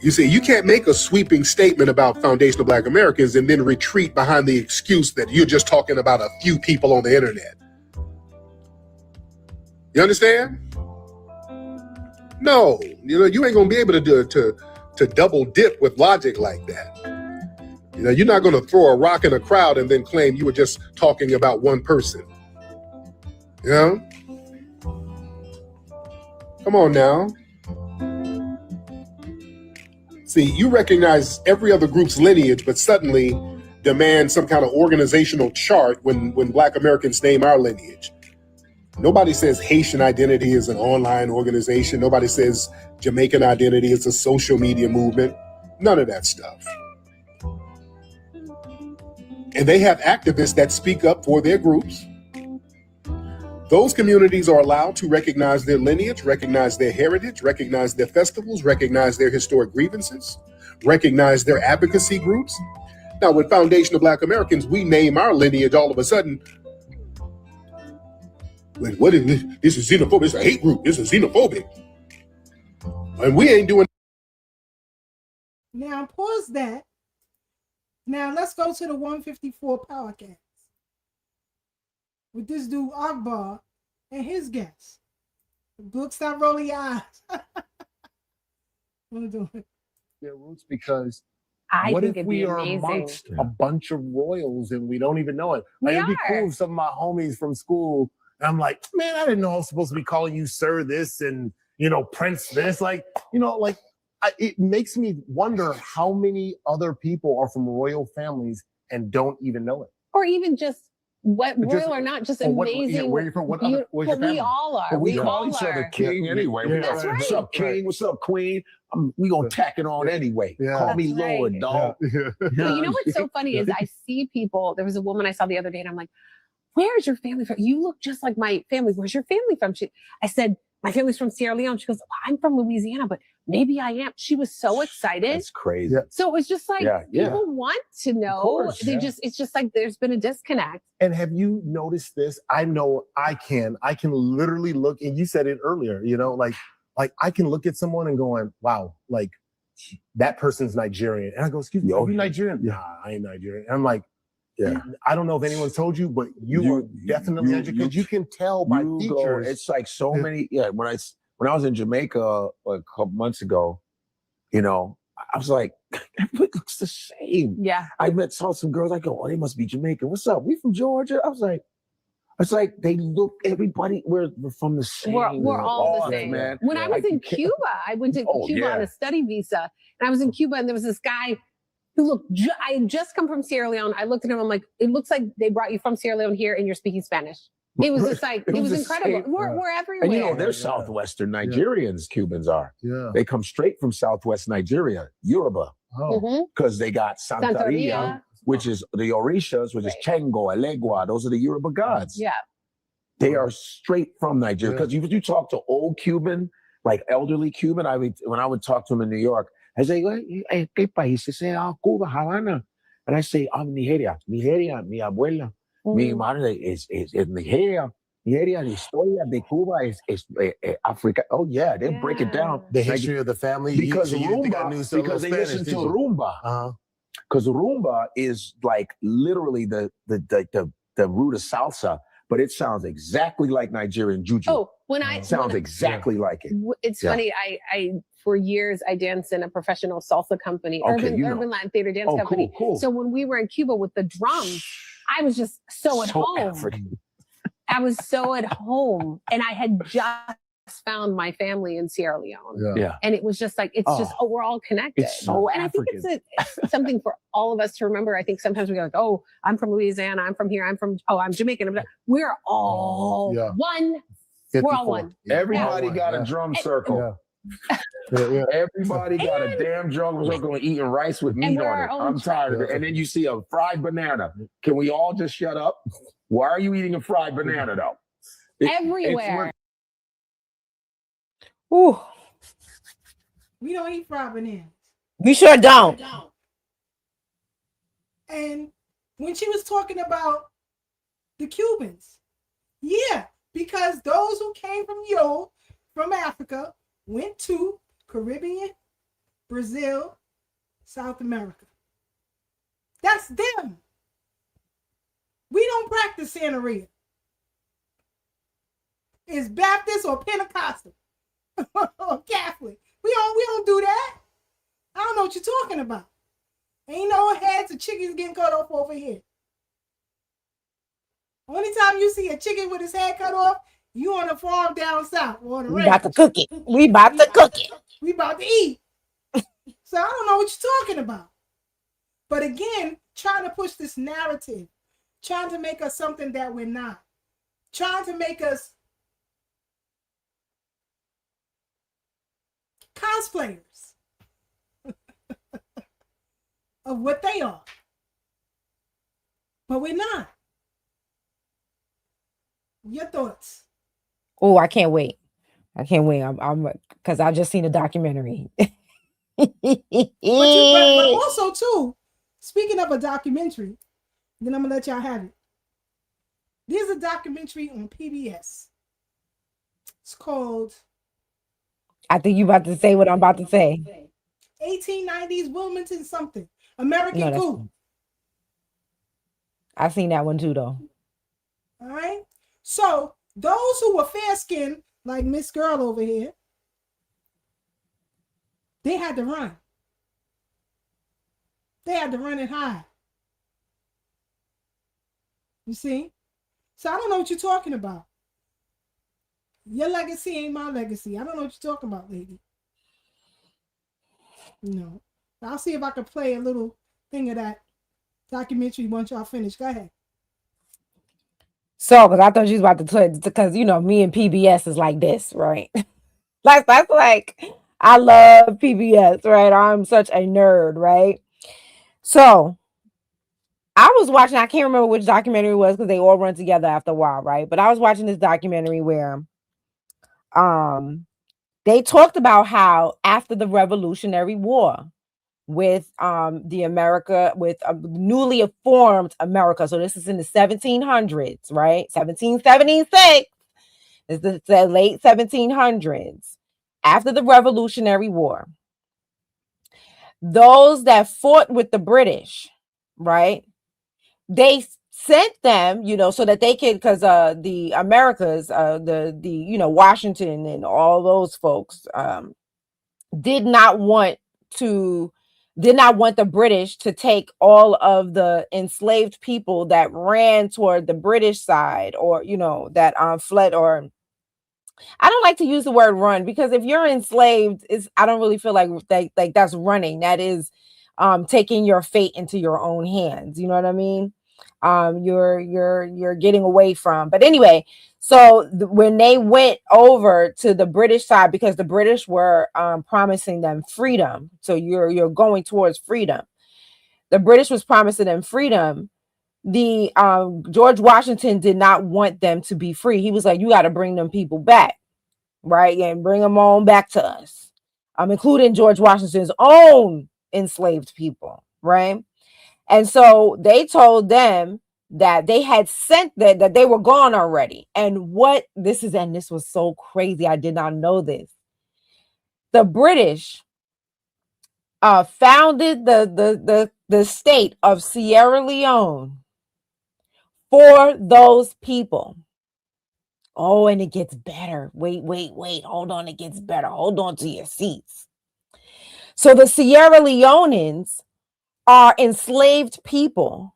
You see, you can't make a sweeping statement about foundational Black Americans and then retreat behind the excuse that you're just talking about a few people on the internet. You understand? No, you ain't gonna be able to do it to double dip with logic like that. You're not going to throw a rock in a crowd and then claim you were just talking about one person. You know? Come on now. See, you recognize every other group's lineage, but suddenly demand some kind of organizational chart when Black Americans name our lineage. Nobody says Haitian Identity is an online organization. Nobody says Jamaican Identity is a social media movement. None of that stuff. And they have activists that speak up for their groups. Those communities are allowed to recognize their lineage, recognize their heritage, recognize their festivals, recognize their historic grievances, recognize their advocacy groups. Now, with Foundational Black Americans, we name our lineage all of a sudden. Wait, what is this? This is xenophobic. It's a hate group. This is xenophobic. And we ain't doing. Now, pause that. Now let's go to the 154 Powercast with this dude Akbar and his guests. Brooke, stop rolling your eyes. What are doing? Their roots because I what think if it'd we be are amazing. amongst a bunch of royals and we don't even know it? Like, We it'd be are. cool if some of my homies from school, and I'm like, man, I didn't know I was supposed to be calling you sir this and, Prince this. Like, it makes me wonder how many other people are from royal families and don't even know it. Or even just what Just- royal or not, just or what- amazing. yeah, where you from? What other- where's your but we family? all are. But We call all each are. other king anyway. Yeah, That's right. What's up, king? What's up, queen? We gonna tack it on anyway. Yeah. That's Call me Lord, right. dog. Well, you know what's so funny is I see people. There was a woman I saw the other day, and I'm like, "Where's your family from? You look just like my family. Where's your family from?" I said, "My family's from Sierra Leone." She goes, "I'm from Louisiana, but maybe I am." She was so excited. That's crazy. So it was just like people want to know. course, They yeah. it's just like there's been a disconnect. And have you noticed this? I know I can literally look, and you said it earlier, like I can look at someone and going, wow, like that person's Nigerian. And I go, excuse me, are you Nigerian? Nah, I ain't Nigerian. And I'm like, I don't know if anyone's told you, but you are definitely educated. You can tell by features. It's like so many. Yeah, when I was in Jamaica a couple months ago, I was like, everybody looks the same. Yeah. I saw some girls. I go, oh, they must be Jamaican. What's up? We from Georgia. I was like, It's like they look. Everybody, we're from the same. We're all the same. man. When I was in Cuba, I went to Cuba on a study visa, and I was in Cuba, and there was this guy who looked. I had just come from Sierra Leone. I looked at him. I'm like, it looks like they brought you from Sierra Leone here, and you're speaking Spanish. It was just like it was the incredible. same. We're everywhere. And you know, they're Southwestern Nigerians. Cubans are. Yeah. They come straight from Southwest Nigeria, Yoruba, because they got Santeria, which is the Orishas, which is Chengo, Elegua. Those are the Yoruba gods. Yeah. They are straight from Nigeria. Because you talk to old Cuban, like elderly Cuban, when I would talk to them in New York, I say, "Hey, ¿qué país?" They say, Cuba, Havana. And I say, Nigeria. Nigeria, mi abuela. Mi madre es Nigeria. Nigeria, la historia de Cuba es Africa. Oh, yeah, they break it down. The history of the family. Because so you think I knew some because they Spanish, listen did to you? rumba. Because rumba is like literally the root of salsa, but it sounds exactly like Nigerian juju. Oh, sounds exactly like it. It's funny. I for years I danced in a professional salsa company, urban Latin theater dance company. Cool. So when we were in Cuba with the drums, I was just so at home. African. I was so at home, and I had just found my family in Sierra Leone. Yeah. And it was just like, we're all connected. It's so and African. I think it's something for all of us to remember. I think sometimes we go like, oh, I'm from Louisiana. I'm from here. I'm Jamaican. We're all one. 54. We're all one. Everybody got a drum circle. Everybody got a damn drum circle and eating rice with meat on it. I'm tired of it. And then you see a fried banana. Can we all just shut up? Why are you eating a fried banana though? Everywhere. Ooh. We don't eat fried bananas. We sure don't. And when she was talking about the Cubans, yeah, because those who came from Africa, went to Caribbean, Brazil, South America. That's them. We don't practice Santeria. It's Baptist or Pentecostal or Catholic. We don't do that. I don't know what you're talking about. Ain't no heads of chickens getting cut off over here. Only time you see a chicken with his head cut off, you on a farm down south. Or on a We about to cook it. We about to cook it. We about to eat. So I don't know what you're talking about. But again, trying to push this narrative, trying to make us something that we're not, trying to make us cosplayers of what they are. But we're not. Your thoughts? Oh, I can't wait. I'm because I just seen a documentary. but also too, speaking of a documentary, then I'm gonna let y'all have it. There's a documentary on PBS. It's called, I think you about to say what I'm about to say. 1890s Wilmington something. American Coup. I've seen that one too, though. All right. So those who were fair skinned, like Miss Girl over here, they had to run. They had to run and hide. You see? So I don't know what you're talking about. Your legacy ain't my legacy. I don't know what you're talking about, lady. No. I'll see if I can play a little thing of that documentary once y'all finish. Go ahead. So, because I thought you was about to play, because you know me and PBS is like this, right? that's like I love PBS, right? I'm such a nerd, right? So I was watching, I can't remember which documentary it was because they all run together after a while, right? But I was watching this documentary where they talked about how after the Revolutionary War with newly formed America. So this is in the 1700s, right? 1776. This is the late 1700s. After the Revolutionary War, those that fought with the British, right? They sent them, so that they could, because the Americas, Washington and all those folks did not want to did not want the British to take all of the enslaved people that ran toward the British side, or that fled, or I don't like to use the word run, because if you're enslaved, I don't really feel like that's running. That is taking your fate into your own hands. You know what I mean? You're getting away from. But anyway, so when they went over to the British side, because the British were promising them freedom, so you're going towards freedom. The British was promising them freedom. The George Washington did not want them to be free. He was like, you got to bring them people back, right? And bring them on back to us, including George Washington's own enslaved people, right? And so they told them that they had sent that they were gone already. And this was so crazy. I did not know this. The British founded the state of Sierra Leone for those people. Oh, and it gets better. Wait. Hold on. It gets better. Hold on to your seats. So the Sierra Leoneans are enslaved people,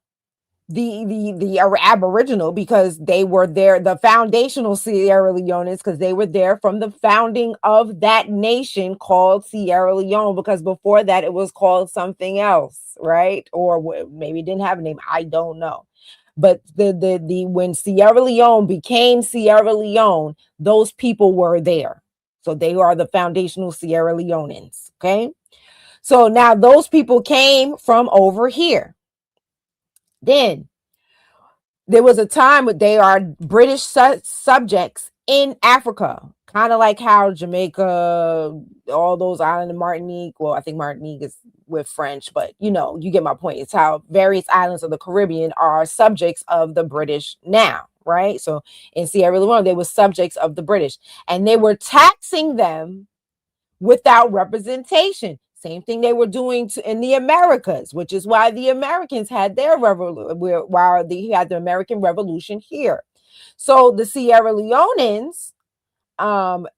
the Aboriginal, because they were there, the foundational Sierra Leoneans, because they were there from the founding of that nation called Sierra Leone, because before that it was called something else, right? Or maybe it didn't have a name. I don't know. But when Sierra Leone became Sierra Leone, those people were there. So they are the foundational Sierra Leoneans, okay? So now those people came from over here. Then there was a time when they are British subjects in Africa, kind of like how Jamaica, all those islands of Martinique. Well, I think Martinique is with French, but you get my point. It's how various islands of the Caribbean are subjects of the British now, right? So in Sierra Leone, they were subjects of the British, and they were taxing them without representation. Same thing they were doing in the Americas, which is why the Americans had their revolution, while they had the American Revolution here. So the Sierra Leoneans, and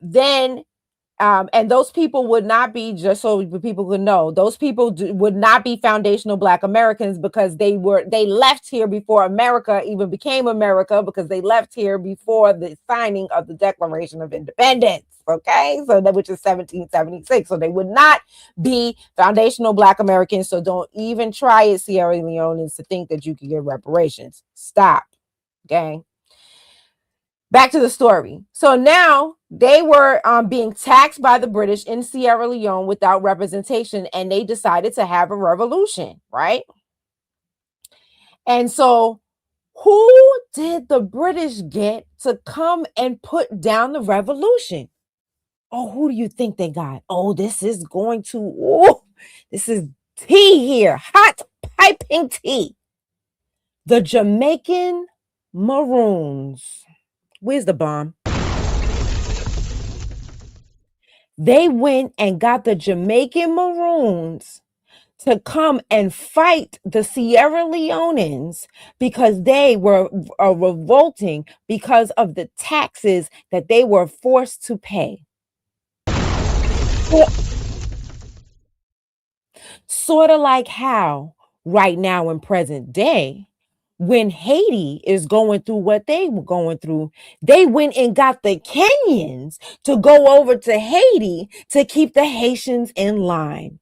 those people would not be, just so people could know, those people would not be foundational Black Americans, because they left here before America even became America, because they left here before the signing of the Declaration of Independence. Okay, so that, which is 1776. So they would not be foundational Black Americans. So don't even try it, Sierra Leoneans, to think that you can get reparations. Stop. Okay. Back to the story. So now they were being taxed by the British in Sierra Leone without representation, and they decided to have a revolution, right? And so who did the British get to come and put down the revolution? Oh, who do you think they got? Oh, this is tea here. Hot piping tea. The Jamaican Maroons. Where's the bomb? They went and got the Jamaican Maroons to come and fight the Sierra Leoneans, because they were revolting because of the taxes that they were forced to pay. Sort of like how right now in present day, when Haiti is going through what they were going through, they went and got the Kenyans to go over to Haiti to keep the Haitians in line.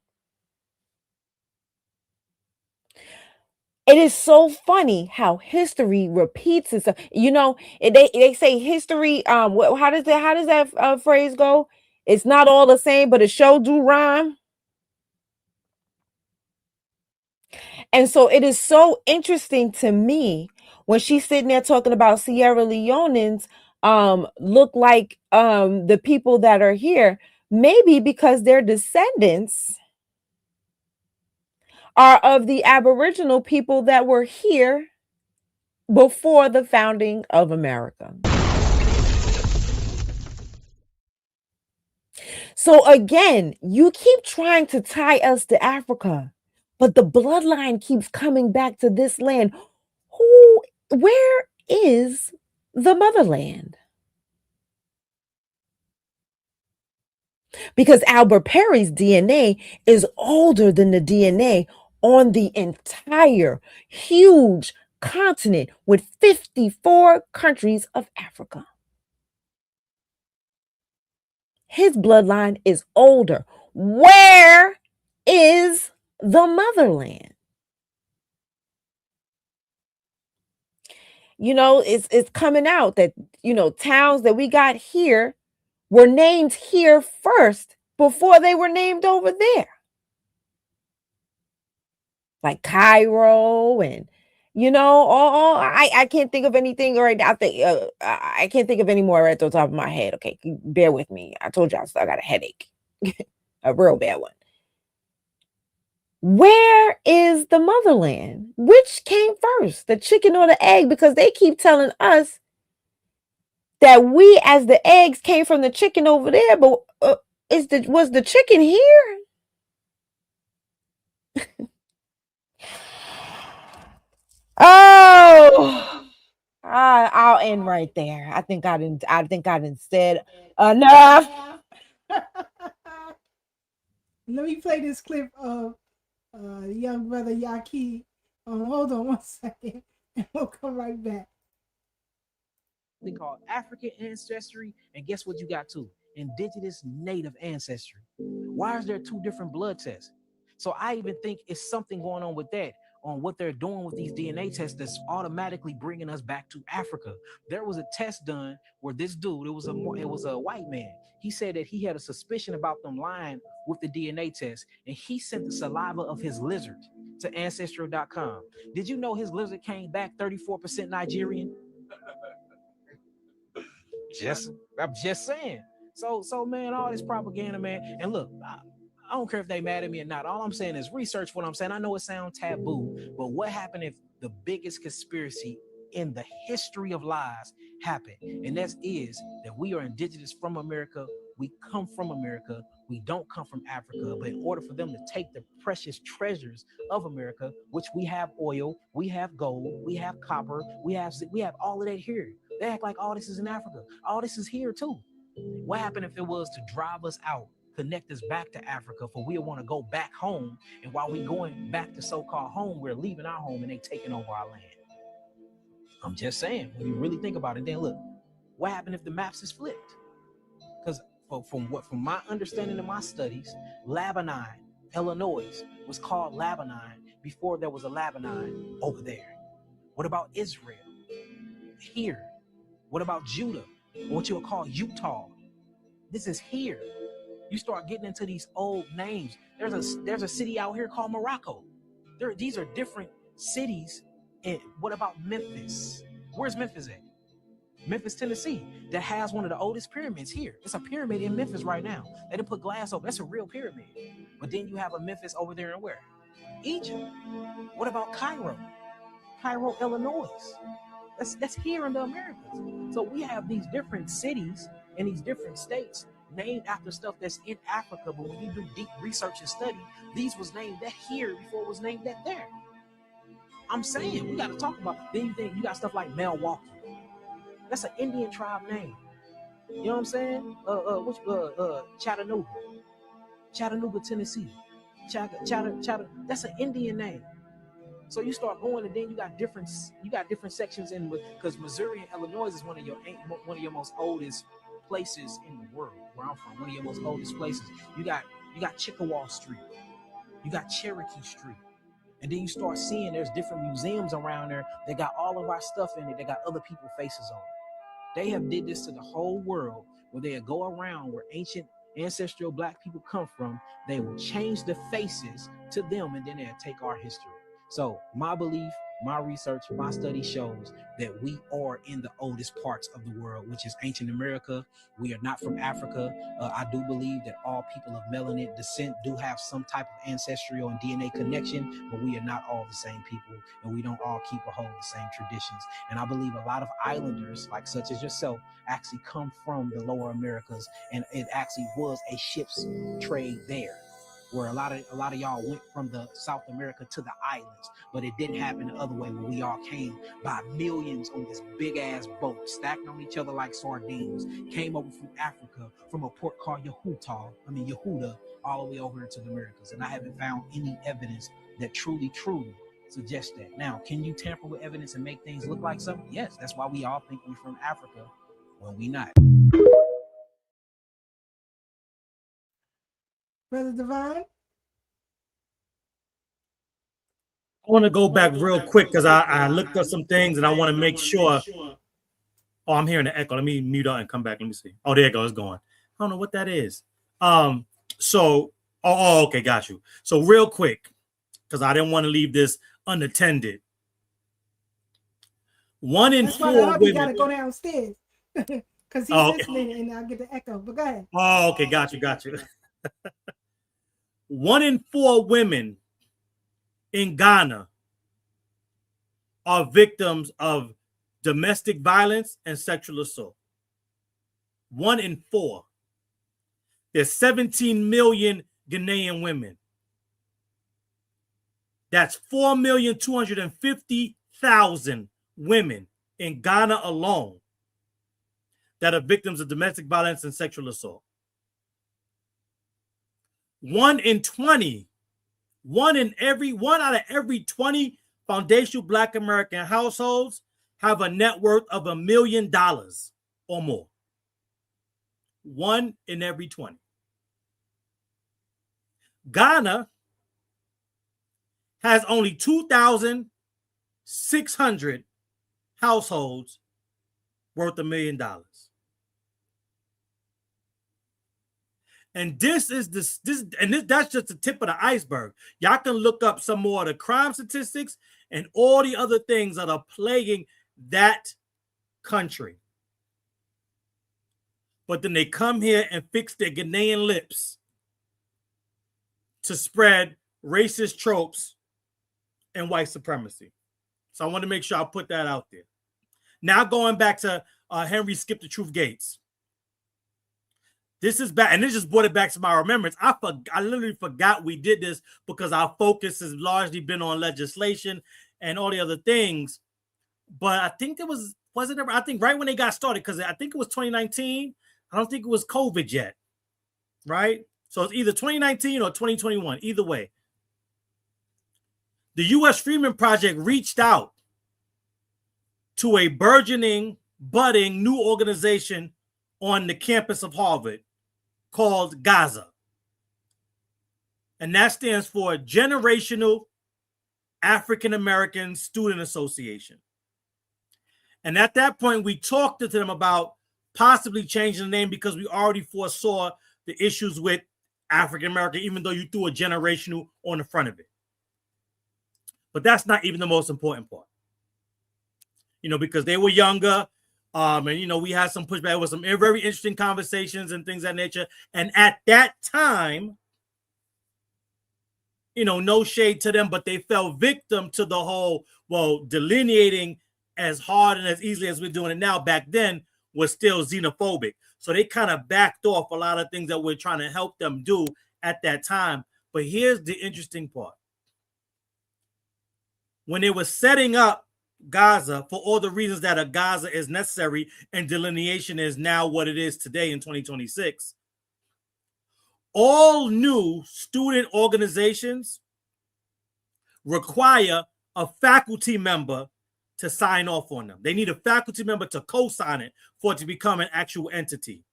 It is so funny how history repeats itself. They say history. How does that phrase go? It's not all the same, but it sure do rhyme. And so it is so interesting to me when she's sitting there talking about Sierra Leoneans look like the people that are here, maybe because their descendants are of the Aboriginal people that were here before the founding of America. So again, you keep trying to tie us to Africa, but the bloodline keeps coming back to this land. Where is the motherland? because Albert Perry's DNA is older than the DNA on the entire huge continent with 54 countries of Africa. His bloodline is older. Where is the motherland? You know, it's coming out that, you know, towns that we got here were named here first before they were named over there. Like Cairo and, you know, I can't think of anything right now. I can't think of any more right at the top of my head. Okay, bear with me. I told y'all I got a headache, a real bad one. Where is the motherland? Which came first, the chicken or the egg? Because they keep telling us that we, as the eggs, came from the chicken over there, but was the chicken here? Oh, I'll end right there. I think I didn't said enough. Let me play this clip of young brother Yaki. Hold on one second, and we'll come right back. They call African ancestry, and guess what you got too? Indigenous native ancestry. Why is there two different blood tests? So I even think it's something going on with that, on what they're doing with these DNA tests that's automatically bringing us back to Africa. There was a test done where this dude, it was a white man. He said that he had a suspicion about them lying with the DNA test, and he sent the saliva of his lizard to ancestral.com. Did you know his lizard came back 34% Nigerian? I'm just saying. So man, all this propaganda, man. And look, I don't care if they mad at me or not. All I'm saying is research what I'm saying. I know it sounds taboo, but what happened if the biggest conspiracy in the history of lies happened? And that is that we are indigenous from America. We come from America. We don't come from Africa. But in order for them to take the precious treasures of America, which we have oil, we have gold, we have copper, we have all of that here. They act like all this is in Africa. All this is here too. What happened if it was to drive us out, connect us back to Africa, for we want to go back home, and while we're going back to so-called home, we're leaving our home and they taking over our land? I'm just saying, when you really think about it, then look, what happened if the maps is flipped? Because from my understanding of my studies, Lebanon, Illinois was called Lebanon before there was a Lebanon over there. What about Israel? Here. What about Judah? What you would call Utah? This is here. You start getting into these old names. There's a city out here called Morocco. These are different cities. And what about Memphis? Where's Memphis at? Memphis, Tennessee, that has one of the oldest pyramids here. It's a pyramid in Memphis right now. They didn't put glass over. That's a real pyramid. But then you have a Memphis over there in where? Egypt. What about Cairo? Cairo, Illinois. That's here in the Americas. So we have these different cities and these different states named after stuff that's in Africa. But when you do deep research and study, these was named that here before it was named that there. I'm saying we got to talk about. Then you got stuff like Milwaukee. That's an Indian tribe name. You know what I'm saying? Chattanooga, Tennessee. Chatter. That's an Indian name. So you start going, and then you got different sections in, because Missouri and Illinois is one of your most oldest places in the world. Where I'm from, one of your most oldest places. You got Chickasaw Street, you got Cherokee Street, and then you start seeing there's different museums around there. They got all of our stuff in it. They got other people's faces on it. They have did this to the whole world, where they go around where ancient ancestral black people come from. They will change the faces to them, and then they'll take our history. So my belief, my research, my study shows that we are in the oldest parts of the world, which is ancient America. We are not from Africa. I do believe that all people of melanin descent do have some type of ancestral and DNA connection, but we are not all the same people, and we don't all keep or hold the same traditions. And I believe a lot of islanders, like such as yourself, actually come from the lower Americas, and it actually was a ship's trade there. where a lot of y'all went from the South America to the islands, but it didn't happen the other way where we all came by millions on this big ass boat, stacked on each other like sardines, came over from Africa, from a port called Yehuda, all the way over into the Americas. And I haven't found any evidence that truly suggests that. Now, can you tamper with evidence and make things look like something? Yes, that's why we all think we're from Africa when we not. Brother Divine? I want to go back real quick because I looked up some things and I want to make sure. Oh, I'm hearing the echo. Let me mute out and come back. Let me see. Oh, there it goes. It's going. I don't know what that is. Okay, got you. So real quick, because I didn't want to leave this unattended. 1 in 4 women. You gotta go downstairs because he's listening and I'll get the echo. But go ahead. Oh, okay, got you. 1 in 4 women in Ghana are victims of domestic violence and sexual assault. 1 in 4. There's 17 million Ghanaian women. That's 4,250,000 women in Ghana alone that are victims of domestic violence and sexual assault. 1 out of every 20 foundational Black American households have a net worth of $1 million or more. 1 in every 20. Ghana has only 2,600 households worth $1 million. And that's just the tip of the iceberg. Y'all can look up some more of the crime statistics and all the other things that are plaguing that country. But then they come here and fix their Ghanaian lips to spread racist tropes and white supremacy. So I want to make sure I put that out there. Now going back to Henry Skip the Truth Gates. This is back, and this just brought it back to my remembrance. I literally forgot we did this because our focus has largely been on legislation and all the other things. But I think I think right when they got started, because I think it was 2019. I don't think it was COVID yet, right? So it's either 2019 or 2021, either way. The U.S. Freedmen Project reached out to a budding new organization on the campus of Harvard called Gaza. And that stands for Generational African American Student Association. And at that point, we talked to them about possibly changing the name because we already foresaw the issues with African American, even though you threw a generational on the front of it. But that's not even the most important part. Because they were younger. And, we had some pushback with some very interesting conversations and things of that nature. And at that time, no shade to them, but they fell victim to the whole, delineating as hard and as easily as we're doing it now back then was still xenophobic. So they kind of backed off a lot of things that we're trying to help them do at that time. But here's the interesting part. When they were setting up Gaza for all the reasons that a Gaza is necessary and delineation is now what it is today in 2026, all new student organizations require a faculty member to sign off on them. They need a faculty member to co-sign it for it to become an actual entity.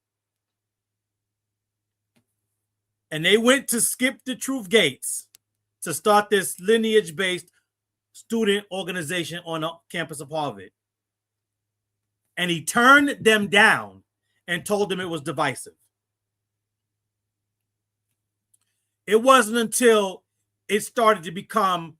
And they went to Skip the Truth Gates to start this lineage-based student organization on the campus of Harvard. And he turned them down and told them it was divisive. It wasn't until it started to become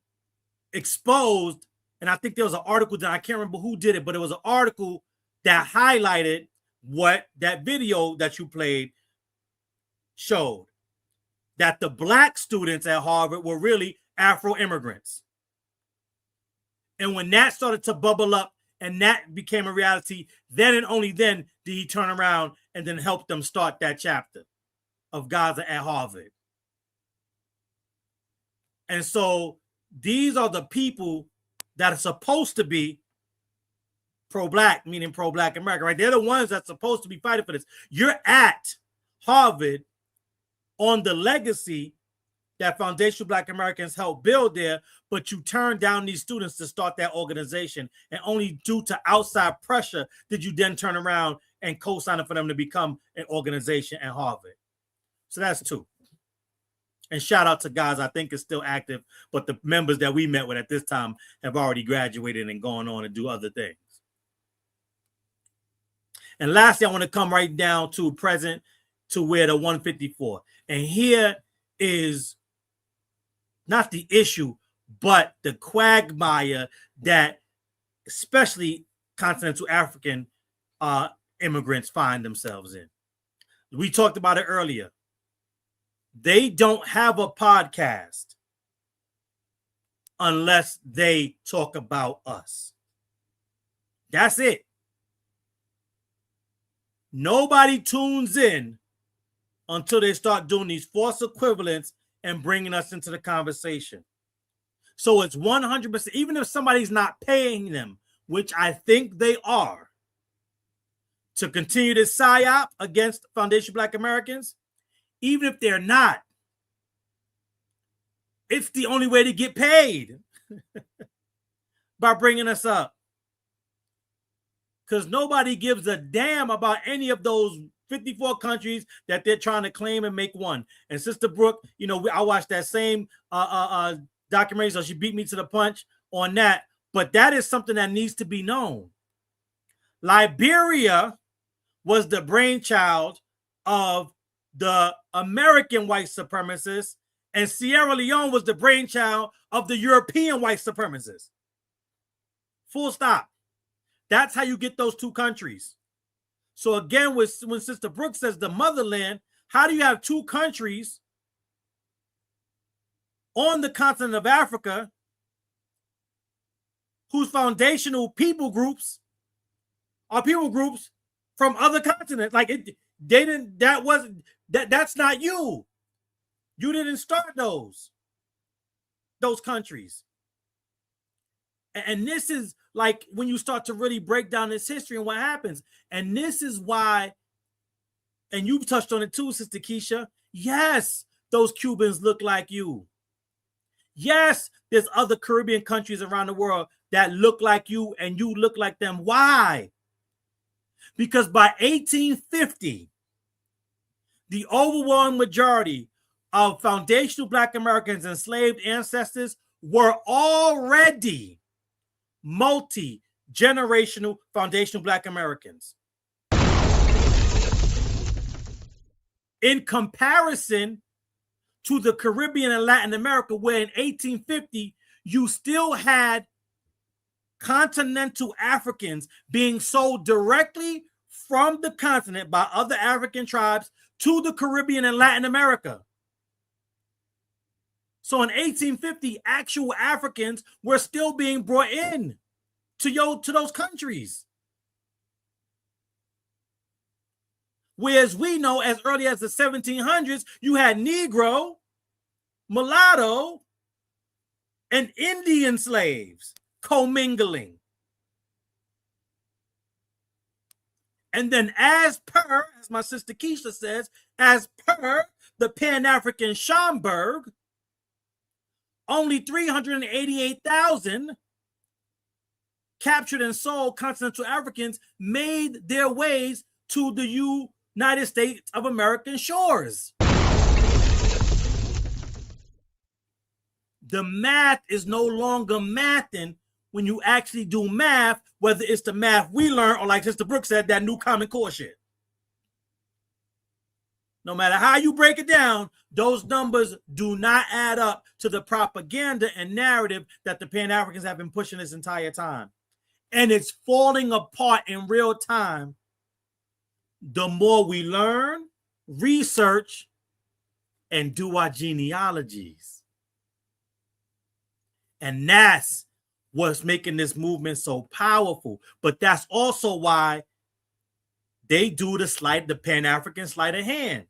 exposed, and I think there was an article that I can't remember who did it, but it was an article that highlighted what that video that you played showed, that the Black students at Harvard were really Afro immigrants. And when that started to bubble up and that became a reality, then and only then did he turn around and then help them start that chapter of Gaza at Harvard. And so these are the people that are supposed to be pro-black, meaning pro-black America, right? They're the ones that's supposed to be fighting for this. You're at Harvard on the legacy that foundational Black Americans helped build there, but you turned down these students to start that organization, and only due to outside pressure did you then turn around and co-sign it for them to become an organization at Harvard. So that's two. And shout out to guys I think is still active, but the members that we met with at this time have already graduated and gone on to do other things. And lastly, I want to come right down to present to where the 154. And here is not the issue, but the quagmire that especially continental African immigrants find themselves in. We talked about it earlier. They don't have a podcast unless they talk about us. That's it. Nobody tunes in until they start doing these false equivalents and bringing us into the conversation. So it's 100%, even if somebody's not paying them, which I think they are, to continue this psyop against Foundation Black Americans, even if they're not, it's the only way to get paid by bringing us up. Because nobody gives a damn about any of those 54 countries that they're trying to claim and make one. And Sister Breuck, you know, I watched that same documentary, so she beat me to the punch on that. But that is something that needs to be known. Liberia was the brainchild of the American white supremacists, and Sierra Leone was the brainchild of the European white supremacists. Full stop. That's how you get those two countries. So again, when Sister Breuck says the motherland, how do you have two countries on the continent of Africa whose foundational people groups are people groups from other continents? Like that's not you. You didn't start those countries. And this is like when you start to really break down this history and what happens. And this is why, and you touched on it too, Sister Kiesha. Yes, those Cubans look like you. Yes, there's other Caribbean countries around the world that look like you and you look like them. Why? Because by 1850, the overwhelming majority of foundational Black Americans' enslaved ancestors were already multi-generational foundational Black Americans. In comparison to the Caribbean and Latin America, where in 1850, you still had continental Africans being sold directly from the continent by other African tribes to the Caribbean and Latin America. So in 1850, actual Africans were still being brought in to those countries. Whereas we know as early as the 1700s, you had Negro, mulatto, and Indian slaves commingling. And then as my sister Kiesha says, as per the Pan-African Schomburg, only 388,000 captured and sold continental Africans made their ways to the United States of American shores. The math is no longer mathing when you actually do math, whether it's the math we learn or, like Sister Breuck said, that new Common Core shit. No matter how you break it down, those numbers do not add up to the propaganda and narrative that the Pan-Africans have been pushing this entire time. And it's falling apart in real time. The more we learn, research, and do our genealogies. And that's what's making this movement so powerful. But that's also why they do the Pan-African sleight of hand.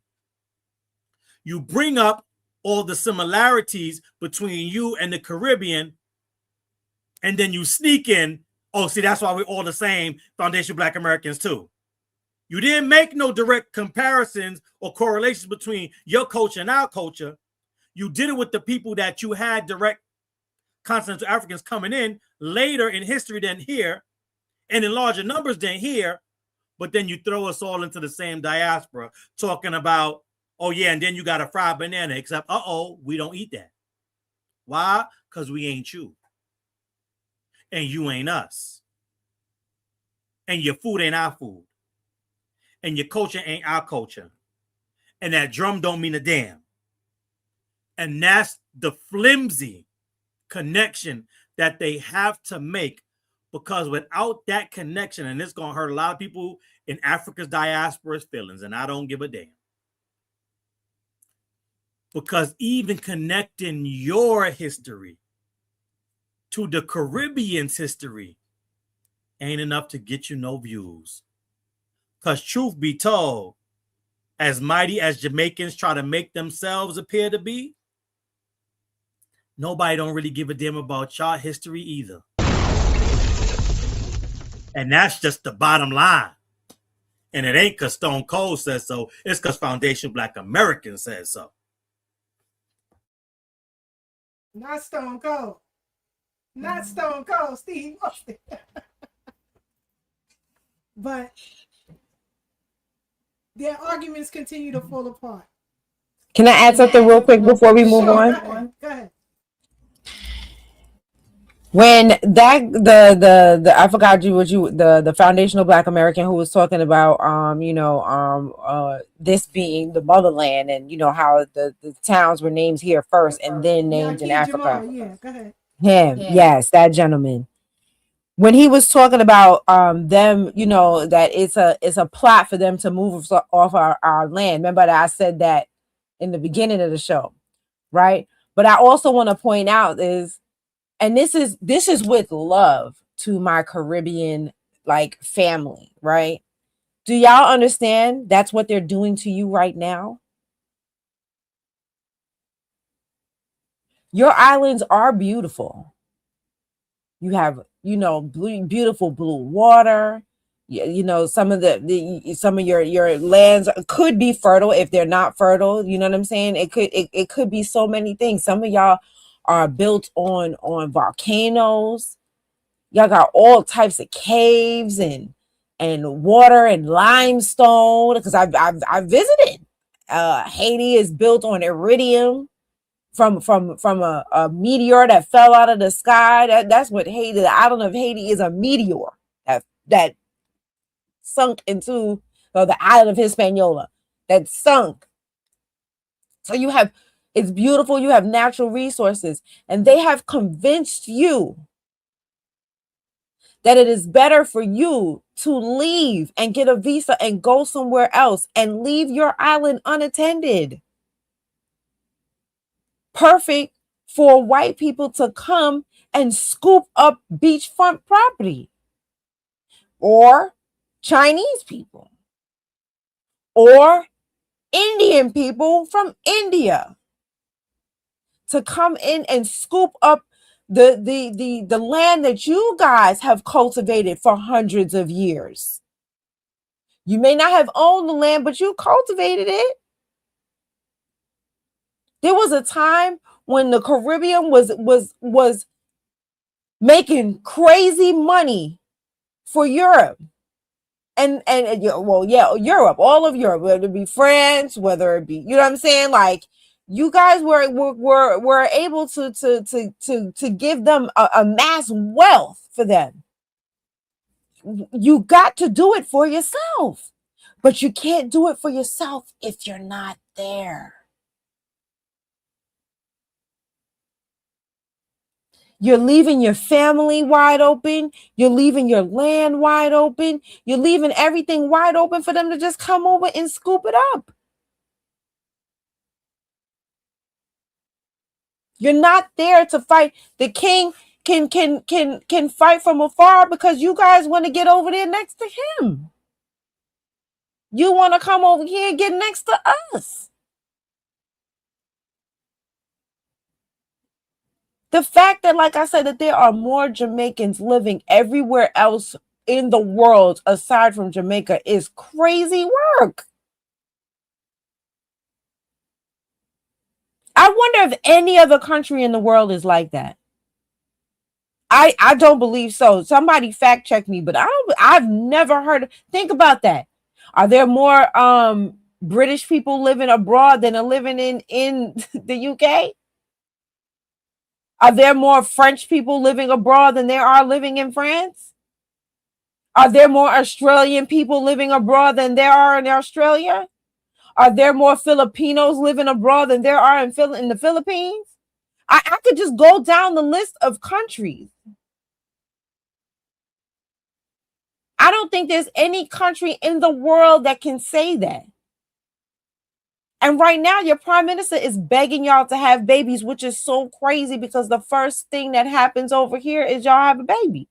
You bring up all the similarities between you and the Caribbean, and then you sneak in, oh, see, that's why we're all the same foundation Black Americans too. You didn't make no direct comparisons or correlations between your culture and our culture. You did it with the people that you had direct continental Africans coming in later in history than here, and in larger numbers than here, but then you throw us all into the same diaspora talking about, oh yeah, and then you got a fried banana, except, we don't eat that. Why? Because we ain't you. And you ain't us. And your food ain't our food. And your culture ain't our culture. And that drum don't mean a damn. And that's the flimsy connection that they have to make, because without that connection, and it's going to hurt a lot of people in Africa's diaspora's feelings, and I don't give a damn. Because even connecting your history to the Caribbean's history ain't enough to get you no views. Because truth be told, as mighty as Jamaicans try to make themselves appear to be, nobody don't really give a damn about y'all history either. And that's just the bottom line. And it ain't because Stone Cold says so. It's because Foundation Black Americans says so. Not Stone Cold. Not Stone Cold, Steve Austin. But their arguments continue to fall apart. Can I add something real quick before we move on? Go ahead. When that the I forgot the foundational Black American who was talking about this being the motherland, and how the towns were named here first and then named in Africa. Yeah, go ahead. Him, yes, that gentleman. When he was talking about them, that it's a plot for them to move off our land. Remember that I said that in the beginning of the show, right? But I also want to point out is, and this is with love to my Caribbean family, right? Do y'all understand that's what they're doing to you right now? Your islands are beautiful. You have, beautiful blue water. Some of your lands could be fertile if they're not fertile. You know what I'm saying? It could be so many things. Some of y'all are built on volcanoes. Y'all got all types of caves and water and limestone, because I visited. Haiti is built on iridium from a meteor that fell out of the sky. That's what Haiti, the island of Haiti, is, a meteor that sunk into the island of Hispaniola, that sunk. So it's beautiful. You have natural resources, and they have convinced you that it is better for you to leave and get a visa and go somewhere else and leave your island unattended. Perfect for white people to come and scoop up beachfront property, or Chinese people, or Indian people from India to come in and scoop up the land that you guys have cultivated for hundreds of years. You may not have owned the land, but you cultivated it. There was a time when the Caribbean was making crazy money for Europe. And Europe, all of Europe, whether it be France, whether it be, you know what I'm saying? You guys were able to give them a mass wealth for them. You got to do it for yourself, but you can't do it for yourself if you're not there. You're leaving your family wide open. You're leaving your land wide open. You're leaving everything wide open for them to just come over and scoop it up. You're not there to fight. The king can fight from afar because you guys want to get over there next to him. You want to come over here and get next to us. The fact that, like I said, that there are more Jamaicans living everywhere else in the world aside from Jamaica is crazy work. I wonder if any other country in the world is like that. I don't believe so. Somebody fact check me, but I've never heard. Think about that. Are there more British people living abroad than are living in the UK? Are there more French people living abroad than there are living in France? Are there more Australian people living abroad than there are in Australia? Are there more Filipinos living abroad than there are in the Philippines? I could just go down the list of countries. I don't think there's any country in the world that can say that. And right now, your prime minister is begging y'all to have babies, which is so crazy because the first thing that happens over here is y'all have a baby.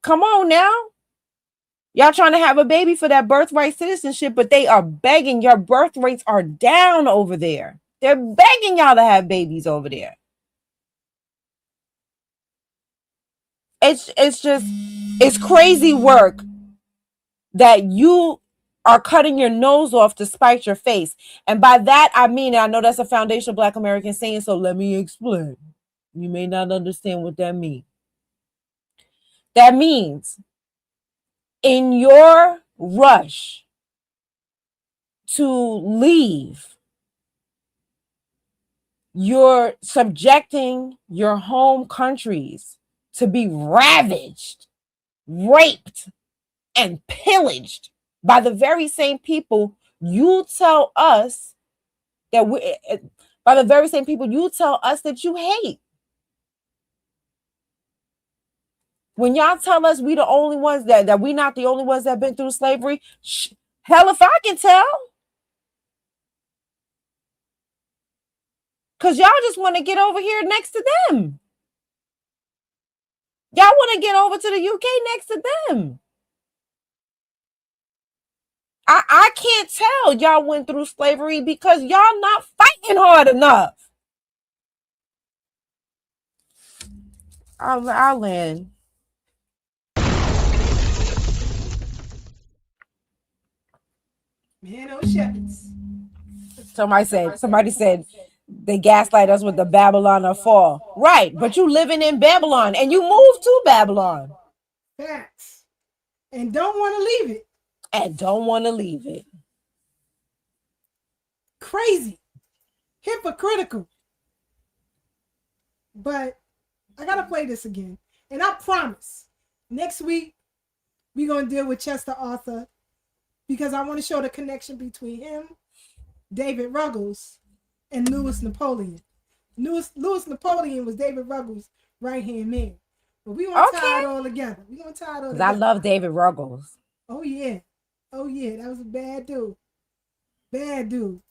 Come on now. Y'all trying to have a baby for that birthright citizenship, but they are begging. Your birth rates are down over there. They're begging y'all to have babies over there. It's crazy work that you are cutting your nose off to spite your face. And by that, I mean, I know that's a foundational Black American saying, so let me explain. You may not understand what that means. That means in your rush to leave, you're subjecting your home countries to be ravaged, raped, and pillaged by the very same people you tell us that you hate. When y'all tell us we the only ones that we not the only ones that have been through slavery, hell if I can tell. Because y'all just want to get over here next to them. Y'all want to get over to the UK next to them. I can't tell y'all went through slavery because y'all not fighting hard enough. I'll land. Man, those shepherds. Somebody said they gaslight us with the Babylon of fall. Right, but you living in Babylon and you moved to Babylon. Facts. And don't want to leave it. Crazy. Hypocritical. But I got to play this again. And I promise, next week, we're going to deal with Chester Arthur because I want to show the connection between him, David Ruggles, and Louis Napoleon. Louis Napoleon was David Ruggles' right-hand man. But we want to tie it all together. We're going to tie it all together. I love David Ruggles. Oh, yeah. That was a bad dude.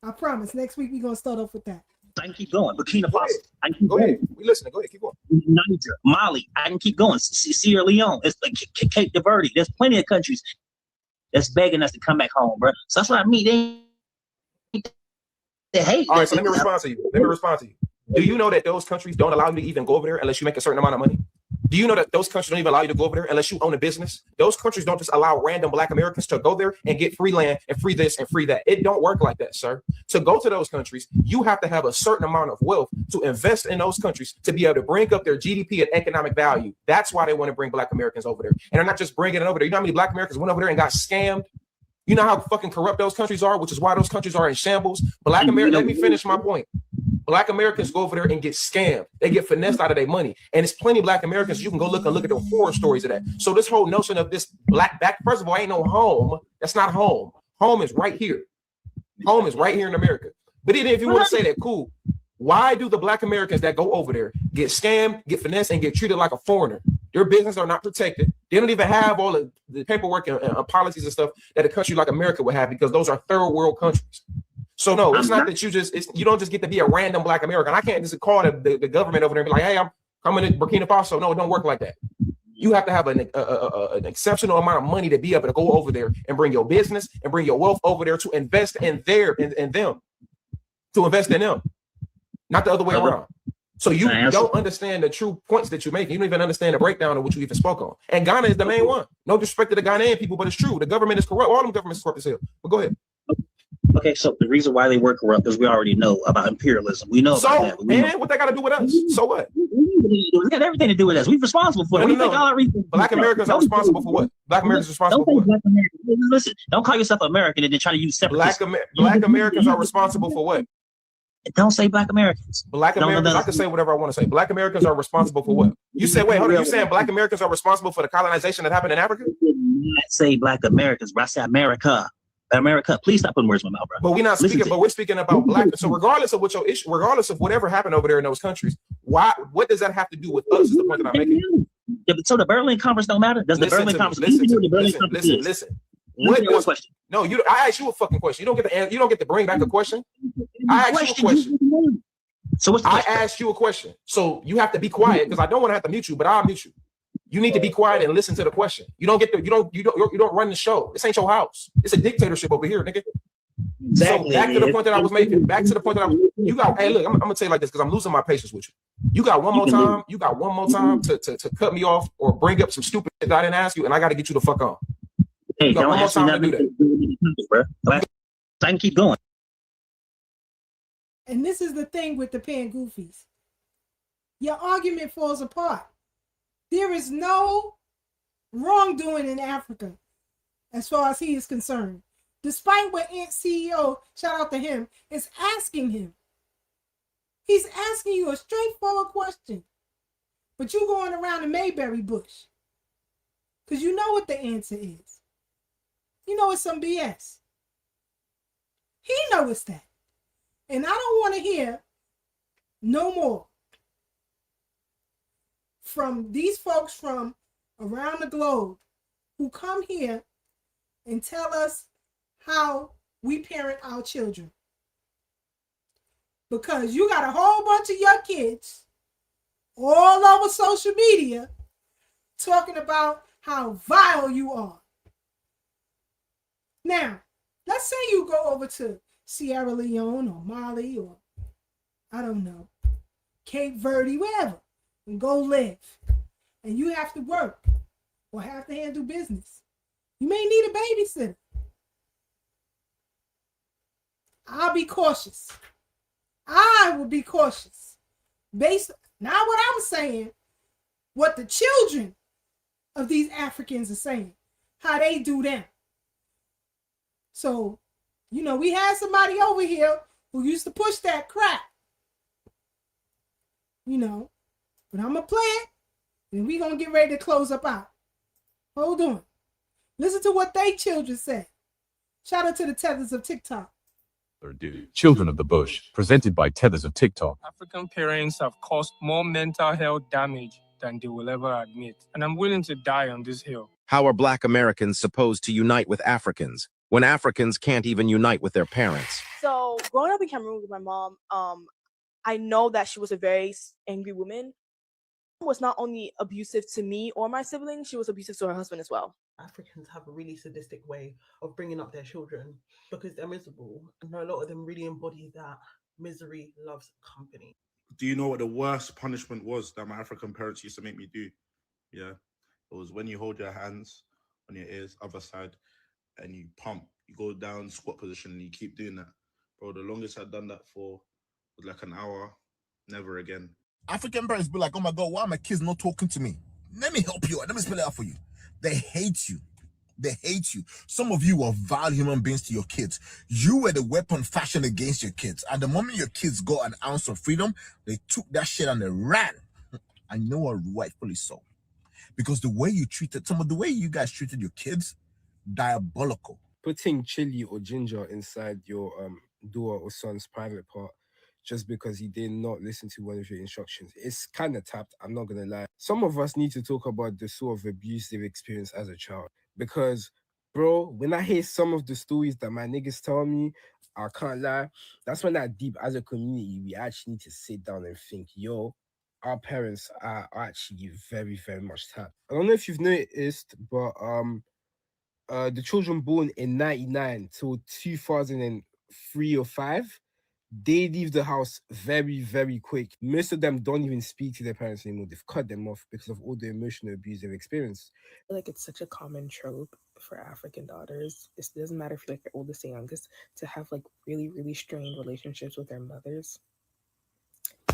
I promise. Next week, we're going to start off with that. I can keep going. Burkina Faso. I can keep Go going. ahead. We listening. Go ahead. Keep going. Niger, Mali. I can keep going. Sierra Leone. It's like Cape de Verde. There's plenty of countries that's begging us to come back home, bro. So that's what I mean. They hate. All right, so let me respond to you. Do you know that those countries don't allow you to even go over there unless you make a certain amount of money? Do you know that those countries don't even allow you to go over there unless you own a business? Those countries don't just allow random Black Americans to go there and get free land and free this and free that. It don't work like that, sir. To go to those countries, you have to have a certain amount of wealth to invest in those countries to be able to bring up their GDP and economic value. That's why they want to bring Black Americans over there. And they're not just bringing it over there. You know how many Black Americans went over there and got scammed? You know how fucking corrupt those countries are, which is why those countries are in shambles. Black Americans, let me finish my point. Black Americans go over there and get scammed. They get finessed out of their money. And it's plenty of Black Americans. You can go look at the horror stories of that. So this whole notion of this black back, first of all, ain't no home. That's not home. Home is right here. Home is right here in America. But even if you want to say that, cool. Why do the Black Americans that go over there get scammed, get finessed, and get treated like a foreigner? Their business are not protected. They don't even have all of the paperwork and policies and stuff that a country like America would have because those are third world countries. So no, it's not that you don't just get to be a random Black American. I can't just call the government over there and be like, hey, I'm coming to Burkina Faso. No, it don't work like that. You have to have an exceptional amount of money to be able to go over there and bring your business and bring your wealth over there to invest in them, to invest in them, not the other way around. So you don't understand the true points that you're making. You don't even understand the breakdown of what you even spoke on. And Ghana is the main one. No disrespect to the Ghanaian people, but it's true. The government is corrupt. All them governments are corrupt as hell. But go ahead. Okay, so the reason why they were corrupt is we already know about imperialism. We know about that. And what they got to do with us? So what? It got everything to do with us. We're responsible for it. Black Americans are responsible for what? Black Americans are responsible for what? Listen, don't call yourself American and then try to use separate. Black Americans are responsible for what? Don't say Black Americans. Black Americans, I can say whatever I want to say. Black Americans are responsible for what? You said, wait, hold on. You saying Black Americans are responsible for the colonization that happened in Africa? I did not say Black Americans, but I said America. America, please stop putting words in my mouth, bro. But we're not speaking, but we're speaking about Black. So regardless of what your issue, regardless of whatever happened over there in those countries, what does that have to do with us? Is the point that I'm making. Yeah, so the Berlin Conference don't matter? Does the Berlin Conference listen. Question. No, I asked you a fucking question. You don't get to you don't get to bring back a question. I asked you a question. So what's the question? I asked you a question. So you have to be quiet because I don't want to have to mute you, but I'll mute you. You need to be quiet and listen to the question. You don't get to, you don't run the show. This ain't your house. It's a dictatorship over here, nigga. Exactly. So back to the point that I was making. Back to the point that you got. Hey, look, I'm gonna tell you like this because I'm losing my patience with you. You got one more time. You got one more time to cut me off or bring up some stupid shit that I didn't ask you, and I got to get you the fuck on. Hey, don't ask me nothing to do that, bro. I can keep going. And this is the thing with the pan goofies. Your argument falls apart. There is no wrongdoing in Africa as far as he is concerned. Despite what Ant CEO, shout out to him, is asking him. He's asking you a straightforward question. But you going around the Mayberry bush. Because you know what the answer is. You know it's some BS. He knows that. And I don't want to hear no more from these folks from around the globe who come here and tell us how we parent our children. Because you got a whole bunch of your kids all over social media talking about how vile you are. Now, let's say you go over to Sierra Leone or Mali or, I don't know, Cape Verde, wherever, and go live. And you have to work or have to handle business. You may need a babysitter. I'll be cautious. I will be cautious. Based, not what I'm saying, what the children of these Africans are saying, how they do them. So, you know, we had somebody over here who used to push that crap. You know, but I'm going to play it, and we're going to get ready to close up out. Hold on. Listen to what they children say. Shout out to the Tethers of TikTok. Children of the Bush, presented by Tethers of TikTok. African parents have caused more mental health damage than they will ever admit, and I'm willing to die on this hill. How are Black Americans supposed to unite with Africans when Africans can't even unite with their parents? So, growing up in Cameroon with my mom, I know that she was a very angry woman. She was not only abusive to me or my siblings, she was abusive to her husband as well. Africans have a really sadistic way of bringing up their children because they're miserable. And a lot of them really embody that misery loves company. Do you know what the worst punishment was that my African parents used to make me do? Yeah. It was when you hold your hands on your ears, other side, and you pump. You go down squat position and you keep doing that. Bro, the longest I'd done that for was like an hour. Never again. African parents be like, oh my God, why are my kids not talking to me? Let me help you. Let me spell it out for you. They hate you. They hate you. Some of you are vile human beings to your kids. You were the weapon fashioned against your kids. And the moment your kids got an ounce of freedom, they took that shit and they ran. I know rightfully so. Because the way you treated, the way you guys treated your kids, diabolical. Putting chili or ginger inside your daughter or son's private part just because he did not listen to one of your instructions. It's kind of tapped, I'm not going to lie. Some of us need to talk about the sort of abuse they've experienced as a child. Because, bro, when I hear some of the stories that my niggas tell me, I can't lie, that's when that deep as a community, we actually need to sit down and think, yo, our parents are actually very, very much tapped. I don't know if you've noticed, but the children born in 99 till 2003 or 5, they leave the house very, very quick. Most of them don't even speak to their parents anymore. They've cut them off because of all the emotional abuse they've experienced. I feel like it's such a common trope for African daughters. It doesn't matter if you're like the oldest or youngest, to have like really, really strained relationships with their mothers.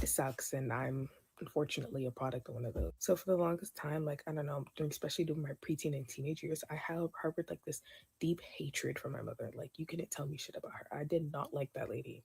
It sucks, and I'm unfortunately a product of one of those. So for the longest time, like, I don't know, especially during my preteen and teenage years, I harbored like this deep hatred for my mother. Like, you couldn't tell me shit about her. I did not like that lady.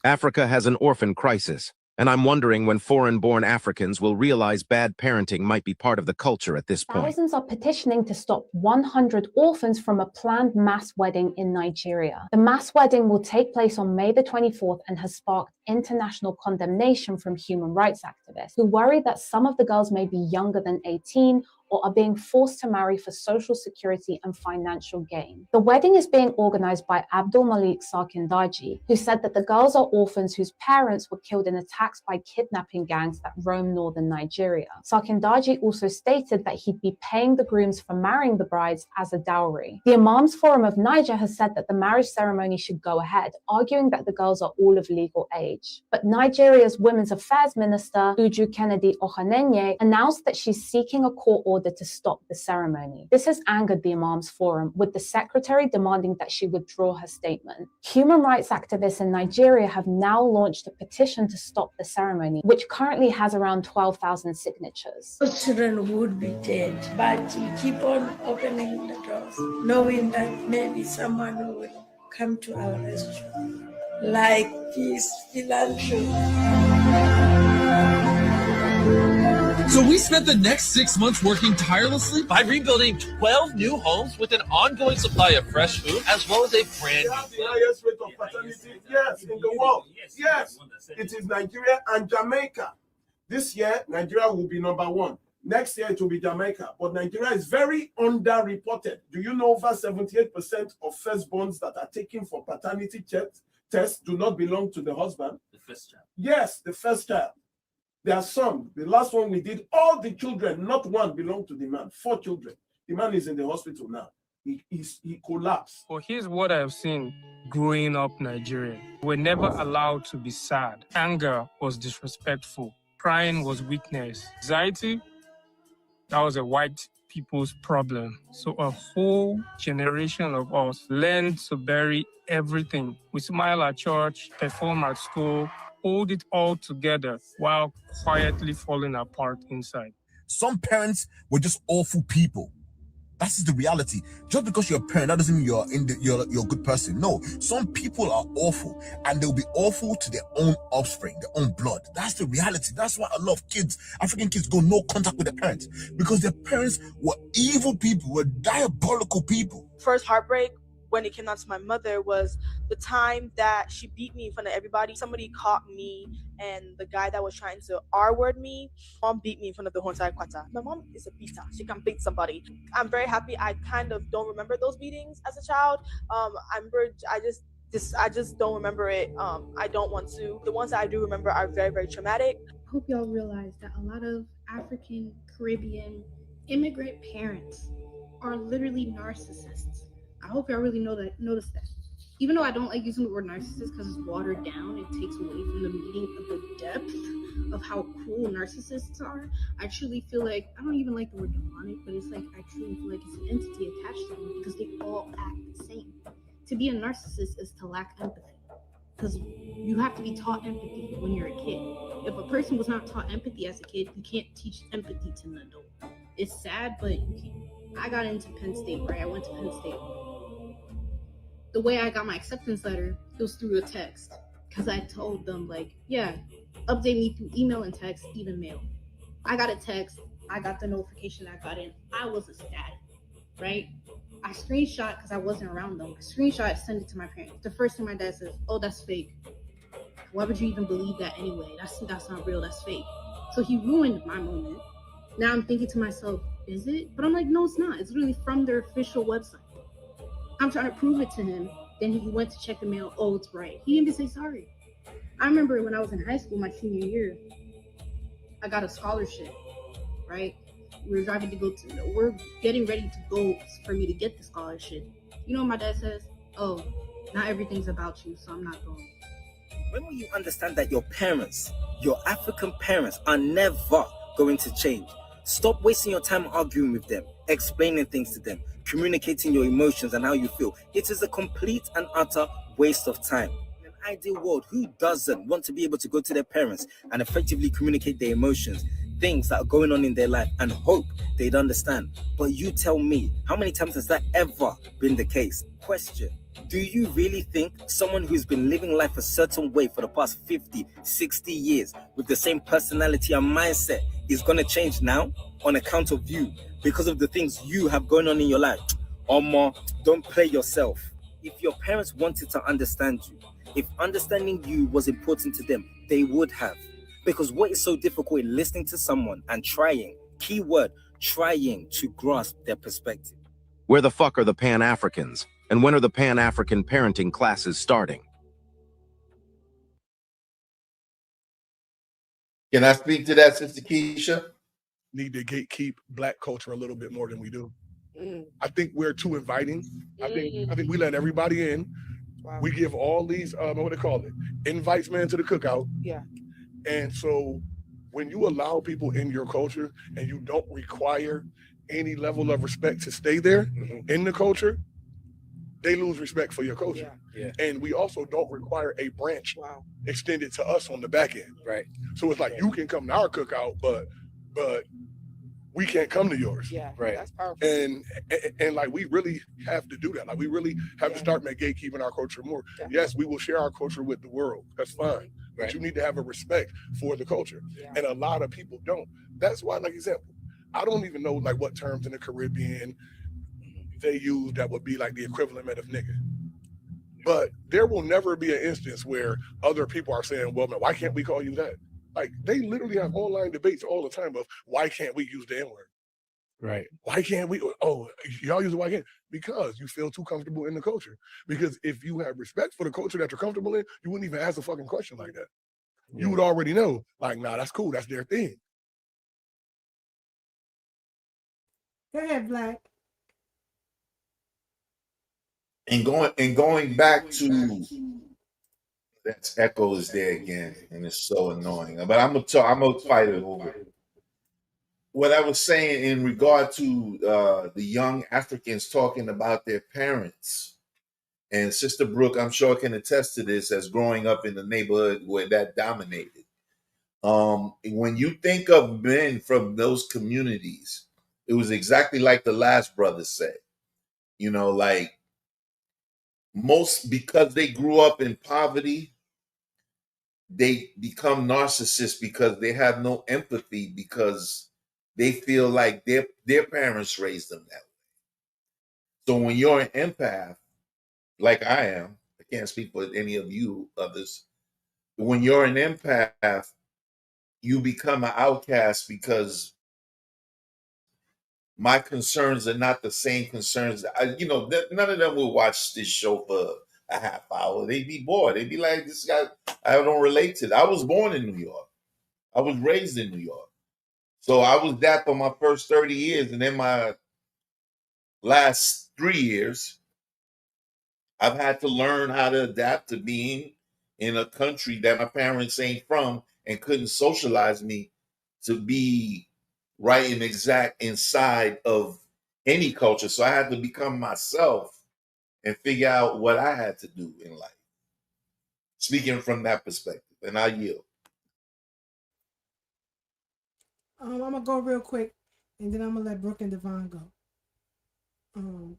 Africa has an orphan crisis, and I'm wondering when foreign-born Africans will realize bad parenting might be part of the culture at this point. Thousands are petitioning to stop 100 orphans from a planned mass wedding in Nigeria. The mass wedding will take place on May the 24th and has sparked international condemnation from human rights activists who worry that some of the girls may be younger than 18 or are being forced to marry for social security and financial gain. The wedding is being organized by Abdul Malik Sarkindaji, who said that the girls are orphans whose parents were killed in attacks by kidnapping gangs that roam northern Nigeria. Sarkindaji also stated that he'd be paying the grooms for marrying the brides as a dowry. The Imams Forum of Niger has said that the marriage ceremony should go ahead, arguing that the girls are all of legal age. But Nigeria's Women's Affairs Minister, Uju Kennedy Ohanenye, announced that she's seeking a court order to stop the ceremony. This has angered the Imams Forum, with the secretary demanding that she withdraw her statement. Human rights activists in Nigeria have now launched a petition to stop the ceremony, which currently has around 12,000 signatures. Children would be dead, but we keep on opening the doors, knowing that maybe someone will come to our rescue, like peace, philanthropy. So we spent the next 6 months working tirelessly by rebuilding 12 new homes with an ongoing supply of fresh food, as well as a brand new The highest rate of paternity, yes, in the world. Yes, it is Nigeria and Jamaica. This year, Nigeria will be number 1. Next year, it will be Jamaica. But Nigeria is very underreported. Do you know over 78% of firstborns that are taken for paternity tests do not belong to the husband? The first child. Yes, the first child. There are some. The last one we did, all the children, not one, belong to the man. 4 children. The man is in the hospital now. He collapsed. Well, here's what I've seen growing up Nigerian. We're never allowed to be sad. Anger was disrespectful. Crying was weakness. Anxiety, that was a white people's problem. So a whole generation of us learned to bury everything. We smile at church, perform at school, hold it all together while quietly falling apart inside. Some parents were just awful people. That's the reality. Just because you're a parent, that doesn't mean you're a good person. No, some people are awful, and they'll be awful to their own offspring, their own blood. That's the reality. That's why a lot of kids, African kids, go no contact with their parents, because their parents were evil people, were diabolical people. First heartbreak when it came down to my mother was the time that she beat me in front of everybody. Somebody caught me and the guy that was trying to R-word me, mom beat me in front of the whole entire quarter. My mom is a beater. She can beat somebody. I'm very happy I kind of don't remember those beatings as a child. I just don't remember it. I don't want to. The ones that I do remember are very, very traumatic. I hope y'all realize that a lot of African, Caribbean, immigrant parents are literally narcissists. I hope y'all really notice that. Even though I don't like using the word narcissist because it's watered down, it takes away from the meaning of the depth of how cruel narcissists are. I truly feel like, I don't even like the word demonic, but it's like, I truly feel like it's an entity attached to them because they all act the same. To be a narcissist is to lack empathy, because you have to be taught empathy when you're a kid. If a person was not taught empathy as a kid, you can't teach empathy to an adult. It's sad, but you can't. I got into Penn State, right? I went to Penn State. The way I got my acceptance letter, it was through a text, because I told them, like, yeah, update me through email and text, even mail. I got a text, I got the notification I got in. I was ecstatic, right? I screenshot, because I wasn't around them. I screenshot, send it to my parents. The first thing my dad says, oh, that's fake. Why would you even believe that anyway? That's not real, that's fake. So he ruined my moment. Now I'm thinking to myself, is it? But I'm like, no, it's not. It's really from their official website. I'm trying to prove it to him. Then he went to check the mail. Oh, it's right. He didn't even say sorry. I remember when I was in high school, my senior year, I got a scholarship, right? We're driving to go to, we're getting ready to go for me to get the scholarship. You know what my dad says? Oh, not everything's about you, so I'm not going. When will you understand that your parents, your African parents, are never going to change? Stop wasting your time arguing with them, explaining things to them, communicating your emotions and how you feel. It is a complete and utter waste of time. In an ideal world, who doesn't want to be able to go to their parents and effectively communicate their emotions, things that are going on in their life, and hope they'd understand? But you tell me, how many times has that ever been the case? Question: do you really think someone who's been living life a certain way for the past 50, 60 years with the same personality and mindset is going to change now on account of you because of the things you have going on in your life? Omo, don't play yourself. If your parents wanted to understand you, if understanding you was important to them, they would have. Because what is so difficult in listening to someone and trying, keyword, trying to grasp their perspective? Where the fuck are the Pan-Africans? And when are the Pan-African parenting classes starting? Can I speak to that, Sister Kiesha? Need to gatekeep Black culture a little bit more than we do. I think we're too inviting. I think we let everybody in. Wow. We give all these what do they call it? Invites, man, to the cookout. Yeah. And so when you allow people in your culture and you don't require any level of respect to stay there in the culture, they lose respect for your culture. Yeah. And we also don't require a branch extended to us on the back end. Right. So it's like you can come to our cookout, but we can't come to yours. Yeah. Right. That's powerful. And like we really have to do that. Like we really have to start gatekeeping our culture more. Yeah. Yes, we will share our culture with the world. That's fine. But you need to have a respect for the culture. Yeah. And a lot of people don't. That's why, like example, I don't even know like what terms in the Caribbean they use that would be like the equivalent of nigga. But there will never be an instance where other people are saying, well, man, why can't we call you that? Like they literally have online debates all the time of why can't we use the N-word? Right. Why can't we? Oh, y'all use it, why can't? Because you feel too comfortable in the culture. Because if you have respect for the culture that you're comfortable in, you wouldn't even ask a fucking question like that. You would already know, like, nah, that's cool. That's their thing. Go ahead, Black. And going back to that echo is there again, and it's so annoying. But I'm gonna fight it over. What I was saying in regard to the young Africans talking about their parents, and Sister Breuck, I'm sure can attest to this as growing up in the neighborhood where that dominated. When you think of men from those communities, it was exactly like the last brother said. You know, like most, because they grew up in poverty, they become narcissists because they have no empathy because they feel like their parents raised them that way. So when you're an empath, like I am, I can't speak for any of you others. When you're an empath, you become an outcast because my concerns are not the same concerns. None of them will watch this show for a half hour. They'd be bored. They'd be like, this guy, I don't relate to. I was born in New York. I was raised in New York. So I was that for my first 30 years. And then my last 3 years, I've had to learn how to adapt to being in a country that my parents ain't from and couldn't socialize me to be right and exact inside of any culture. So I had to become myself and figure out what I had to do in life. Speaking from that perspective, and I yield. I'm gonna go real quick, and then I'm gonna let Brooke and Devon go. I'm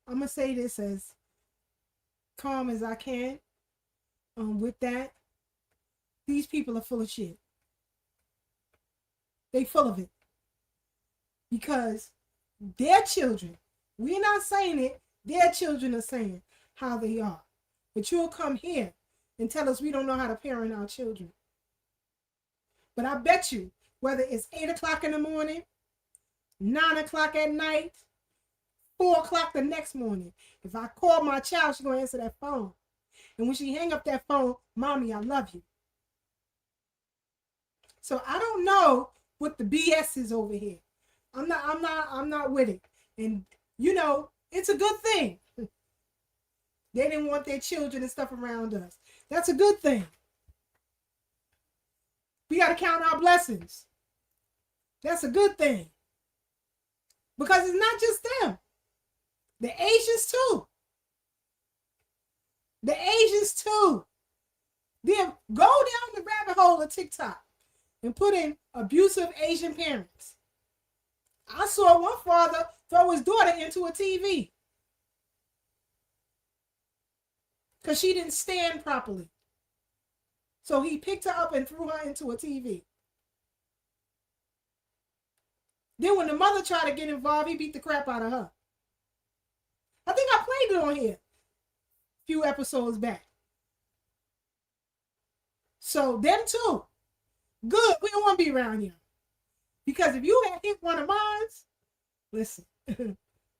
gonna say this as calm as I can. With that, these people are full of shit. They full of it because their children. We're not saying it. Their children are saying how they are. But you'll come here and tell us we don't know how to parent our children. But I bet you, whether it's 8 o'clock in the morning, 9 o'clock at night, 4 o'clock the next morning, if I call my child, she's going to answer that phone. And when she hang up that phone, Mommy, I love you. So I don't know what the BS is over here. I'm not with it. And you know, it's a good thing. They didn't want their children and stuff around us. That's a good thing. We got to count our blessings. That's a good thing. Because it's not just them. The Asians too. The Asians too. Then go down the rabbit hole of TikTok and put in abusive Asian parents. I saw one father throw his daughter into a TV because she didn't stand properly. So he picked her up and threw her into a TV. Then when the mother tried to get involved, he beat the crap out of her. I think I played it on here a few episodes back. So them too. Good. We don't want to be around here. Because if you had hit one of mine, listen, it'd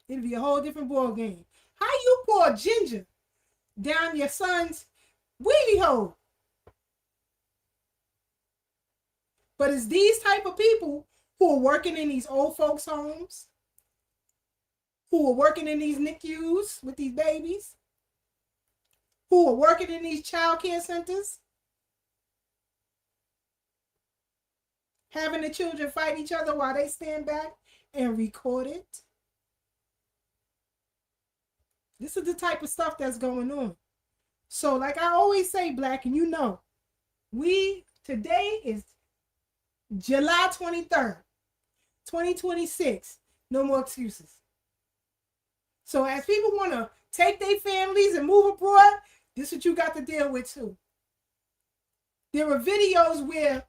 be a whole different ball game. How you pour ginger down your son's wheelie hole? But it's these type of people who are working in these old folks' homes, who are working in these NICUs with these babies, who are working in these child care centers, having the children fight each other while they stand back and record it. This is the type of stuff that's going on. So like I always say, Black, and you know, today is July 23rd, 2026. No more excuses. So as people want to take their families and move abroad, this is what you got to deal with too. There were videos where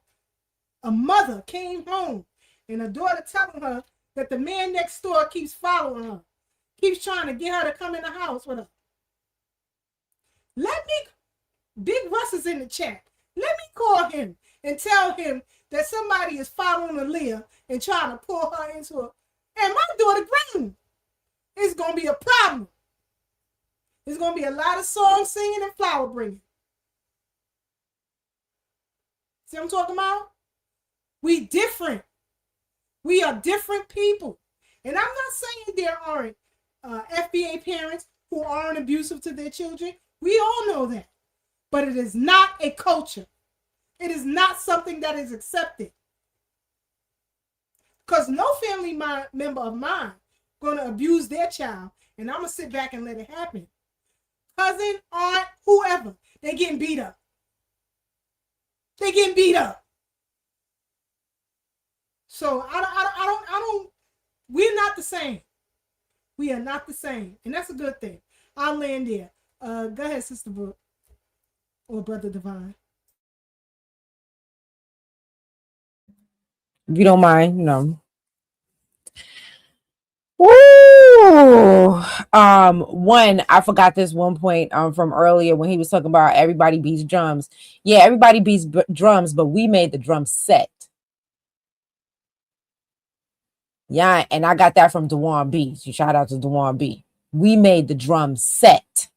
a mother came home and her daughter telling her that the man next door keeps following her, keeps trying to get her to come in the house with her. Big Russ is in the chat. Let me call him and tell him that somebody is following Aaliyah and trying to pull her into a... And my daughter Green, it's going to be a problem. There's going to be a lot of song singing and flower bringing. See what I'm talking about? We different. We are different people. And I'm not saying there aren't FBA parents who aren't abusive to their children. We all know that. But it is not a culture. It is not something that is accepted. Because no family member of mine going to abuse their child, and I'm going to sit back and let it happen. Cousin, aunt, whoever, they getting beat up. They getting beat up. So I don't, we're not the same. We are not the same. And that's a good thing. I'll land there. Go ahead, Sister Brooke. Or Brother Divine. If you don't mind, no. Woo! One, I forgot this one point from earlier when he was talking about everybody beats drums. Yeah, everybody beats drums, but we made the drum set. Yeah, and I got that from Dewan B. So shout out to Dewan B. We made the drum set.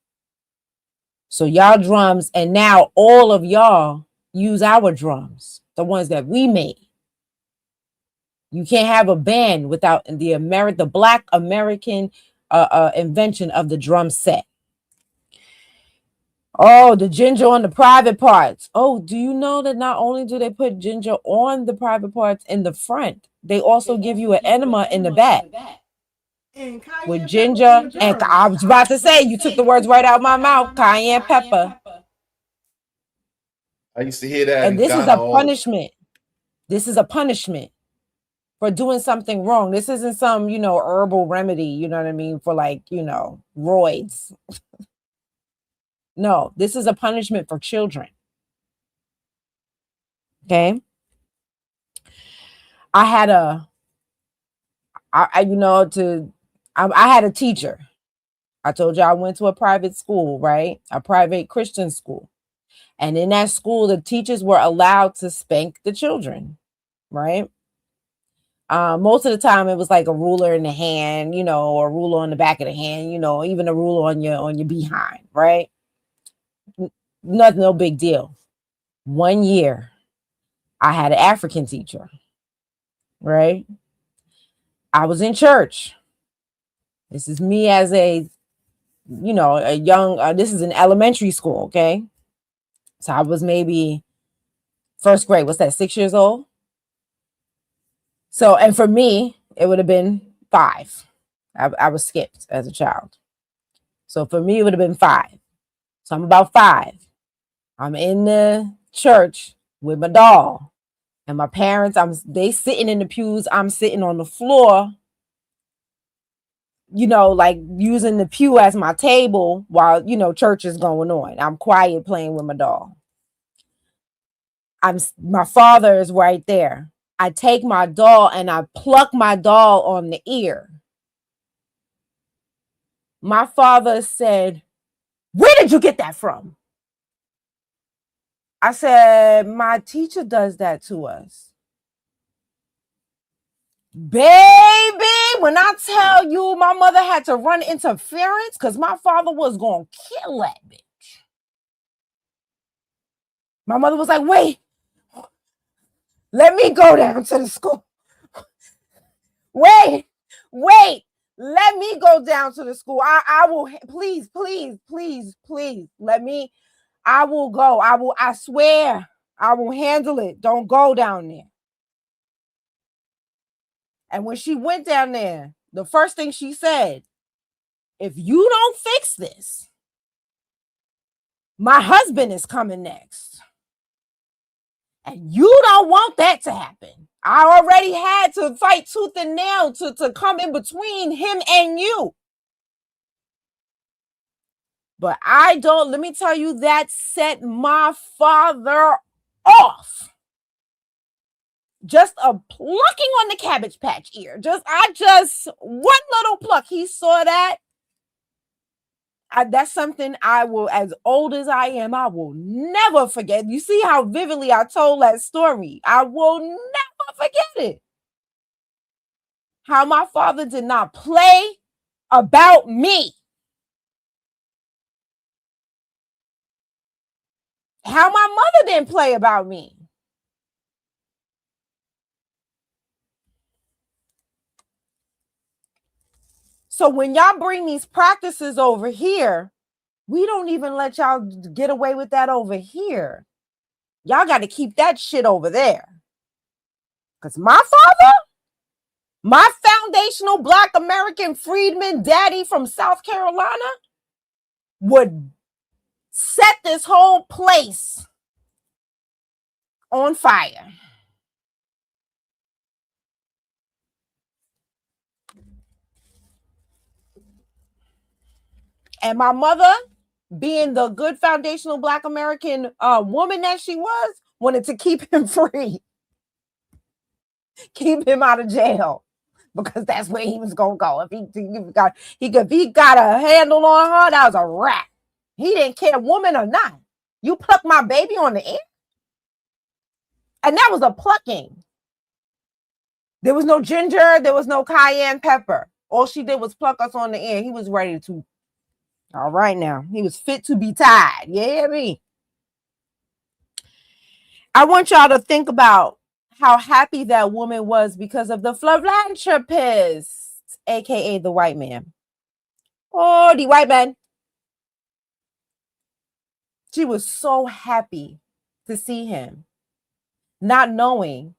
So y'all drums, and now all of y'all use our drums, the ones that we made. You can't have a band without the Black American invention of the drum set. Oh, the ginger on the private parts. Oh, do you know that not only do they put ginger on the private parts in the front, they also give you an enema in the back. And with ginger and I was about to say, you took the words right out of my mouth. Cayenne pepper. I used to hear that. And this is a punishment. This is a punishment for doing something wrong. This isn't some, herbal remedy, you know what I mean, for roids. No, this is a punishment for children. Okay. I had a teacher. I told you I went to a private school, right? A private Christian school. And in that school, the teachers were allowed to spank the children, right? Most of the time it was like a ruler in the hand, or a ruler on the back of the hand, even a ruler on your behind, right? Nothing, no big deal. One year, I had an African teacher, right? I was in church. This is me as a young, this is in elementary school, okay? So I was maybe first grade. What's that, 6 years old? So, and for me, it would have been 5. I was skipped as a child. So for me, it would have been 5. So I'm about 5. I'm in the church with my doll. And my parents, they sitting in the pews. I'm sitting on the floor, like using the pew as my table while, church is going on. I'm quiet playing with my doll. My father is right there. I take my doll and I pluck my doll on the ear. My father said, "Where did you get that from?" I said, "My teacher does that to us." Baby, when I tell you my mother had to run interference because my father was going to kill that bitch. My mother was like, "Wait, let me go down to the school. Wait, let me go down to the school. I will, please, let me, I will go. I swear, I will handle it. Don't go down there." And when she went down there, the first thing she said, "If you don't fix this, my husband is coming next. And you don't want that to happen. I already had to fight tooth and nail to come in between him and you. But let me tell you, that set my father off. Just a plucking on the Cabbage Patch ear. One little pluck. He saw that. That's something I will, as old as I am, I will never forget. You see how vividly I told that story. I will never forget it. How my father did not play about me. How my mother didn't play about me. So when y'all bring these practices over here, we don't even let y'all get away with that over here. Y'all got to keep that shit over there. Because my father, my foundational Black American freedman daddy from South Carolina, would set this whole place on fire. And my mother, being the good foundational Black American woman that she was, wanted to keep him free. Keep him out of jail. Because that's where he was going to go. If he got a handle on her, that was a wrap. He didn't care, woman or not. You pluck my baby on the ear? And that was a plucking. There was no ginger. There was no cayenne pepper. All she did was pluck us on the ear. He was ready to. All right now. He was fit to be tied. Yeah, me. I want y'all to think about how happy that woman was because of the philanthropist, aka the white man. Oh, the white man. She was so happy to see him, not knowing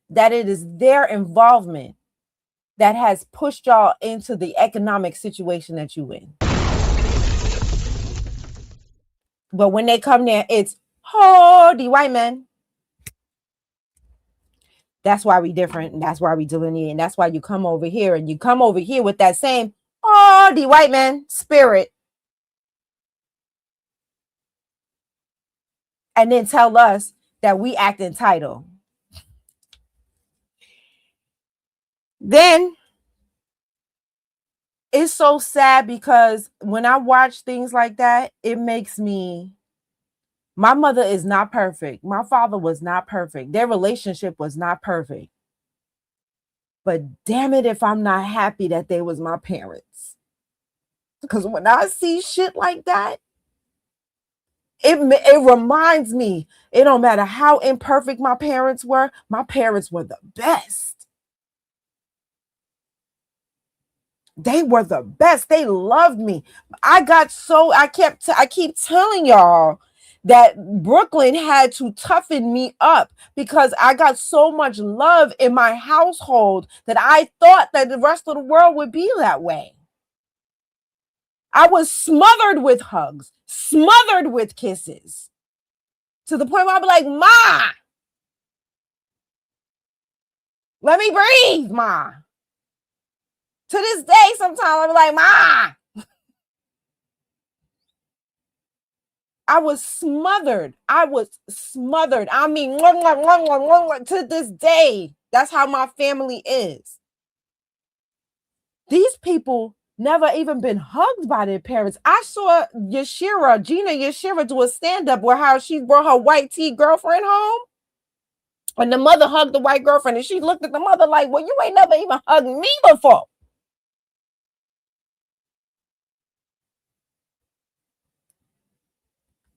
that it is their involvement that has pushed y'all into the economic situation that you in. But when they come there, it's, oh, the white man. That's why we different, and that's why we delineate, and that's why you come over here, and you come over here with that same, oh, the white man spirit, and then tell us that we act entitled. Then it's so sad because when I watch things like that, it makes me. My mother is not perfect. My father was not perfect. Their relationship was not perfect. But damn it if I'm not happy that they was my parents. Because when I see shit like that, It reminds me, it don't matter how imperfect my parents were the best. They were the best. They loved me. I keep telling y'all that Brooklyn had to toughen me up because I got so much love in my household that I thought that the rest of the world would be that way. I was smothered with hugs, smothered with kisses, to the point where I'd be like, Ma, let me breathe, Ma. To this day, sometimes I'm like, Ma. I was smothered. I mean, to this day, that's how my family is. These people never even been hugged by their parents. I saw Gina Yashira do a stand-up where how she brought her white tea girlfriend home. And the mother hugged the white girlfriend and she looked at the mother like, well, you ain't never even hugged me before.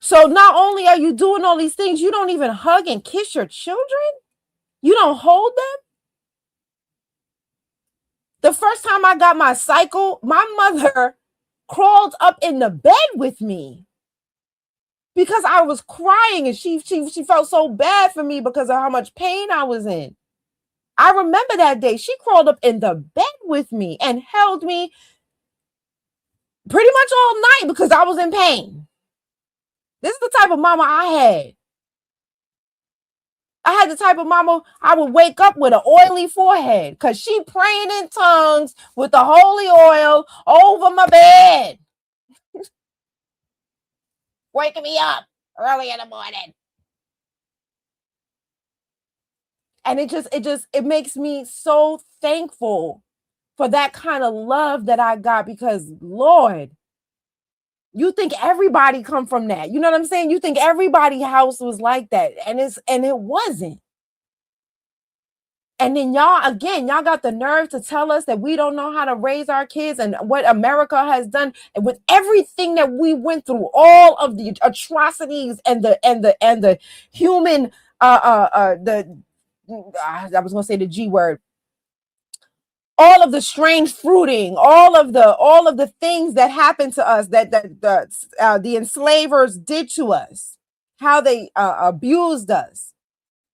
So not only are you doing all these things, you don't even hug and kiss your children. You don't hold them. The first time I got my cycle, my mother crawled up in the bed with me because I was crying and she felt so bad for me because of how much pain I was in. I remember that day. She crawled up in the bed with me and held me pretty much all night because I was in pain. This is the type of mama I had. I had the type of mama I would wake up with an oily forehead because she praying in tongues with the holy oil over my bed. Waking me up early in the morning. And it makes me so thankful for that kind of love that I got because, Lord, you think everybody come from that. You know what I'm saying? You think everybody's house was like that. And it wasn't. And then y'all got the nerve to tell us that we don't know how to raise our kids and what America has done and with everything that we went through, all of the atrocities and the human I was going to say the G word. All of the strange fruiting, all of the things that happened to us that the enslavers did to us, how they abused us.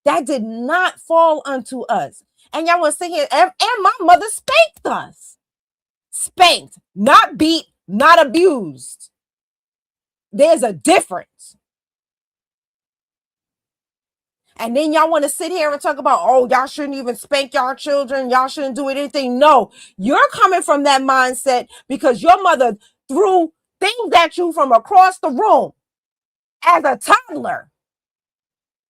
That did not fall unto us. And y'all want to sit here, and my mother spanked us. Spanked, not beat, not abused. There's a difference. And then y'all want to sit here and talk about, oh, y'all shouldn't even spank y'all children. Y'all shouldn't do anything. No, you're coming from that mindset because your mother threw things at you from across the room as a toddler.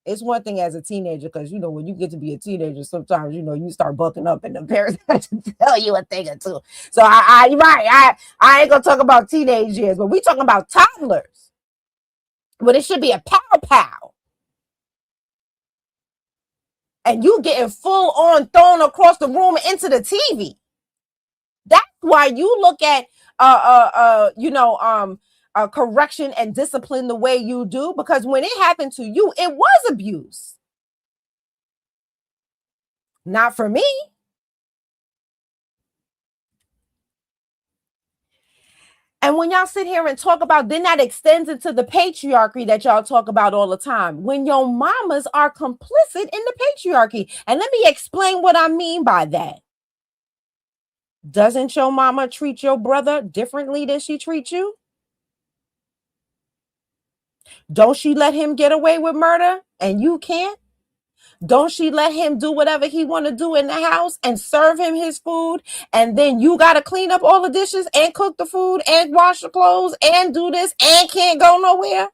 It's one thing as a teenager, because, when you get to be a teenager, sometimes, you start bucking up and the parents have to tell you a thing or two. So I ain't going to talk about teenage years, but we talking about toddlers. But it should be a pow. And you getting full on thrown across the room into the TV. That's why you look at, correction and discipline the way you do, because when it happened to you, it was abuse. Not for me. And when y'all sit here and talk about, then that extends into the patriarchy that y'all talk about all the time. When your mamas are complicit in the patriarchy. And let me explain what I mean by that. Doesn't your mama treat your brother differently than she treats you? Don't she let him get away with murder and you can't? Don't she let him do whatever he want to do in the house and serve him his food? And then you got to clean up all the dishes and cook the food and wash the clothes and do this and can't go nowhere?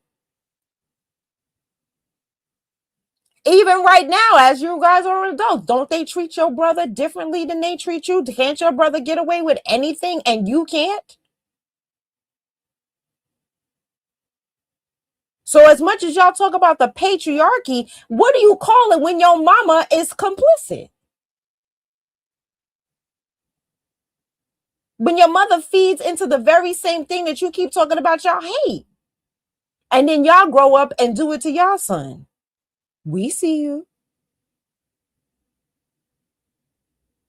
Even right now, as you guys are adults, don't they treat your brother differently than they treat you? Can't your brother get away with anything and you can't? So as much as y'all talk about the patriarchy, what do you call it when your mama is complicit? When your mother feeds into the very same thing that you keep talking about y'all hate. And then y'all grow up and do it to y'all son. We see you.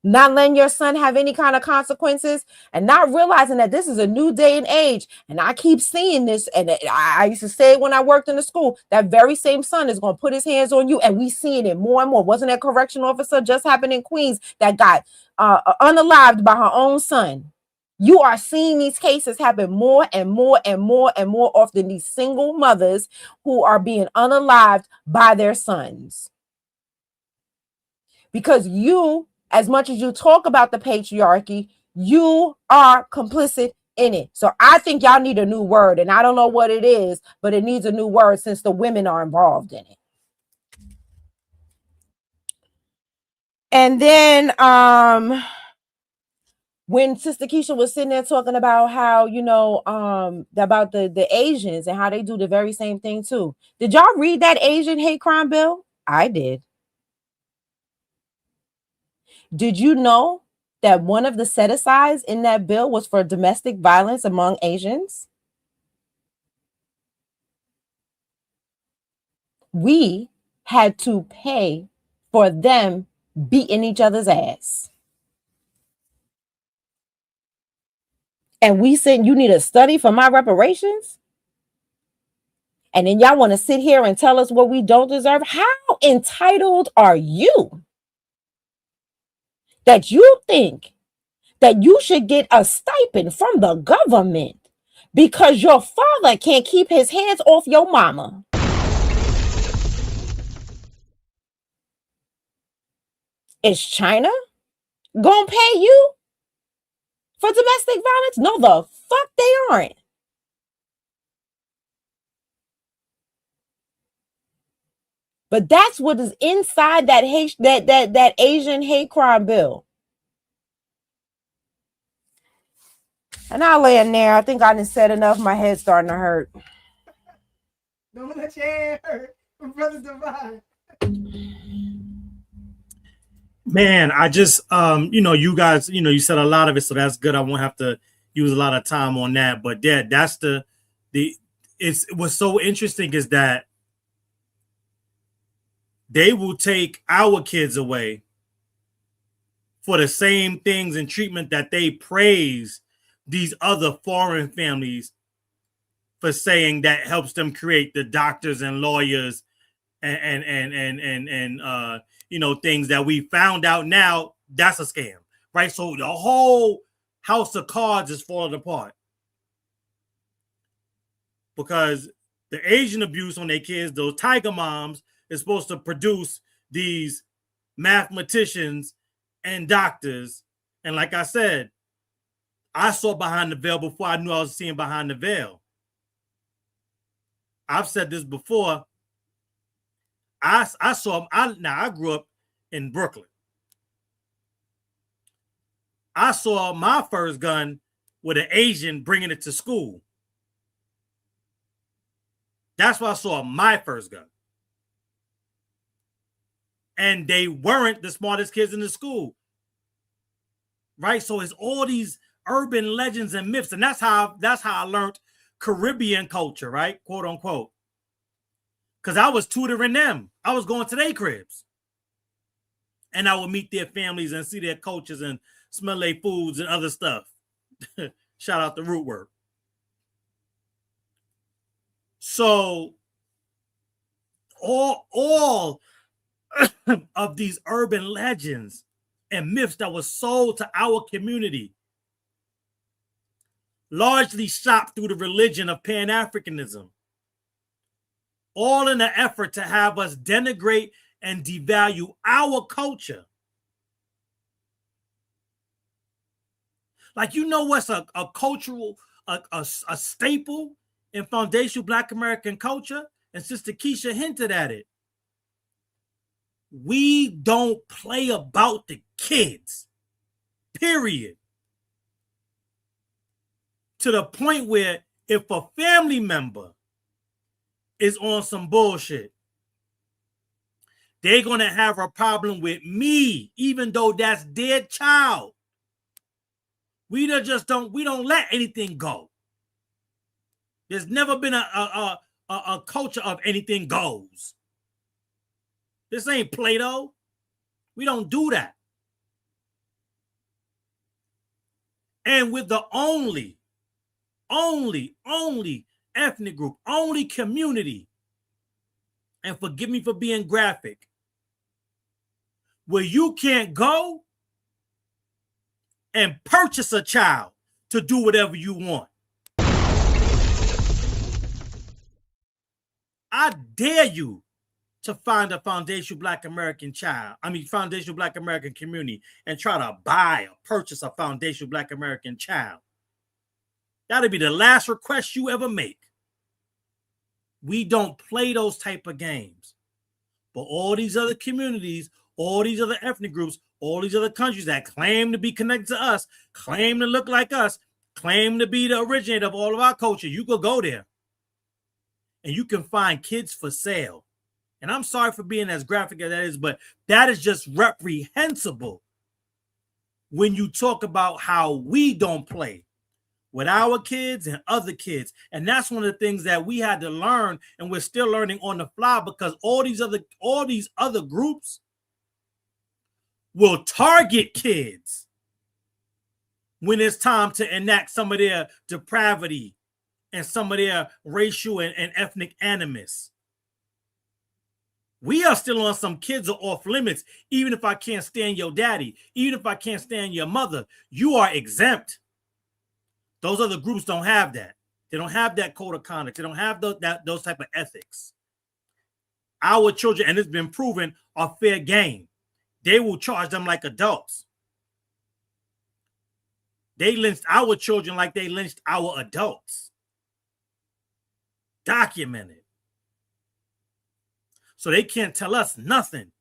Not letting your son have any kind of consequences and not realizing that this is a new day and age. And I keep seeing this. And I used to say it when I worked in the school, that very same son is going to put his hands on you. And we seeing it more and more. Wasn't that correctional officer just happened in Queens that got unalived by her own son? You are seeing these cases happen more and more and more and more often. These single mothers who are being unalived by their sons. Because you, as much as you talk about the patriarchy, you are complicit in it. So I think y'all need a new word, and I don't know what it is, but it needs a new word since the women are involved in it. And then when Sister Kiesha was sitting there talking about how, you know, about the Asians and how they do the very same thing too. Did y'all read that Asian hate crime bill? I did. Did you know that one of the set-asides in that bill was for domestic violence among Asians? We had to pay for them beating each other's ass. And we said, you need a study for my reparations? And then y'all want to sit here and tell us what we don't deserve? How entitled are you that you think that you should get a stipend from the government because your father can't keep his hands off your mama? Is China gonna pay you for domestic violence? No, the fuck they aren't. But that's what is inside that that Asian hate crime bill. And I'll lay in there. I think I done said enough. My head's starting to hurt. Don't let your head hurt, Brother Divine. Man, I just you know, you guys, you know, you said a lot of it, so that's good. I won't have to use a lot of time on that. But yeah, that's what's so interesting is that they will take our kids away for the same things and treatment that they praise these other foreign families for saying that helps them create the doctors and lawyers and you know, things that we found out now that's a scam, right? So the whole house of cards is falling apart because the Asian abuse on their kids, those tiger moms, is supposed to produce these mathematicians and doctors. And like I said, I saw behind the veil before I knew I was seeing behind the veil. I've said this before. I grew up in Brooklyn. I saw my first gun with an Asian bringing it to school. That's why I saw my first gun. And they weren't the smartest kids in the school. Right? So it's all these urban legends and myths. And that's how I learned Caribbean culture, right? Quote unquote. Because I was tutoring them. I was going to their cribs. And I would meet their families and see their cultures and smell their foods and other stuff. Shout out to Root Work. So all of these urban legends and myths that were sold to our community largely shopped through the religion of Pan-Africanism, all in an effort to have us denigrate and devalue our culture. Like, you know what's a cultural, a staple in foundational Black American culture? And Sister Kiesha hinted at it. We don't play about the kids, period. To the point where if a family member is on some bullshit, they're going to have a problem with me, even though that's their child. We don't let anything go. There's never been a a culture of anything goes. This ain't Plato. We don't do that. And with the only ethnic group, only community, and forgive me for being graphic, where you can't go and purchase a child to do whatever you want. I dare you to find a foundational Black American foundational Black American community and try to buy or purchase a foundational Black American child. That'll be the last request you ever make. We don't play those type of games. But all these other communities, all these other ethnic groups, all these other countries that claim to be connected to us, claim to look like us, claim to be the originator of all of our culture, you could go there and you can find kids for sale. And I'm sorry for being as graphic as that is, but that is just reprehensible when you talk about how we don't play with our kids and other kids. And that's one of the things that we had to learn, and we're still learning on the fly, because all these other groups will target kids when it's time to enact some of their depravity and some of their racial and ethnic animus. We are still on some kids are off limits. Even if I can't stand your daddy, even if I can't stand your mother, you are exempt. Those other groups don't have that. They don't have that code of conduct. They don't have those type of ethics. Our children, and it's been proven, are fair game. They will charge them like adults. They lynched our children like they lynched our adults. Documented. So they can't tell us nothing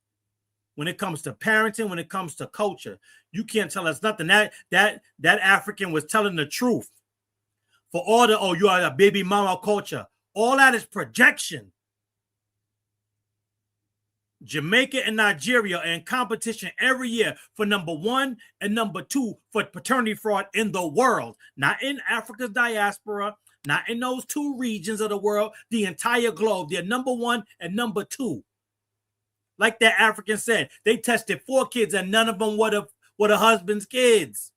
when it comes to parenting, when it comes to culture. You can't tell us nothing. That African was telling the truth. For all the, oh, you are a baby mama culture. All that is projection. Jamaica and Nigeria are in competition every year for number 1 and number 2 for paternity fraud in the world. Not in Africa's diaspora, not in those 2 regions of the world, the entire globe. They're number 1 and number 2. Like that African said, they tested 4 kids and none of them were the husband's kids.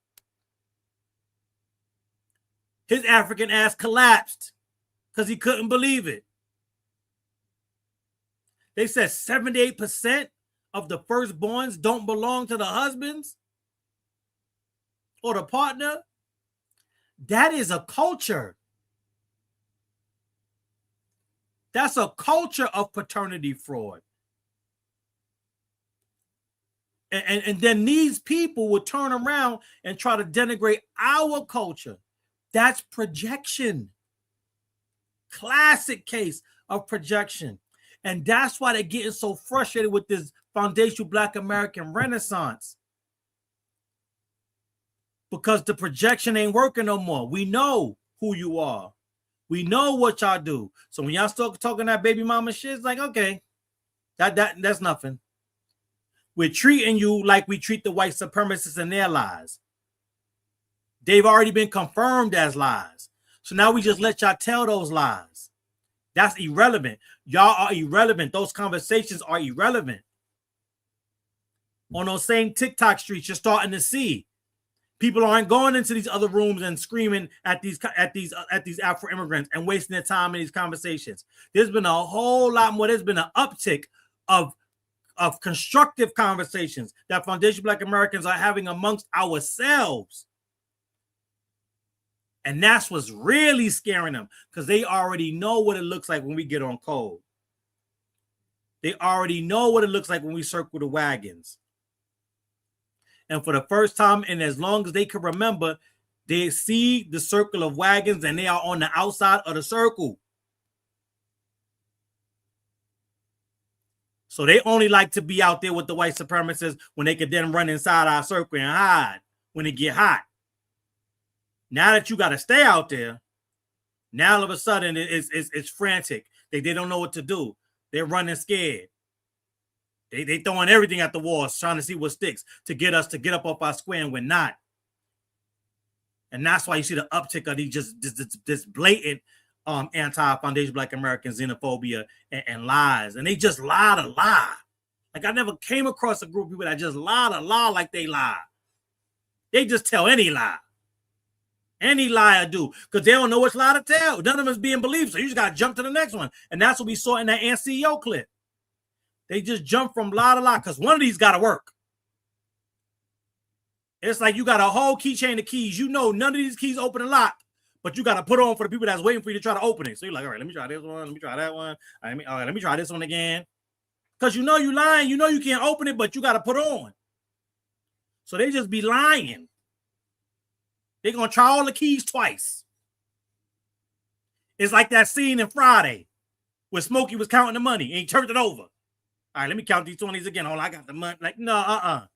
His African ass collapsed because he couldn't believe it. They said 78% of the firstborns don't belong to the husbands or the partner. That is a culture. That's a culture of paternity fraud. And then these people will turn around and try to denigrate our culture. That's projection. Classic case of projection. And that's why they're getting so frustrated with this foundational Black American Renaissance. Because the projection ain't working no more. We know who you are. We know what y'all do. So when y'all start talking that baby mama shit, it's like, okay, that's nothing. We're treating you like we treat the white supremacists and their lies. They've already been confirmed as lies. So now we just let y'all tell those lies. That's irrelevant. Y'all are irrelevant. Those conversations are irrelevant. On those same TikTok streets, you're starting to see people aren't going into these other rooms and screaming at these Afro immigrants and wasting their time in these conversations. There's been a whole lot more. There's been an uptick of constructive conversations that foundational Black Americans are having amongst ourselves. And that's what's really scaring them, because they already know what it looks like when we get on code. They already know what it looks like when we circle the wagons. And for the first time, and as long as they can remember, they see the circle of wagons and they are on the outside of the circle. So they only like to be out there with the white supremacists when they could then run inside our circle and hide when it get hot. Now that you got to stay out there, now all of a sudden it's frantic. They don't know what to do. They're running scared. They throwing everything at the walls, trying to see what sticks to get us to get up off our square, and we're not. And that's why you see the uptick of these just this blatant anti-foundation Black American xenophobia and lies. And they just lie to lie. Like I never came across a group of people that just lie to lie like they lie. They just tell any lie. Any lie I do, because they don't know which lie to tell. None of them is being believed, so you just got to jump to the next one. And that's what we saw in that CEO clip. They just jump from lie to lie, because one of these got to work. It's like you got a whole keychain of keys. You know none of these keys open and lock, but you got to put on for the people that's waiting for you to try to open it. So you're like, all right, let me try this one. Let me try that one. All right, let me try this one again. Because you know you lying. You know you can't open it, but you got to put on. So they just be lying. They're going to try all the keys twice. It's like that scene in Friday where Smokey was counting the money and he turned it over. All right, let me count these 20s again. Oh, I got the money. Like, no,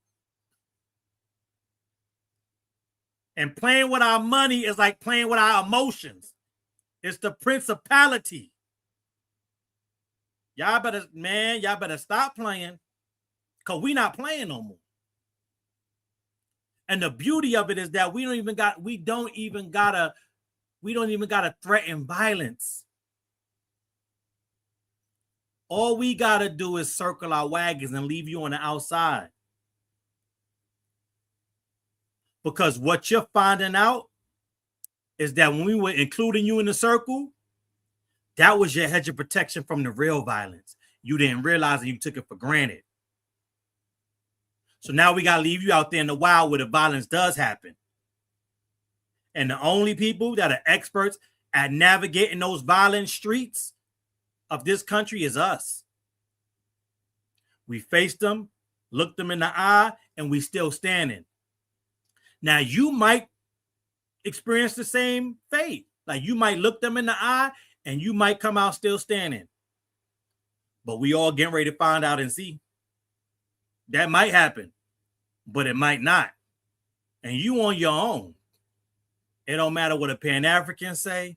And playing with our money is like playing with our emotions. It's the principality. Y'all better stop playing, because we not playing no more. And the beauty of it is that we don't even gotta threaten violence. All we gotta do is circle our wagons and leave you on the outside. Because what you're finding out is that when we were including you in the circle, that was your hedge of protection from the real violence. You didn't realize and you took it for granted. So now we got to leave you out there in the wild where the violence does happen. And the only people that are experts at navigating those violent streets of this country is us. We faced them, looked them in the eye, and we still standing. Now, you might experience the same fate. Like you might look them in the eye and you might come out still standing. But we all getting ready to find out and see. That might happen, but it might not. And you on your own. It don't matter what a Pan-African say.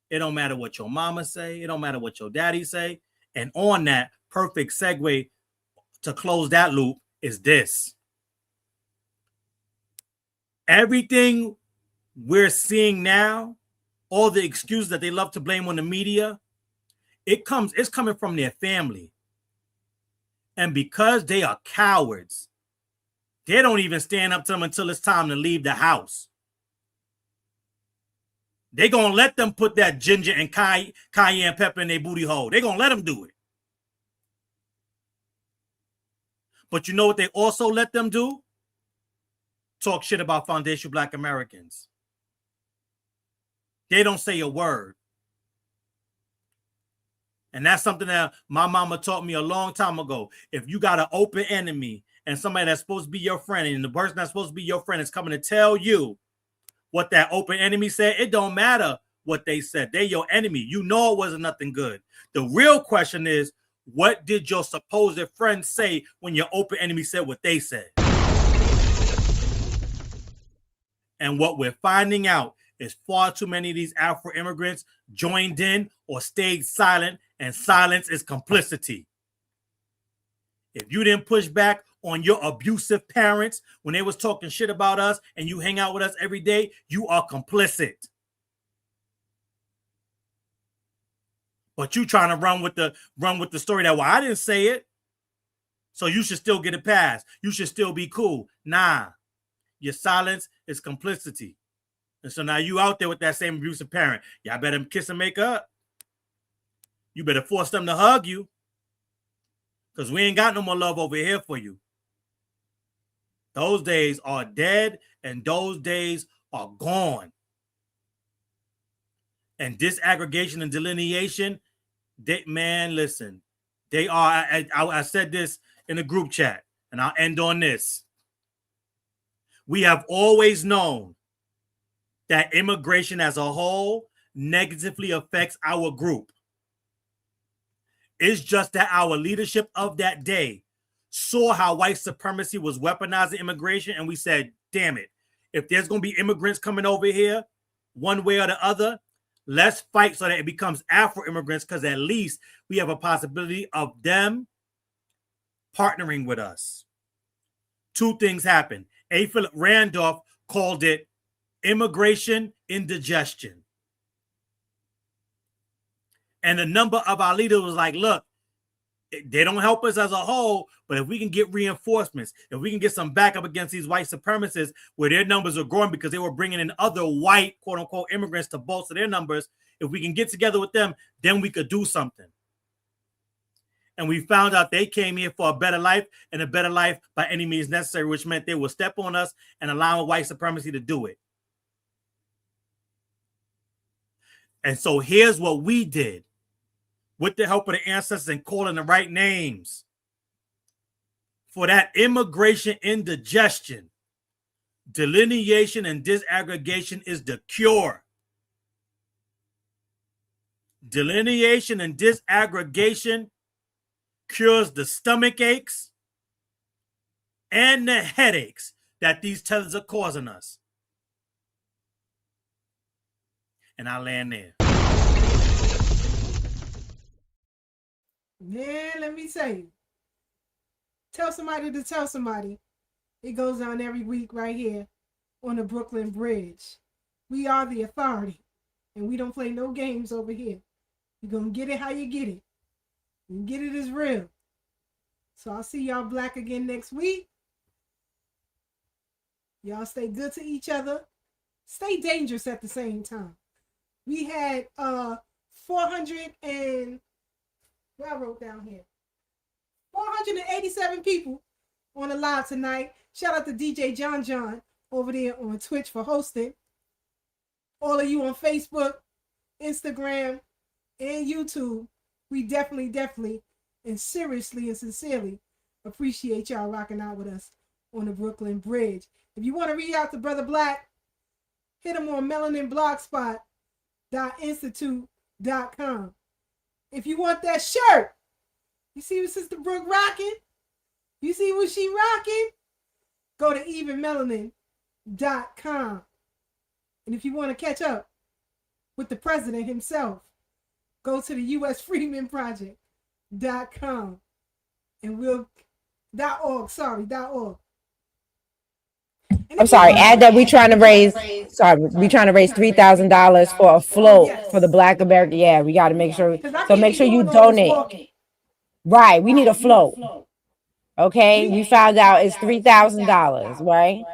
It don't matter what your mama say. It don't matter what your daddy say. And on that, perfect segue to close that loop is this. Everything we're seeing now, all the excuses that they love to blame on the media, it's coming from their family. And because they are cowards, they don't even stand up to them until it's time to leave the house. They're going to let them put that ginger and cayenne pepper in their booty hole. They're going to let them do it. But you know what they also let them do? Talk shit about foundational Black Americans. They don't say a word. And that's something that my mama taught me a long time ago. If you got an open enemy and somebody that's supposed to be your friend, and the person that's supposed to be your friend is coming to tell you what that open enemy said, it don't matter what they said. They're your enemy. You know it wasn't nothing good. The real question is, what did your supposed friend say when your open enemy said what they said? And what we're finding out is far too many of these Afro immigrants joined in or stayed silent, and silence is complicity. If you didn't push back on your abusive parents when they was talking shit about us and you hang out with us every day, you are complicit. But you trying to run with the story that, well, I didn't say it, so you should still get a pass. You should still be cool. Nah, your silence is complicity. And so now you out there with that same abusive parent. Y'all better kiss and make up. You better force them to hug you, because we ain't got no more love over here for you. Those days are dead, and those days are gone. And disaggregation and delineation, listen, they are, I said this in a group chat, and I'll end on this. We have always known that immigration as a whole negatively affects our group. It's just that our leadership of that day saw how white supremacy was weaponizing immigration, and we said, damn it, if there's going to be immigrants coming over here one way or the other, let's fight so that it becomes Afro immigrants, because at least we have a possibility of them partnering with us. Two things happened. A. Philip Randolph called it immigration indigestion. And the number of our leaders was like, look, they don't help us as a whole, but if we can get reinforcements, if we can get some backup against these white supremacists where their numbers are growing because they were bringing in other white, quote unquote, immigrants to bolster their numbers, if we can get together with them, then we could do something. And we found out they came here for a better life, and a better life by any means necessary, which meant they would step on us and allow white supremacy to do it. And so here's what we did with the help of the ancestors and calling the right names for that immigration indigestion. Delineation and disaggregation is the cure. Delineation and disaggregation cures the stomach aches and the headaches that these tethers are causing us. And I land there. Man, let me say, tell somebody to tell somebody. It goes on every week right here on the Brooklyn Bridge. We are the authority, and we don't play no games over here. You're going to get it how you get it. You get it is real. So I'll see y'all black again next week. Y'all stay good to each other. Stay dangerous at the same time. We had 400 and what I wrote down here. 487 people on the live tonight. Shout out to DJ John over there on Twitch for hosting. All of you on Facebook, Instagram, and YouTube. We definitely, and seriously and sincerely appreciate y'all rocking out with us on the Brooklyn Bridge. If you want to reach out to Brother Black, hit him on melaninblogspot.institute.com. If you want that shirt, you see what Sister Brooke rocking? You see what she rocking? Go to evenmelanin.com. And if you want to catch up with the president himself, go to the usfreemanproject.com and .org. I'm sorry, add that we trying to raise $3,000 for a float for the Black American. Yeah, we got to make sure. So make sure you donate. Right, we need a float. Okay, we found out it's $3,000, right?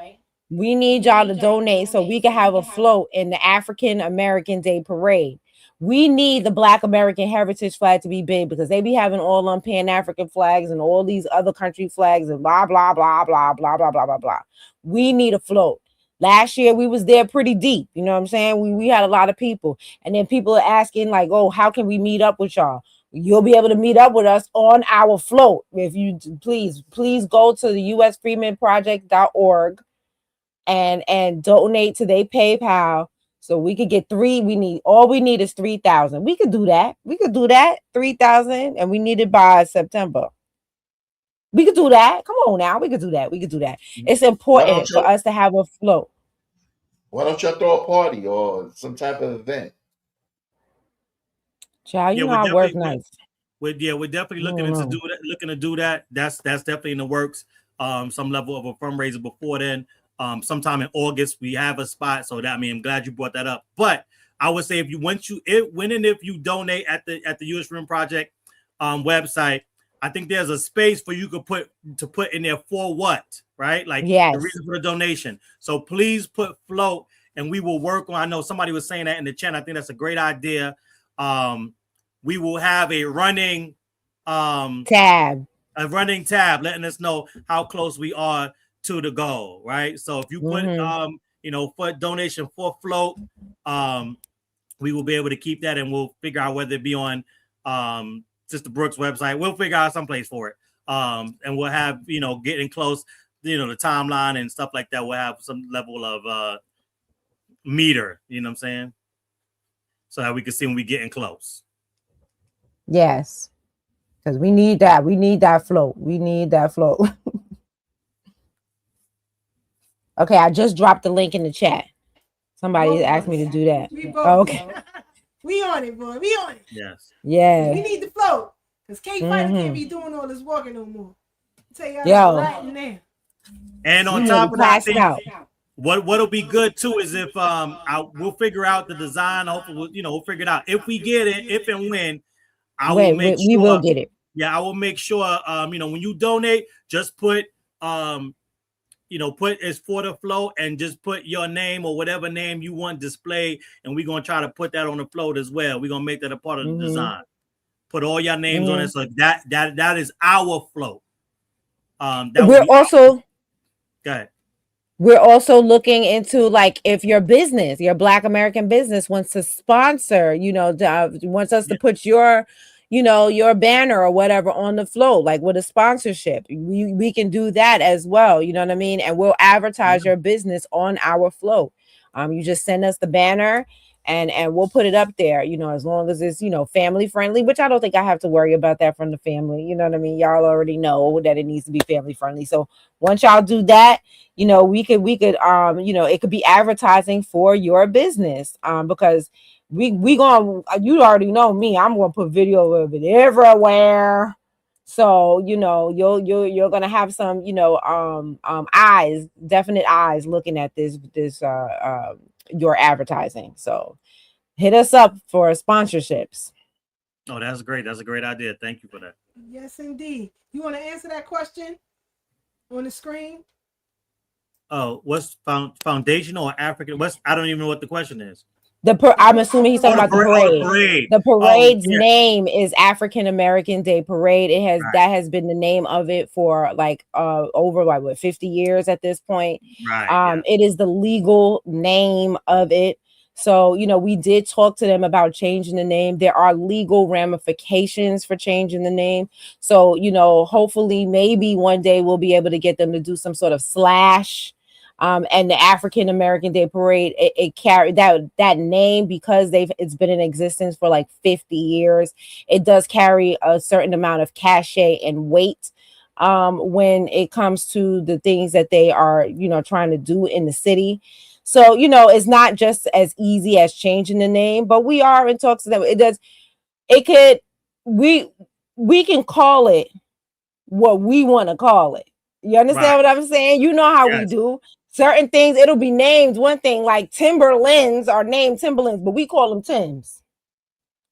We need y'all to donate so we can have a float in the African American Day Parade. We need the Black American Heritage flag to be big because they be having all them Pan-African flags and all these other country flags and blah, blah, blah, blah, blah, blah, blah, blah, blah. We need a float. Last year, we was there pretty deep. You know what I'm saying? We had a lot of people. And then people are asking like, oh, how can we meet up with y'all? You'll be able to meet up with us on our float. If you please go to the usfreemanproject.org and donate to their PayPal so we could get we need is 3,000. We could do that. 3,000, and we need it by September. We could do that. Come on now. We could do that. It's important for us to have a float. Why don't y'all throw a party or some type of event? Child, you know I work nights. We're definitely looking to do that. That's definitely in the works. Some level of a fundraiser before then. Sometime in August we have a spot. So that I'm glad you brought that up. But I would say if you donate at the US Freeman Project website, I think there's a space for you could put in there for what, right? Like the reason for the donation. So please put float, and we will work on. I know somebody was saying that in the chat. I think that's a great idea. We will have a running tab letting us know how close we are to the goal, right? So if you put for donation for float, we will be able to keep that, and we'll figure out whether it be on Sister Brooks' website. We'll figure out someplace for it, and we'll have getting close, the timeline and stuff like that. We'll have some level of meter, you know what I'm saying, so that we can see when we getting close. Yes, because we need that. We need that float. Okay, I just dropped the link in the chat. Somebody asked me to do that. Okay. We on it, boy. We on it. Yes. Yeah. We need the float. Because Fighter can't be doing all this walking no more. I'll tell y'all right now. And on top of that, What'll be good too is if we'll figure out the design. Hopefully, we'll figure it out. If we get it, if and when, I will make we sure. will get it. Yeah, I will make sure. When you donate, just put put it's for the float and just put your name or whatever name you want displayed, and we're gonna try to put that on the float as well. We're gonna make that a part of the design. Put all your names on it, so that is our float. We're also. Go ahead. We're also looking into, like, if your business, your Black American business wants to sponsor, wants us to put your, your banner or whatever on the float, like with a sponsorship, we can do that as well. You know what I mean? And we'll advertise your business on our float. You just send us the banner and we'll put it up there, as long as it's, family friendly, which I don't think I have to worry about that from the family. You know what I mean? Y'all already know that it needs to be family friendly. So once y'all do that, we could, it could be advertising for your business. Because we going, you already know me, I'm going to put video of it everywhere. So, you're going to have some, eyes, definite eyes looking at this, your advertising. So hit us up for sponsorships. Oh, that's great. That's a great idea. Thank you for that. Yes, indeed. You want to answer that question on the screen? Oh, what's foundational or African? I don't even know what the question is. I'm assuming he's talking about the parade. Parade. The parade's name is African American Day Parade. It has that has been the name of it for over 50 years at this point. Right. It is the legal name of it. So, we did talk to them about changing the name. There are legal ramifications for changing the name. So, hopefully maybe one day we'll be able to get them to do some sort of slash. And the African American Day Parade, it carried that name because it's been in existence for like 50 years. It does carry a certain amount of cachet and weight when it comes to the things that they are, trying to do in the city. So, it's not just as easy as changing the name, but we are in talks to them. We can call it what we want to call it. You understand what I'm saying? You know how we do. Certain things, it'll be named one thing, like Timberlands are named Timberlands, but we call them Tims.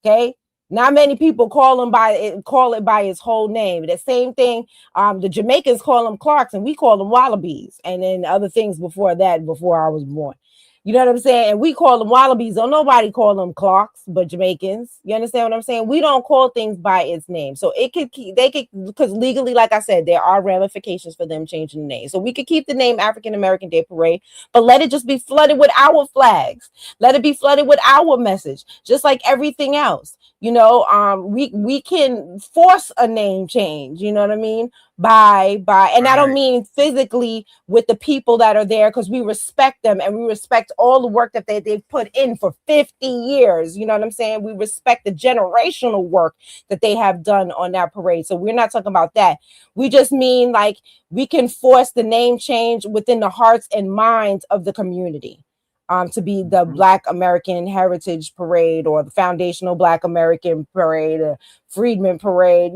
Okay. Not many people call it by its whole name. The same thing. The Jamaicans call them Clarks and we call them Wallabies. And then other things before that, before I was born. You know what I'm saying? And we call them Wallabies. Don't nobody call them Clarks, but Jamaicans. You understand what I'm saying? We don't call things by its name. So because legally, like I said, there are ramifications for them changing the name. So we could keep the name African American Day Parade, but let it just be flooded with our flags. Let it be flooded with our message, just like everything else. We can force a name change, you know what I mean? And I don't mean physically with the people that are there, because we respect them and we respect all the work that they've put in for 50 years. You know what I'm saying? We respect the generational work that they have done on that parade. So we're not talking about that. We just mean like we can force the name change within the hearts and minds of the community. To be the Black American Heritage Parade or the Foundational Black American Parade or Freedmen Parade,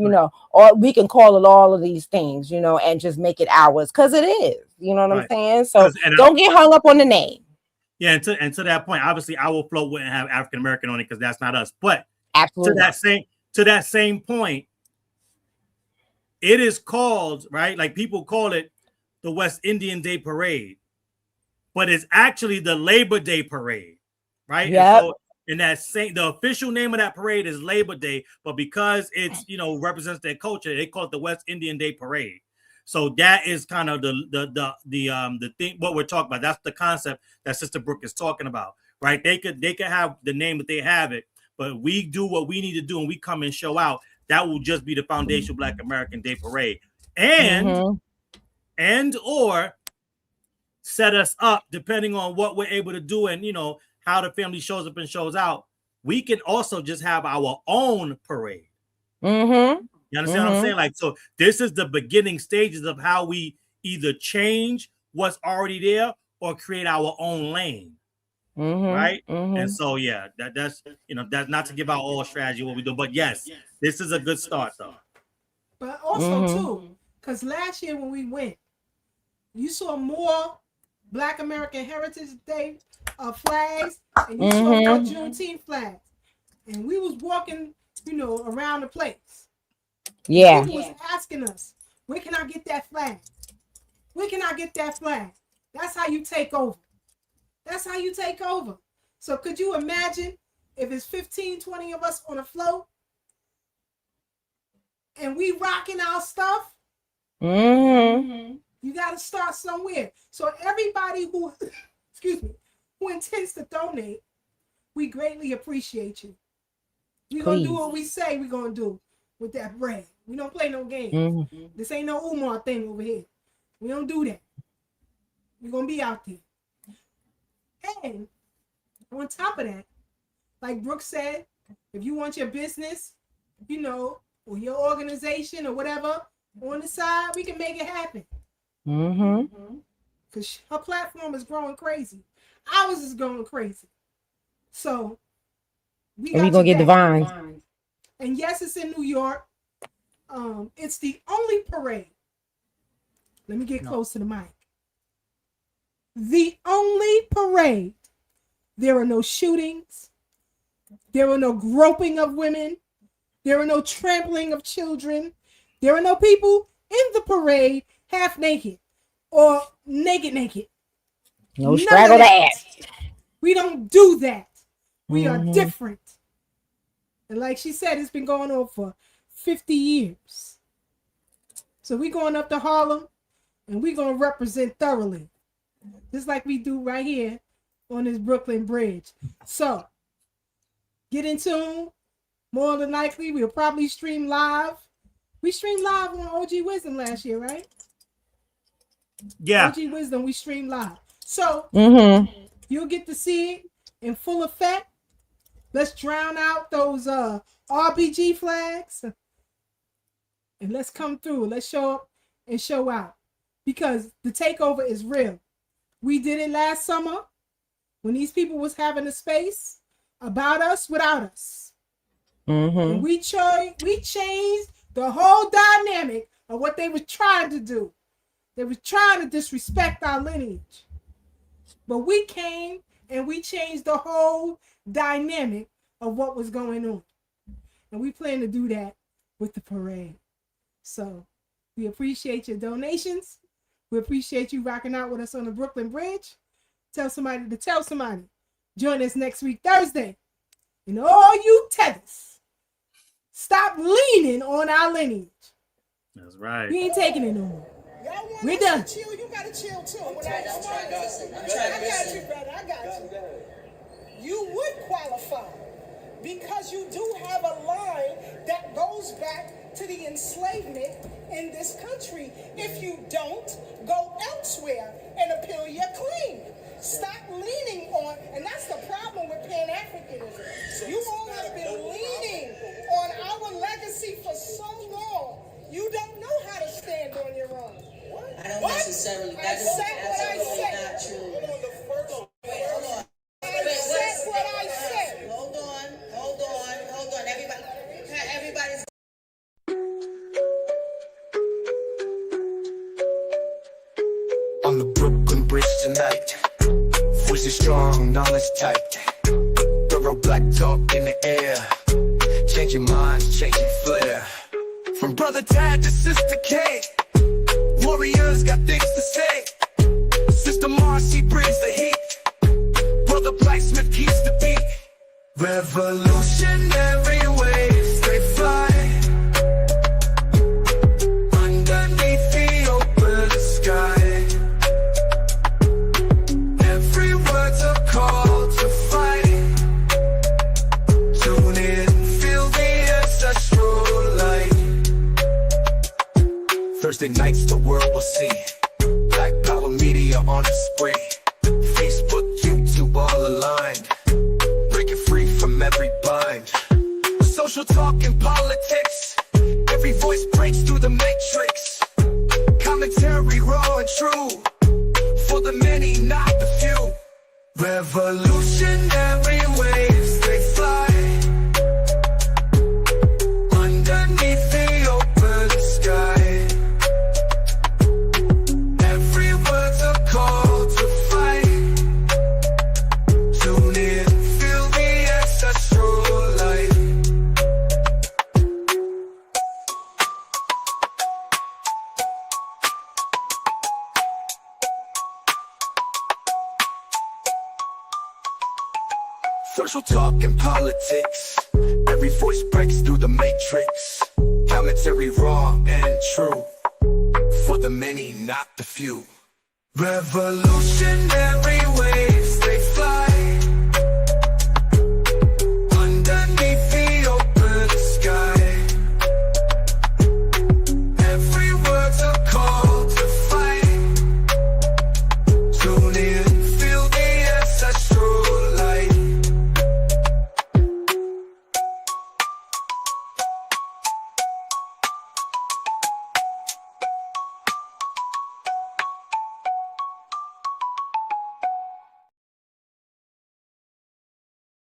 or we can call it all of these things, and just make it ours because it is, you know what I'm saying? So don't get hung up on the name. Yeah, and to that point, obviously our float wouldn't have African American on it because that's not us. But absolutely to that same point, it is called, right? Like people call it the West Indian Day Parade. But it's actually the Labor Day Parade, right? Yep. And so the official name of that parade is Labor Day, but because it's represents their culture, they call it the West Indian Day Parade. So that is kind of the thing what we're talking about. That's the concept that Sister Breuck is talking about, right? They could have the name that they have it, but we do what we need to do and we come and show out. That will just be the Foundational Black American Day Parade, and or set us up depending on what we're able to do and how the family shows up and shows out. We can also just have our own parade. You understand what I'm saying? Like, so this is the beginning stages of how we either change what's already there or create our own lane. Right. And so that's not to give out all strategy what we do, but yes, this is a good start though. But also too, because last year when we went, you saw more Black American Heritage Day flags, and you saw our Juneteenth flags. And we was walking, around the place. Yeah. People was asking us, where can I get that flag? Where can I get that flag? That's how you take over. That's how you take over. So could you imagine if it's 15, 20 of us on a float and we rocking our stuff? You got to start somewhere. So everybody who, who intends to donate, we greatly appreciate you. We're going to do what we say we're going to do with that bread. We don't play no games. This ain't no Umar thing over here. We don't do that. We're going to be out there. And on top of that, like Brooke said, if you want your business, or your organization or whatever on the side, we can make it happen. Because her platform is growing crazy. Ours is going crazy. So we going to get Divine. And yes, it's in New York. It's the only parade. Let me get close to the mic. The only parade. There are no shootings. There are no groping of women. There are no trampling of children. There are no people in the parade half naked or naked. No straggled ass. We don't do that. We are different. And like she said, it's been going on for 50 years. So we're going up to Harlem and we're going to represent thoroughly. Just like we do right here on this Brooklyn Bridge. So get in tune. More than likely, we'll probably stream live. We streamed live on OG Wisdom last year, right? Yeah. OG Wisdom, we streamed live. So you'll get to see it in full effect. Let's drown out those RBG flags. And let's come through. Let's show up and show out. Because the takeover is real. We did it last summer when these people was having a space about us without us. And we changed the whole dynamic of what they were trying to do. They were trying to disrespect our lineage. But we came and we changed the whole dynamic of what was going on. And we plan to do that with the parade. So we appreciate your donations. We appreciate you rocking out with us on the Brooklyn Bridge. Tell somebody to tell somebody. Join us next week, Thursday. And all you tethers, stop leaning on our lineage. That's right. We ain't taking it no more. We're done. Chill, you gotta chill too. I got you, brother. I got you. You would qualify because you do have a line that goes back to the enslavement in this country. If you don't, go elsewhere and appeal your claim. Stop leaning on, and that's the problem with Pan-Africanism. You all have been leaning on our legacy for so long. You don't know how to stand on your own. I don't necessarily. That is absolutely not true. Wait, hold on. I said what I said. Hold on. Everybody's. On the Brooklyn Bridge tonight, voices strong, knowledge tight. Thorough black talk in the air, changing minds, changing flair. From brother Tad to sister K, warriors got things to say. Sister Marcy brings the heat, brother Blacksmith keeps the beat. Revolutionary waves, they fly underneath the open sky. Every word's a call to fight. Tune in, feel the ancestral light. Thursday nights the world will see Black Power Media on the spree. Facebook, YouTube all aligned, breaking free from every bind. Social talk and politics, every voice breaks through the matrix. Commentary raw and true, for the many, not the few. Revolutionary waves, they fly underneath the open sky. Every word's a call to Social talk and politics, every voice breaks through the matrix. Commentary raw and true, for the many, not the few. Revolutionary waves, they fly